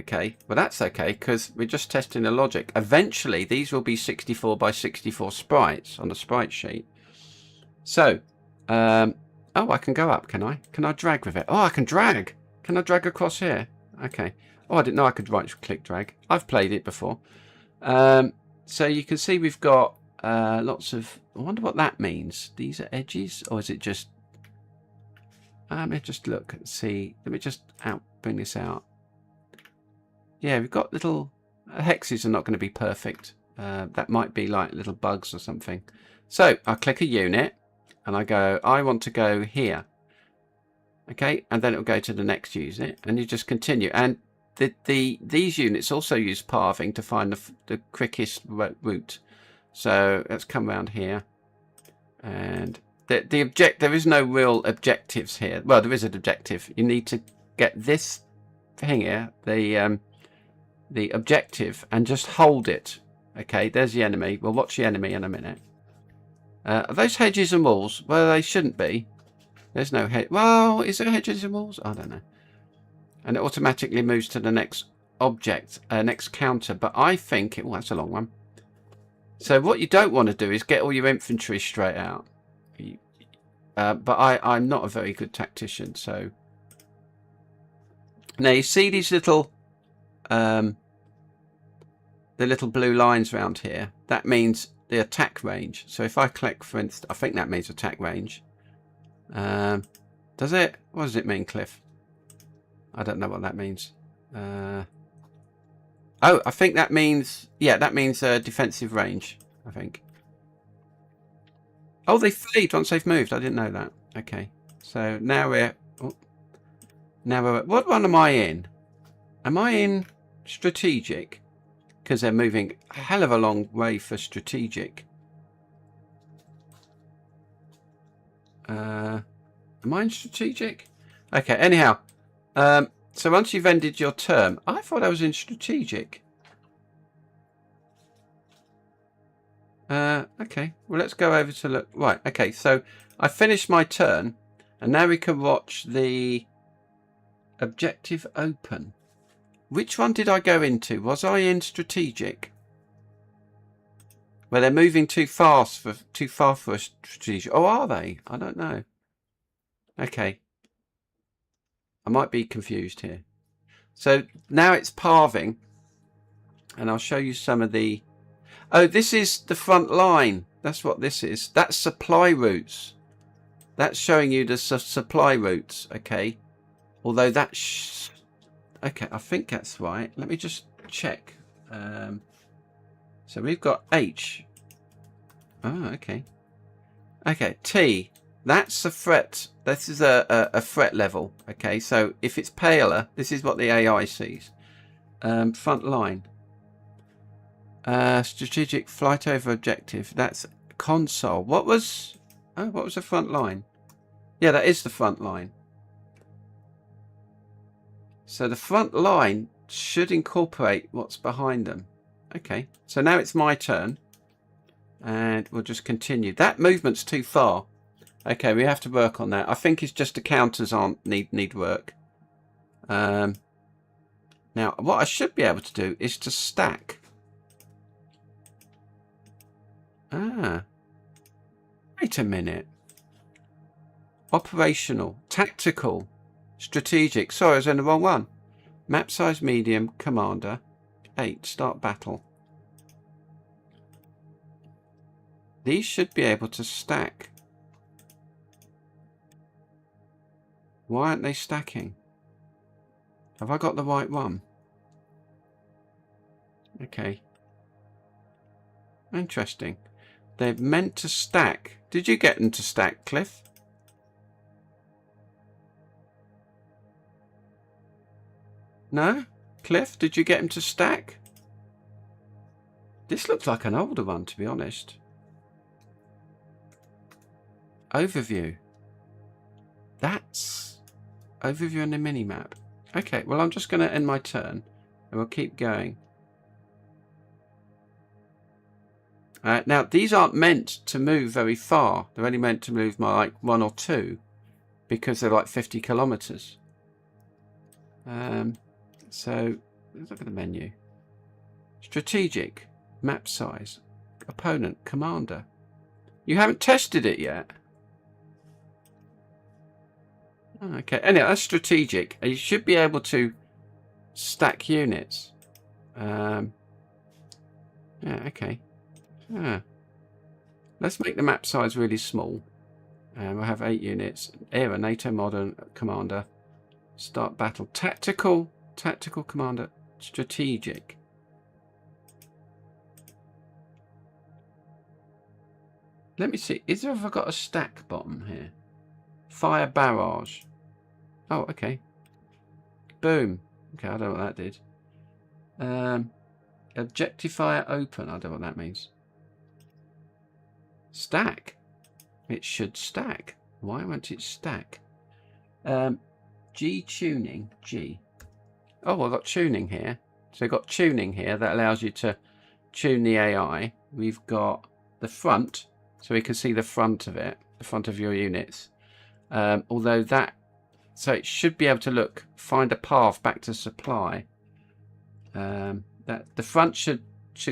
okay. Well, that's okay, because we're just testing the logic. Eventually, these will be 64 by 64 sprites on the sprite sheet. So, oh, I can go up, can I? Can I drag with it? Oh, I can drag. Can I drag across here? Okay. Oh, I didn't know I could right-click drag. I've played it before. So you can see we've got lots of... I wonder what that means. These are edges, or is it just... let me just look and see. Let me just bring this out. Yeah, we've got little... hexes are not going to be perfect. That might be like little bugs or something. So I click a unit. And I go, I want to go here. Okay, and then it will go to the next unit, and you just continue. And these units also use parving to find the quickest route. So let's come around here, and there is no real objectives here. Well, there is an objective. You need to get this thing here, the objective, and just hold it. Okay, there's the enemy. We'll watch the enemy in a minute. Are those hedges and walls? Well, they shouldn't be. There's no hedge. Well, is there hedges and walls? I don't know. And it automatically moves to the next object, next counter. But I think oh, that's a long one. So what you don't want to do is get all your infantry straight out. But I'm not a very good tactician. So now you see these little, the little blue lines around here. That means the attack range. So if I click, for instance, I think that means attack range. Does it? What does it mean, Cliff? I don't know what that means. Oh, I think that means, yeah, that means defensive range, I think. Oh, they fleed once they've moved. I didn't know that. Okay. So now we're, what one am I in? Am I in strategic? Because they're moving a hell of a long way for strategic. Am I in strategic? Okay, anyhow. So once you've ended your term, I thought I was in strategic. Okay, well, let's go over to look. Right, okay, so I finished my turn, and now we can watch the objective open. Which one did I go into? Was I in strategic? Well, they're moving too far for a strategic. Oh, are they? I don't know. Okay. I might be confused here. So now it's parving, and I'll show you some of the... Oh, this is the front line. That's what this is. That's supply routes. That's showing you the supply routes, okay? Although that's... Okay, I think that's right. Let me just check. So we've got H. Oh, okay. Okay, T. That's a threat. This is a threat level. Okay, so if it's paler, this is what the AI sees. Front line. Strategic flight over objective. That's console. What was... Oh, what was the front line? Yeah, that is the front line. So the front line should incorporate what's behind them. Okay, so now it's my turn. And we'll just continue. That movement's too far. Okay, we have to work on that. I think it's just the counters aren't need work. Now, what I should be able to do is to stack. Ah, wait a minute. Operational, tactical, strategic. Sorry, I was in the wrong one. Map size medium, commander. 8, start battle. These should be able to stack. Why aren't they stacking? Have I got the right one? Okay. Interesting. They're meant to stack. Did you get them to stack, Cliff? No? Cliff, did you get them to stack? This looks like an older one, to be honest. Overview. That's overview on the mini-map. Okay, well, I'm just going to end my turn and we'll keep going. Now, these aren't meant to move very far. They're only meant to move like 1 or 2 because they're like 50 kilometers. So let's look at the menu. Strategic, map size, opponent, commander. You haven't tested it yet. Okay, anyway, that's strategic. You should be able to stack units. Yeah, okay. Yeah. Let's make the map size really small. We'll have 8 units. Era, NATO modern, commander. Start battle. Tactical, commander. Strategic. Let me see. Is there ever got a stack bottom here? Fire barrage. Oh, okay. Boom. Okay, I don't know what that did. Objectifier open. I don't know what that means. Stack. It should stack. Why won't it stack? G tuning. G. Oh, I've got tuning here. So I've got tuning here that allows you to tune the AI. We've got the front, so we can see the front of it, the front of your units. Although that, so it should be able to find a path back to supply. That the front should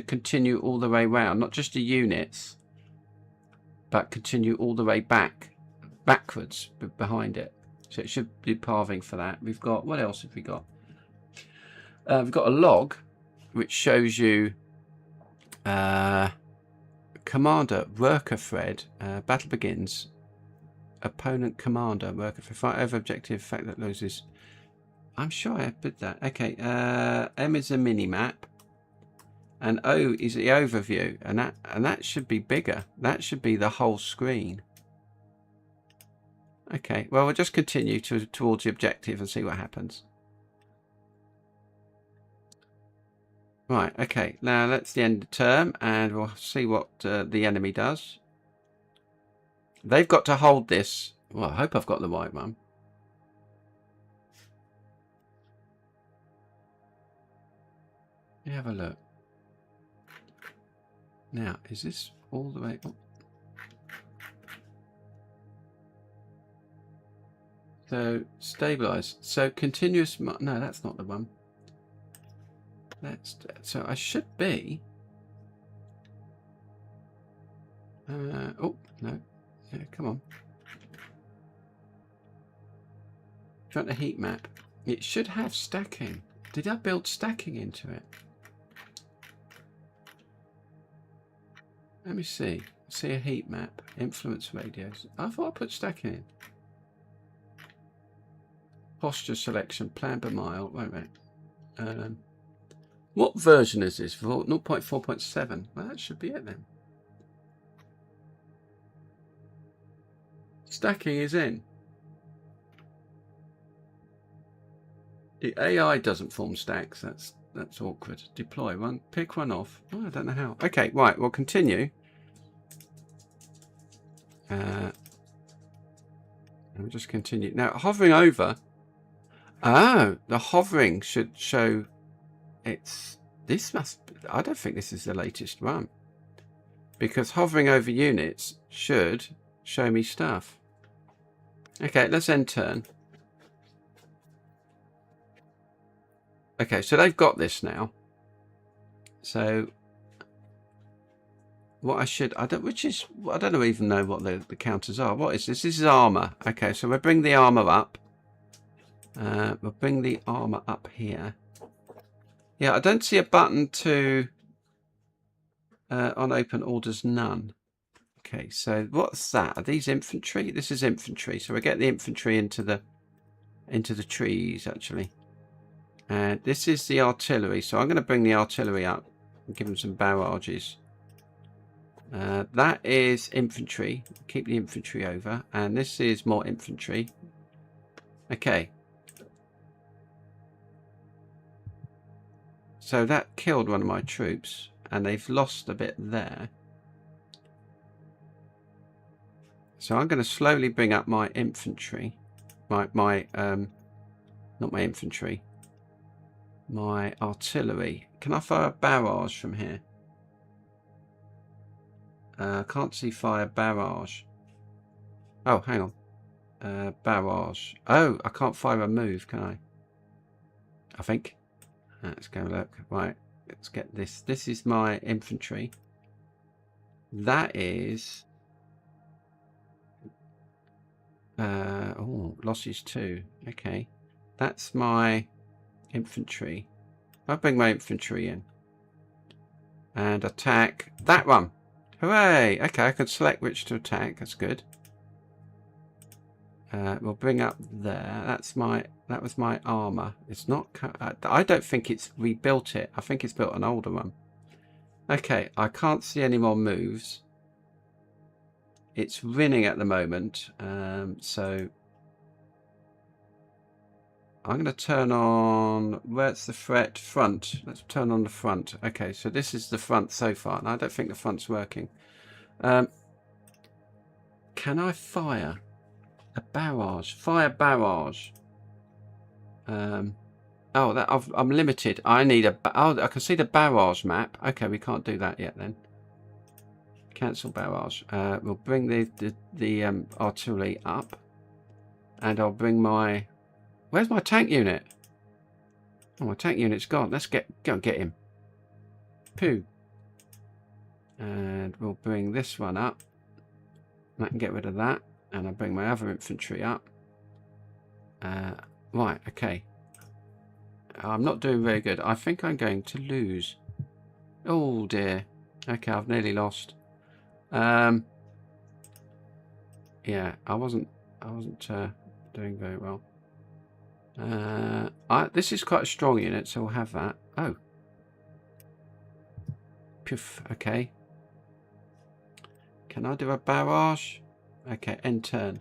continue all the way around, not just the units, but continue all the way backwards behind it. So it should be pathing for that. We've got, what else have we got? We've got a log which shows you commander, worker thread, battle begins, opponent commander, worker thread, fight over objective, fact that loses. I'm sure I put that. Okay, M is a mini map, and O is the overview, and that should be bigger. That should be the whole screen. Okay, well, we'll just continue towards the objective and see what happens. Right, okay, now that's the end of the term, and we'll see what the enemy does. They've got to hold this. Well, I hope I've got the right one. Let me have a look. Now, is this all the way up? So, stabilize. So, continuous... No, that's not the one. So I should be. Oh no! Yeah, come on. Trying to heat map. It should have stacking. Did I build stacking into it? Let me see. See a heat map. Influence radios. I thought I put stacking in. Posture selection. Plan per mile. Wait. What version is this? 0.4.7. Well, that should be it then. Stacking is in. The AI doesn't form stacks. That's awkward. Deploy one. Pick one off. Oh, I don't know how. Okay, right. We'll continue. And we'll just continue. Now, hovering over. Oh, the hovering should show. This must. I don't think this is the latest one. because hovering over units should show me stuff. Okay, let's end turn. Okay, so they've got this now. So what I don't even know what the counters are. What is this? This is armor. Okay, so we'll bring the armor up. We'll bring the armor up here. Yeah, I don't see a button to on open orders none. Okay, so what's that? Are these infantry? This is infantry. So we get the infantry into the trees actually. And this is the artillery. So I'm going to bring the artillery up and give them some barrages. That is infantry. Keep the infantry over. And this is more infantry. Okay. So that killed one of my troops. And they've lost a bit there. So I'm going to slowly bring up my infantry. Not my infantry. My artillery. Can I fire a barrage from here? Can't see fire barrage. Oh, hang on. Barrage. Oh, I can't fire a move, can I? I think. Let's go look. Right, let's get this. This is my infantry. That is... oh, losses 2. Okay. That's my infantry. I'll bring my infantry in. And attack that one. Hooray! Okay, I can select which to attack. That's good. We'll bring up there. That was my armor. It's not... I don't think it's rebuilt it. I think it's built an older one. Okay, I can't see any more moves. It's winning at the moment. So I'm going to turn on... Where's the threat? Front. Let's turn on the front. Okay, so this is the front so far. And I don't think the front's working. Can I fire a barrage? Fire barrage. Oh, I'm limited. I need a... Oh, I can see the barrage map. Okay, we can't do that yet then. Cancel barrage. We'll bring the artillery up. And I'll bring my... Where's my tank unit? Oh, my tank unit's gone. Let's go and get him. Pooh. And we'll bring this one up. I can get rid of that. And I'll bring my other infantry up. Right, okay. I'm not doing very good. I think I'm going to lose. Oh dear. Okay, I've nearly lost. Yeah, I wasn't doing very well. This is quite a strong unit, so we'll have that. Oh. Poof, okay. Can I do a barrage? Okay, end turn.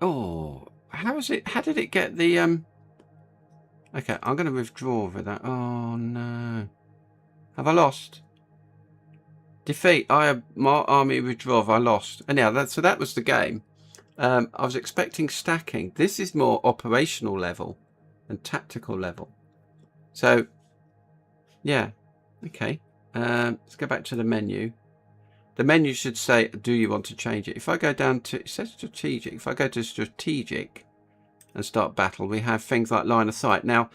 Oh, how did it get the okay, I'm going to withdraw with that. Oh no. Have I lost? Defeat. My army withdraw. I lost. Anyhow, so that was the game. I was expecting stacking. This is more operational level and tactical level. So, yeah. Okay. Let's go back to the menu. The menu should say, do you want to change it? If I go down to, it says strategic. If I go to strategic and start battle, we have things like line of sight. Now,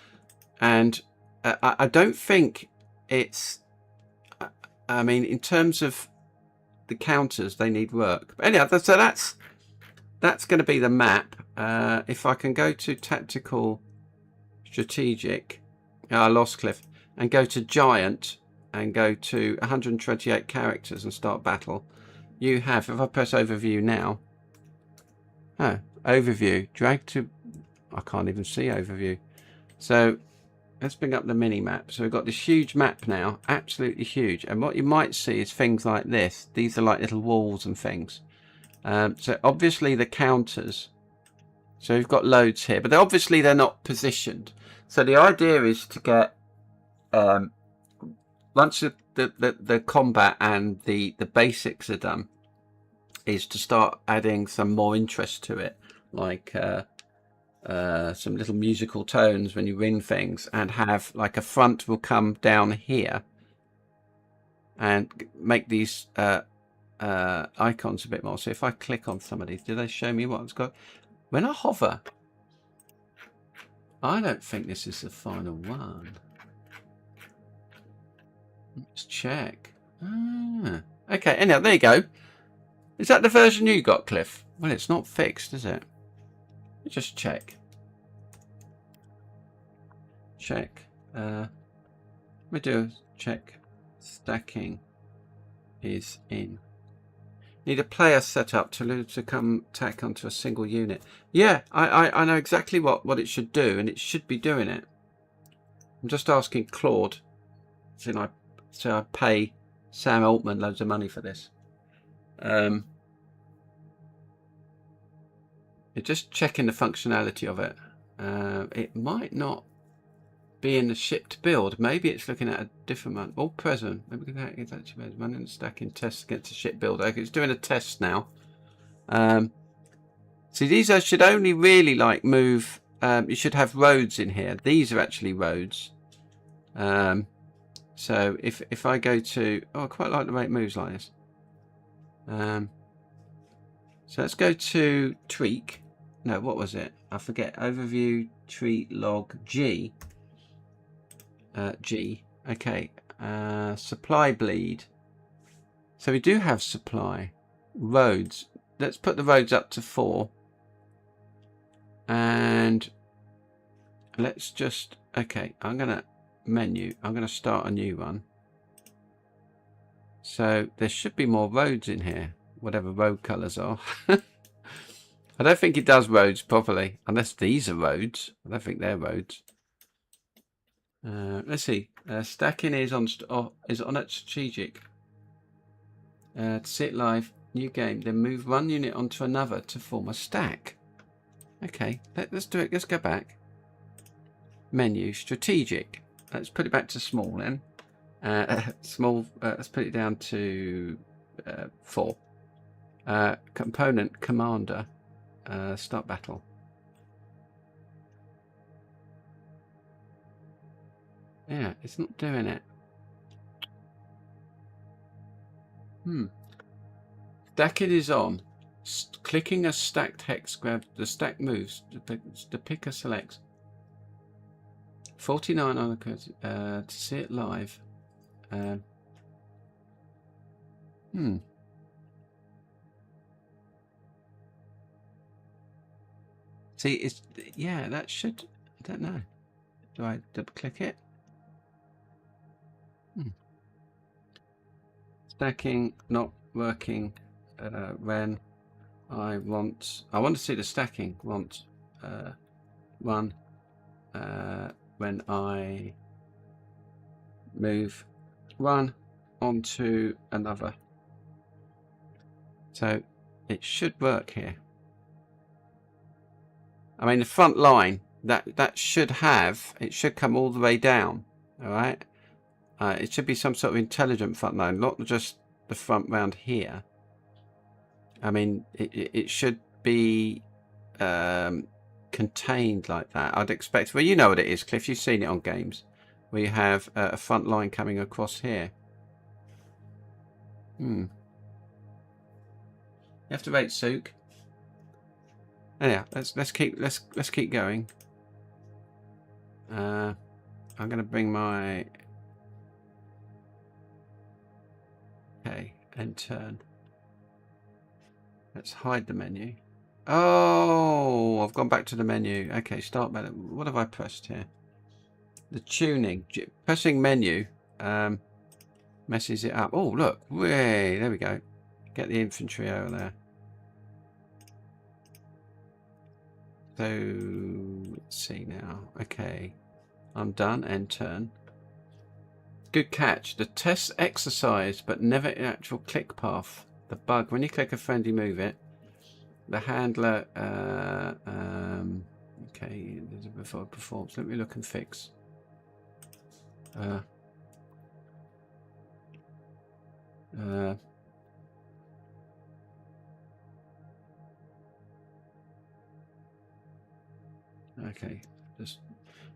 and I don't think it's, I mean, in terms of the counters, they need work. But anyhow, so that's going to be the map. If I can go to tactical strategic, I lost Cliff, and go to giant and go to 128 characters and start battle, you have, if I press overview now, oh, overview, drag to, I can't even see overview. So let's bring up the mini map. So we've got this huge map now, absolutely huge. And what you might see is things like this. These are like little walls and things. So obviously the counters, so we've got loads here, but obviously they're not positioned. So the idea is to get, once the combat and the basics are done, is to start adding some more interest to it, like some little musical tones when you win things, and have like a front will come down here, and make these icons a bit more. So if I click on some of these, do they show me what it's got? When I hover, I don't think this is the final one. Let's check. Okay, anyhow, there you go. Is that the version you got, Cliff? Well, it's not fixed, is it? Just check. Check. Let me do a check. Stacking is in. Need a player set up to come tack onto a single unit. Yeah, I know exactly what it should do, and it should be doing it. I'm just asking Claude. So I pay Sam Altman loads of money for this. Just checking the functionality of it. It might not be in the shipped build. Maybe it's looking at a different one. All present. Maybe it's actually running stacking tests against the ship build. Okay, it's doing a test now. See, these should only really like move. You should have roads in here. These are actually roads. So if I go to, I quite like the way it moves like this. So let's go to tweak. No, what was it? I forget. Overview, treat, log, G. G. Okay. Supply bleed. So we do have supply. Roads. Let's put the roads up to 4. And let's just, okay, I'm going to menu. I'm going to start a new one. So there should be more roads in here, whatever road colors are. I don't think it does roads properly, unless these are roads. I don't think they're roads. Let's see. Stacking is on at strategic. To see it live, new game. Then move one unit onto another to form a stack. Okay, let's do it. Let's go back. Menu, strategic. Let's put it back to small then. Small. Let's put it down to 4. Component commander. Start battle. Yeah, it's not doing it. Stacking is on. Clicking a stacked hex grabs the stack moves. The picker selects. 49 on the to see it live. See, it's, yeah, that should, I don't know. Do I double click it? Stacking not working when I want to see the stacking. Want one when I move one onto another. So it should work here. I mean, the front line that should have, it should come all the way down. All right. It should be some sort of intelligent front line, not just the front round here. I mean, it should be contained like that. I'd expect. Well, you know what it is, Cliff. You've seen it on games where you have a front line coming across here. You have to wait, Sook. Anyhow, let's keep going. I'm going to bring my end turn. Let's hide the menu. Oh, I've gone back to the menu. Okay, start menu. What have I pressed here? The tuning. Pressing menu messes it up. Oh, look. Way, there we go. Get the infantry over there. So let's see now. Okay, I'm done. End turn. Good catch. The test exercise, but never in actual click path. The bug when you click a friendly move it. The handler. Okay, there's a before performs. Let me look and fix. Okay, just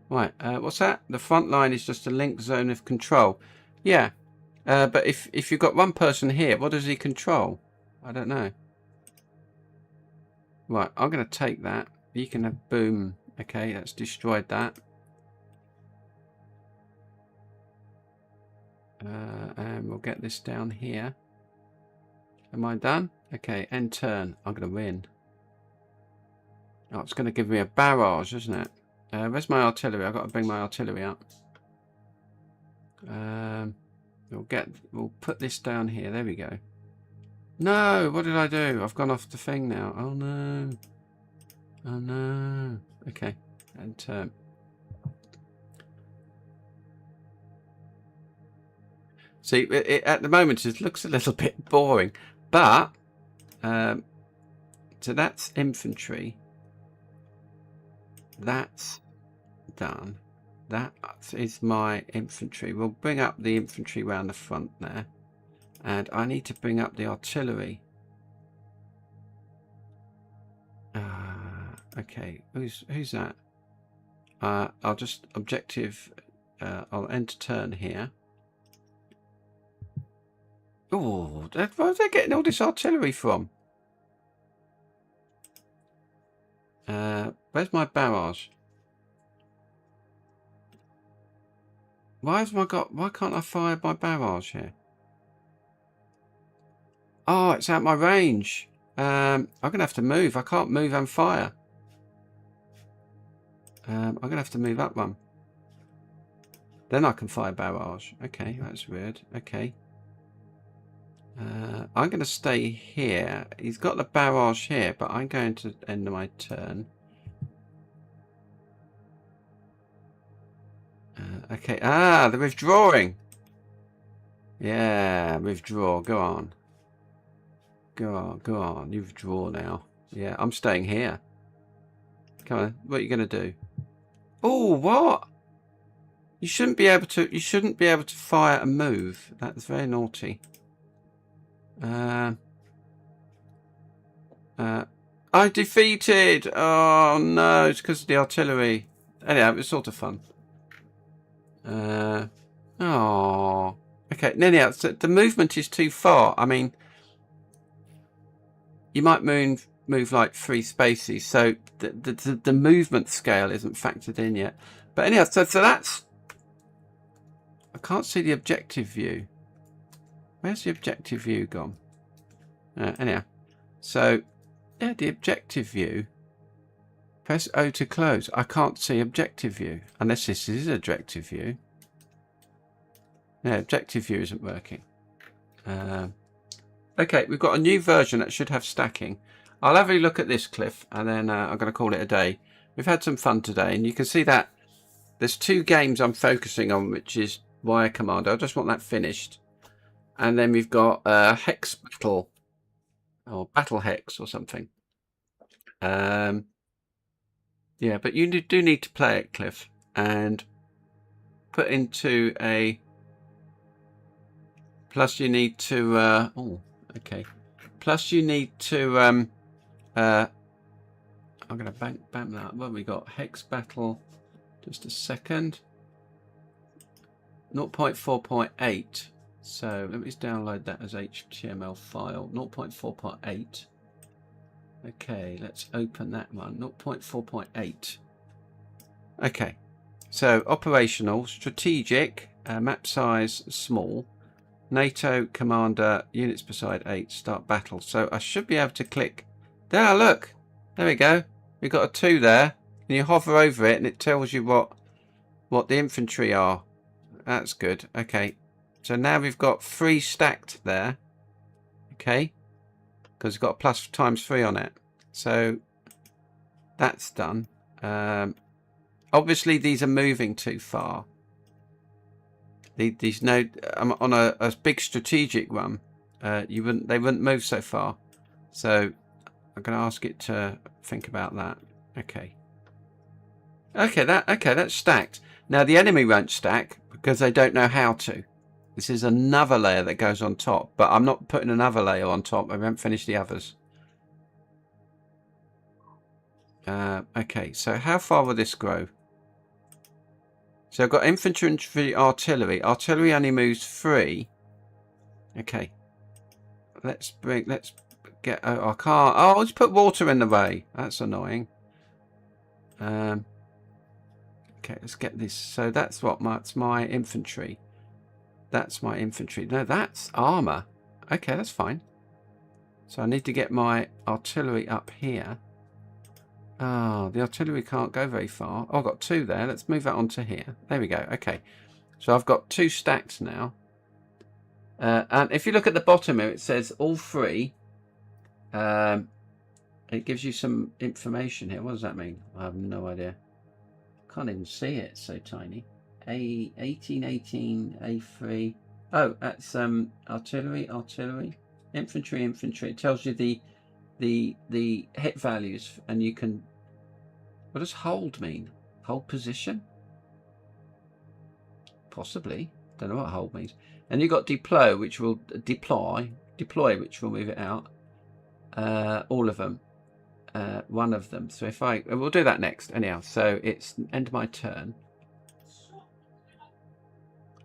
right. What's that? The front line is just a link zone of control. Yeah, But if you've got one person here, what does he control? I don't know. Right, I'm going to take that. You can have boom. Okay, that's destroyed that. And we'll get this down here. Am I done? Okay, end turn. I'm going to win. Oh, it's going to give me a barrage, isn't it? Where's my artillery? I've got to bring my artillery up. We'll put this down here. There we go. No, what did I do? I've gone off the thing now. Oh no. Oh no. Okay, end turn. See, at the moment it looks a little bit boring, but so that's infantry. That's done. That is my infantry. We'll bring up the infantry round the front there, and I need to bring up the artillery. Okay, who's that? I'll just objective. I'll end turn here. Oh, where's they getting all this artillery from? Where's my barrage? Why can't I fire my barrage here? Oh, it's out my range. I'm gonna have to move. I can't move and fire. I'm gonna have to move up one. Then I can fire barrage. Okay, that's weird. Okay. I'm going to stay here. He's got the barrage here, but I'm going to end my turn. Okay. Ah, they're withdrawing. Yeah, withdraw. Go on. Go on. Go on. You withdraw now. Yeah, I'm staying here. Come on. What are you going to do? Oh, what? You shouldn't be able to. You shouldn't be able to fire and move. That's very naughty. I defeated. Oh no, it's because of the artillery. Anyhow, it was sort of fun. Oh, okay. Anyhow, so the movement is too far. I mean, you might move like 3 spaces, so the movement scale isn't factored in yet. But anyhow, so that's. I can't see the objective view. Where's the objective view gone? Anyhow, so yeah, the objective view. Press O to close. I can't see objective view unless this is objective view. Yeah, objective view isn't working. Okay, we've got a new version that should have stacking. I'll have a look at this, Cliff, and then I'm going to call it a day. We've had some fun today, and you can see that there's 2 games I'm focusing on, which is Wire Commander. I just want that finished. And then we've got Hex Battle, or Battle Hex or something. Yeah, but you do need to play it, Cliff, and put into a... Plus you need to... oh, okay. Plus you need to... I'm going to bank that. What have we got? Hex Battle. Just a second. 0.4.8. So let me just download that as HTML file. 0.4.8. Okay, let's open that one. 0.4.8. Okay, so operational, strategic, map size small, NATO commander, units per side 8, start battle. So I should be able to click. There, look. There we go. We've got a 2 there. And you hover over it and it tells you what the infantry are. That's good. Okay. So now we've got 3 stacked there. Okay. Because we've got a plus ×3 on it. So that's done. Obviously these are moving too far. These on a big strategic one, they wouldn't move so far. So I'm going to ask it to think about that. Okay. Okay, that's stacked. Now the enemy won't stack because they don't know how to. This is another layer that goes on top, but I'm not putting another layer on top. I haven't finished the others. Okay, so how far will this grow? So I've got infantry, artillery. Artillery only moves 3. Okay. Let's get. Oh, I can't. Oh, let's put water in the way. That's annoying. Okay, let's get this. So that's what that's my infantry. That's my infantry. No, that's armor. Okay, that's fine. So I need to get my artillery up here. Oh, the artillery can't go very far. Oh, I've got 2 there. Let's move that onto here. There we go. Okay. So I've got 2 stacks now. And if you look at the bottom here, it says all 3. It gives you some information here. What does that mean? I have no idea. Can't even see it. It's so tiny. A18, A3. Oh, that's artillery, infantry. It tells you the hit values, and you can. What does hold mean? Hold position? Possibly. Don't know what hold means. And you've got deploy, which will deploy, which will move it out. All of them. One of them. So if we'll do that next. Anyhow, so it's end my turn.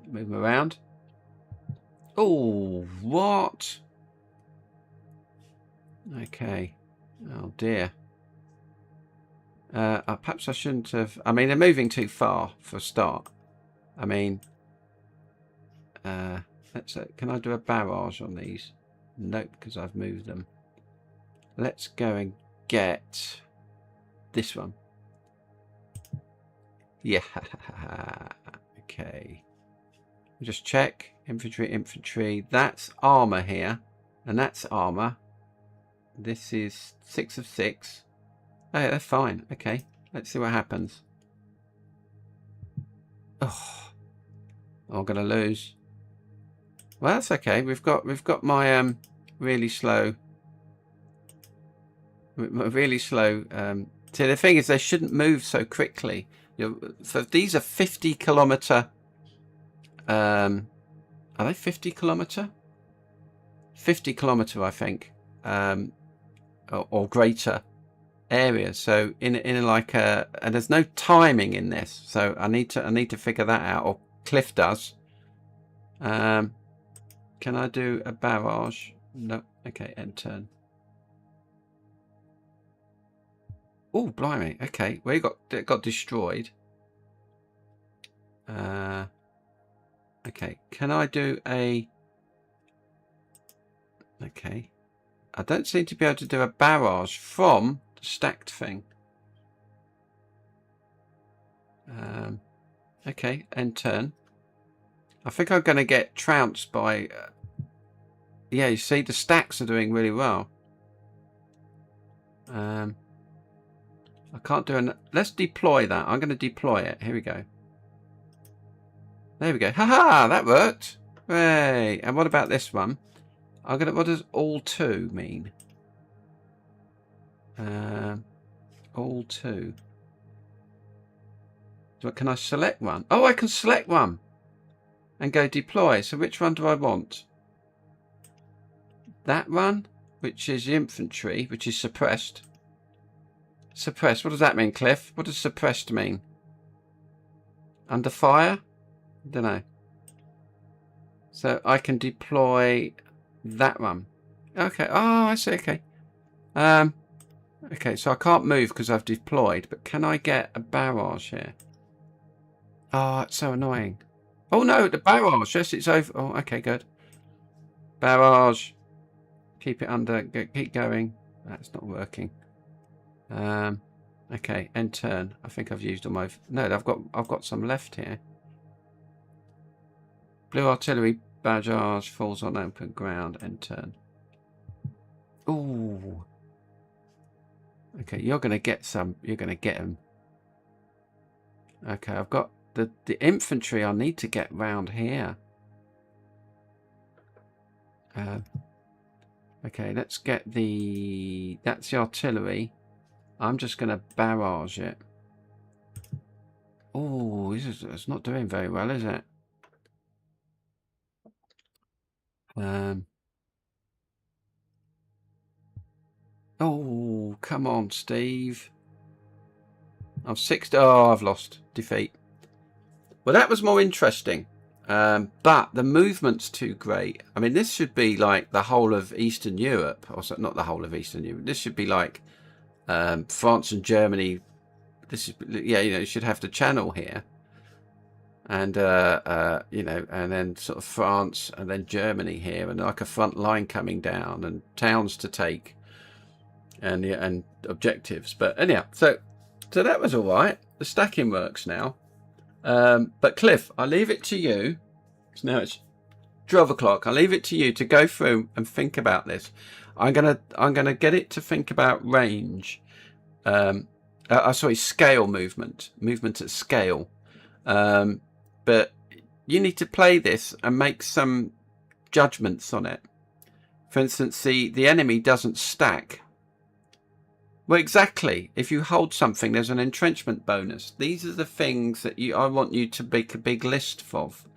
Move them around. Oh, what? Okay. Oh dear. Perhaps I shouldn't have. I mean, they're moving too far for a start. I mean, can I do a barrage on these? Nope, because I've moved them. Let's go and get this one. Yeah. Okay. Just check. Infantry. That's armor here. And that's armor. This is 6 of 6. Oh, yeah, they're fine. Okay. Let's see what happens. Oh, I'm gonna lose. Well, that's okay. We've got my really slow. See, the thing is, they shouldn't move so quickly. So these are 50-kilometer. Are they 50-kilometer? 50-kilometer, I think, or greater area. So in like a, and there's no timing in this. So I need to figure that out. Or Cliff does. Can I do a barrage? No. Okay, end turn. Oh, blimey. Okay, well, it got destroyed. Okay, can I do a... Okay. I don't seem to be able to do a barrage from the stacked thing. Okay, end turn. I think I'm going to get trounced by... yeah, you see, the stacks are doing really well. I can't do an... Let's deploy that. I'm going to deploy it. Here we go. There we go. Haha, that worked. Hey, and what about this one? I'm gonna. What does all 2 mean? All 2. So can I select one? Oh, I can select one and go deploy. So which one do I want? That one, which is the infantry, which is suppressed. Suppressed. What does that mean, Cliff? What does suppressed mean? Under fire? Don't know. So I can deploy that one. Okay. Oh, I see. Okay. Okay. So I can't move because I've deployed. But can I get a barrage here? Oh, it's so annoying. Oh no, the barrage. Yes, it's over. Oh, okay, good. Barrage. Keep it under. Keep going. That's not working. Okay. End turn. I think I've used all my. No, I've got some left here. Blue artillery barrage falls on open ground. End turn. Ooh. Okay, you're going to get some. You're going to get them. Okay, I've got the infantry. I need to get round here. Okay, let's get the... That's the artillery. I'm just going to barrage it. Oh, it's not doing very well, is it? Oh, come on, Steve. I'm 6. Oh, I've lost. Defeat. Well, that was more interesting. But the movement's too great. I mean, this should be like the whole of Eastern Europe, or not the whole of Eastern Europe. This should be like France and Germany. This is, yeah, you know, you should have the channel here, and you know, and then sort of France and then Germany here, and like a front line coming down, and towns to take, and objectives. But anyhow, so that was all right. The stacking works now. But Cliff, I'll leave it to you. So now it's 12 o'clock. I'll leave it to you to go through and think about this. I'm gonna get it to think about range. Sorry, scale movement at scale. But you need to play this and make some judgments on it. For instance, the enemy doesn't stack. Well, exactly. If you hold something, there's an entrenchment bonus. These are the things that I want you to make a big list of,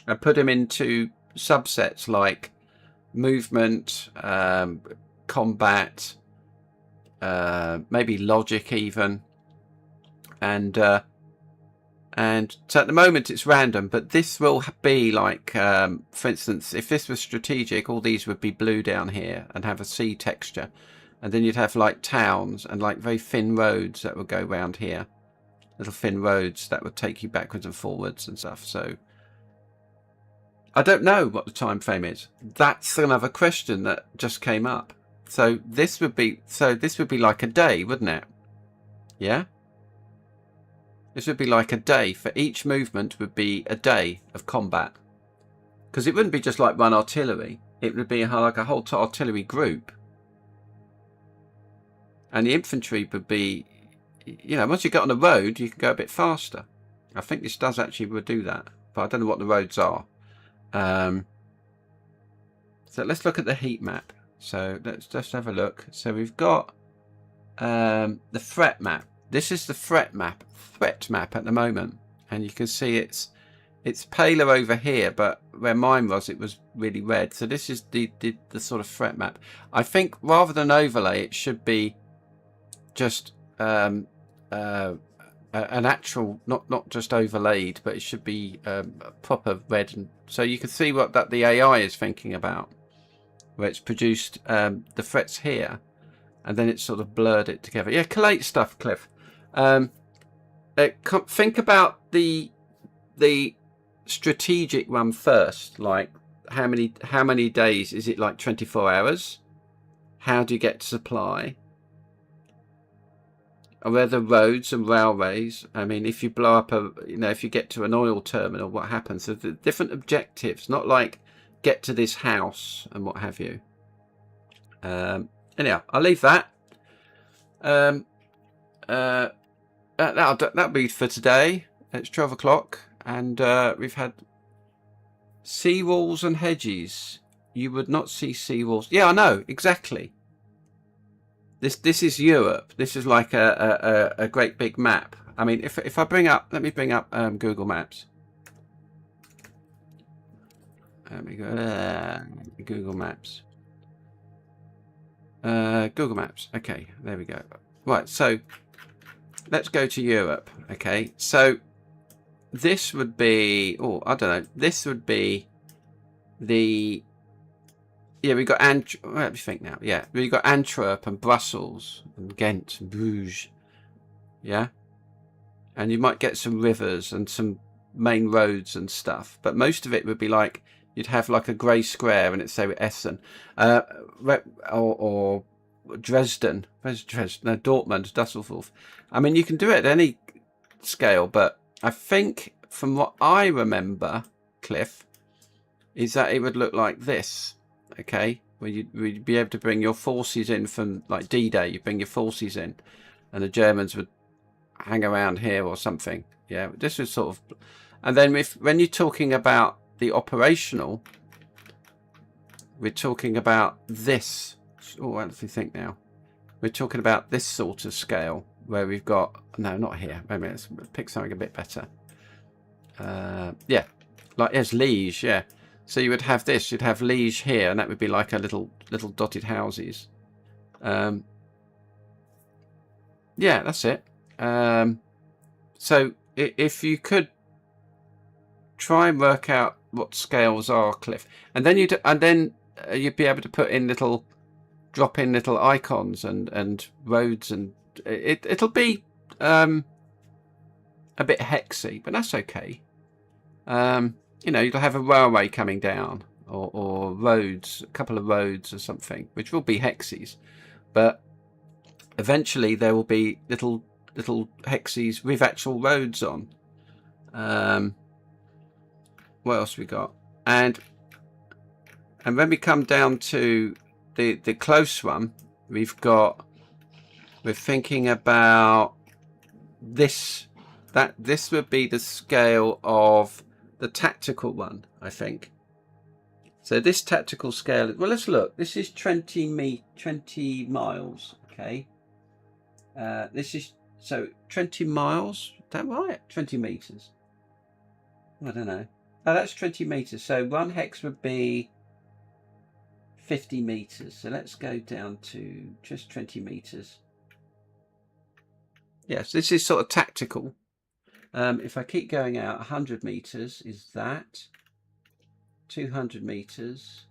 and put them into subsets like movement, combat, maybe logic even, and so at the moment it's random, but this will be like, for instance, if this was strategic, all these would be blue down here and have a sea texture. And then you'd have like towns and like very thin roads that would go around here. Little thin roads that would take you backwards and forwards and stuff. So I don't know what the time frame is. That's another question that just came up. So this would be like a day, wouldn't it? Yeah? This would be like a day. For each movement would be a day of combat. Because it wouldn't be just like one artillery. It would be like a whole artillery group. And the infantry would be, you know, once you get on the road, you can go a bit faster. I think this does actually do that, but I don't know what the roads are. So let's look at the heat map. So let's just have a look. So we've got the threat map. This is the threat map at the moment, and you can see it's paler over here, but where mine was, it was really red. So this is the sort of threat map. I think rather than overlay, it should be just an actual, not just overlaid, but it should be proper red, and so you can see what the AI is thinking about, where it's produced the threats here, and then it's sort of blurred it together. Yeah, collate stuff, Cliff. Think about the strategic one first. Like how many days is it? Like 24 hours? How do you get supply? Are there the roads and railways? I mean, if you blow up if you get to an oil terminal, what happens? So the different objectives, not like get to this house and what have you. Anyhow, I'll leave that. That'll be for today. It's 12 o'clock, and we've had seawalls and hedges. You would not see seawalls. Yeah, I know exactly. This is Europe. This is like a great big map. I mean, if I let me bring up Google Maps. There we go. Google Maps. Google Maps. Okay, there we go. Right, so let's go to Europe. Okay, so this would be, I don't know. This would be the. Yeah, we got let me think now. Yeah, we got Antwerp and Brussels and Ghent and Bruges. Yeah, and you might get some rivers and some main roads and stuff, but most of it would be like you'd have like a grey square and it'd say Essen, or Dresden. Where's Dresden? No, Dortmund, Dusseldorf. I mean, you can do it at any scale, but I think from what I remember, Cliff, is that it would look like this. Okay, where you'd be able to bring your forces in from like D-Day. You bring your forces in, and the Germans would hang around here or something. Yeah, this was sort of, and then when you're talking about the operational, we're talking about this. Oh, what do you think now? We're talking about this sort of scale where we've got not here. Wait a minute, let's pick something a bit better. Yeah, like there's Liège. Yeah. So you would have this, you'd have Liège here, and that would be like a little dotted houses. Yeah, that's it. So if you could try and work out what scales are, Cliff, and then you'd be able to put in drop in little icons and roads, and it'll be a bit hexy, but that's okay. You know, you'll have a railway coming down, or roads, a couple of roads or something, which will be hexes, but eventually there will be little hexes with actual roads on. What else we got? And when we come down to the close one, we're thinking about this. This would be the scale of the tactical one, I think. So this tactical scale, well, let's look. This is 20 miles, okay. This is, so 20 miles, is that right? 20 meters. I don't know. Oh, that's 20 meters. So one hex would be 50 meters. So let's go down to just 20 meters. Yes, this is sort of tactical. If I keep going out, 100 meters is that. 200 meters.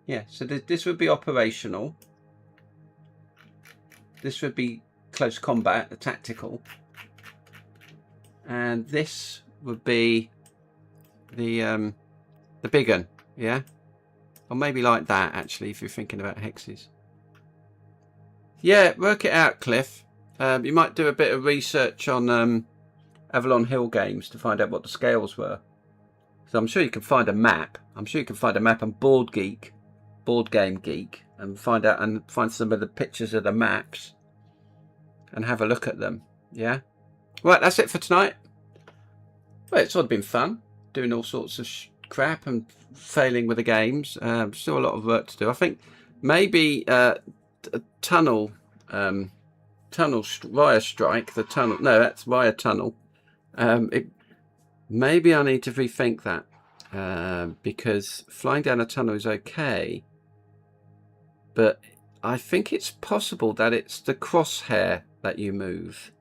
Yeah, so this would be operational. This would be close combat, the tactical. And this would be the big one, yeah? Or maybe like that, actually, if you're thinking about hexes. Yeah, work it out, Cliff. You might do a bit of research on Avalon Hill games to find out what the scales were. So I'm sure you can find a map. I'm sure you can find a map on Board Game Geek, and find some of the pictures of the maps and have a look at them. Yeah. Right, that's it for tonight. Well, it's sort of been fun doing all sorts of crap and failing with the games. Still a lot of work to do. I think maybe tunnel wire strike. The tunnel. No, that's wire tunnel. Maybe I need to rethink that because flying down a tunnel is okay, but I think it's possible that it's the crosshair that you move.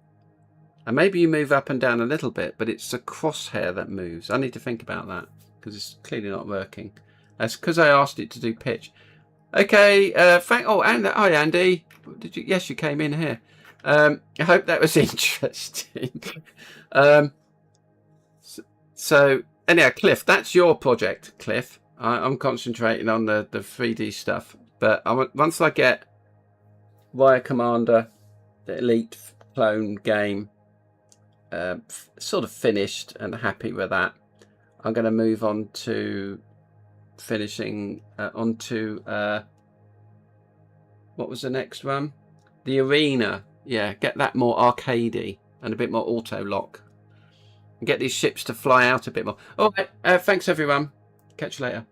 And maybe you move up and down a little bit, but it's the crosshair that moves. I need to think about that because it's clearly not working. That's because I asked it to do pitch. Okay, hi Andy. Did you? Yes, you came in here. I hope that was interesting. So anyhow, Cliff, that's your project, Cliff. I'm concentrating on the 3D stuff, but once I get Wire Commander, the Elite clone game, sort of finished and happy with that, I'm going to move on to finishing onto what was the next one? The Arena. Yeah, get that more arcadey and a bit more auto lock. And get these ships to fly out a bit more. All right, thanks everyone. Catch you later.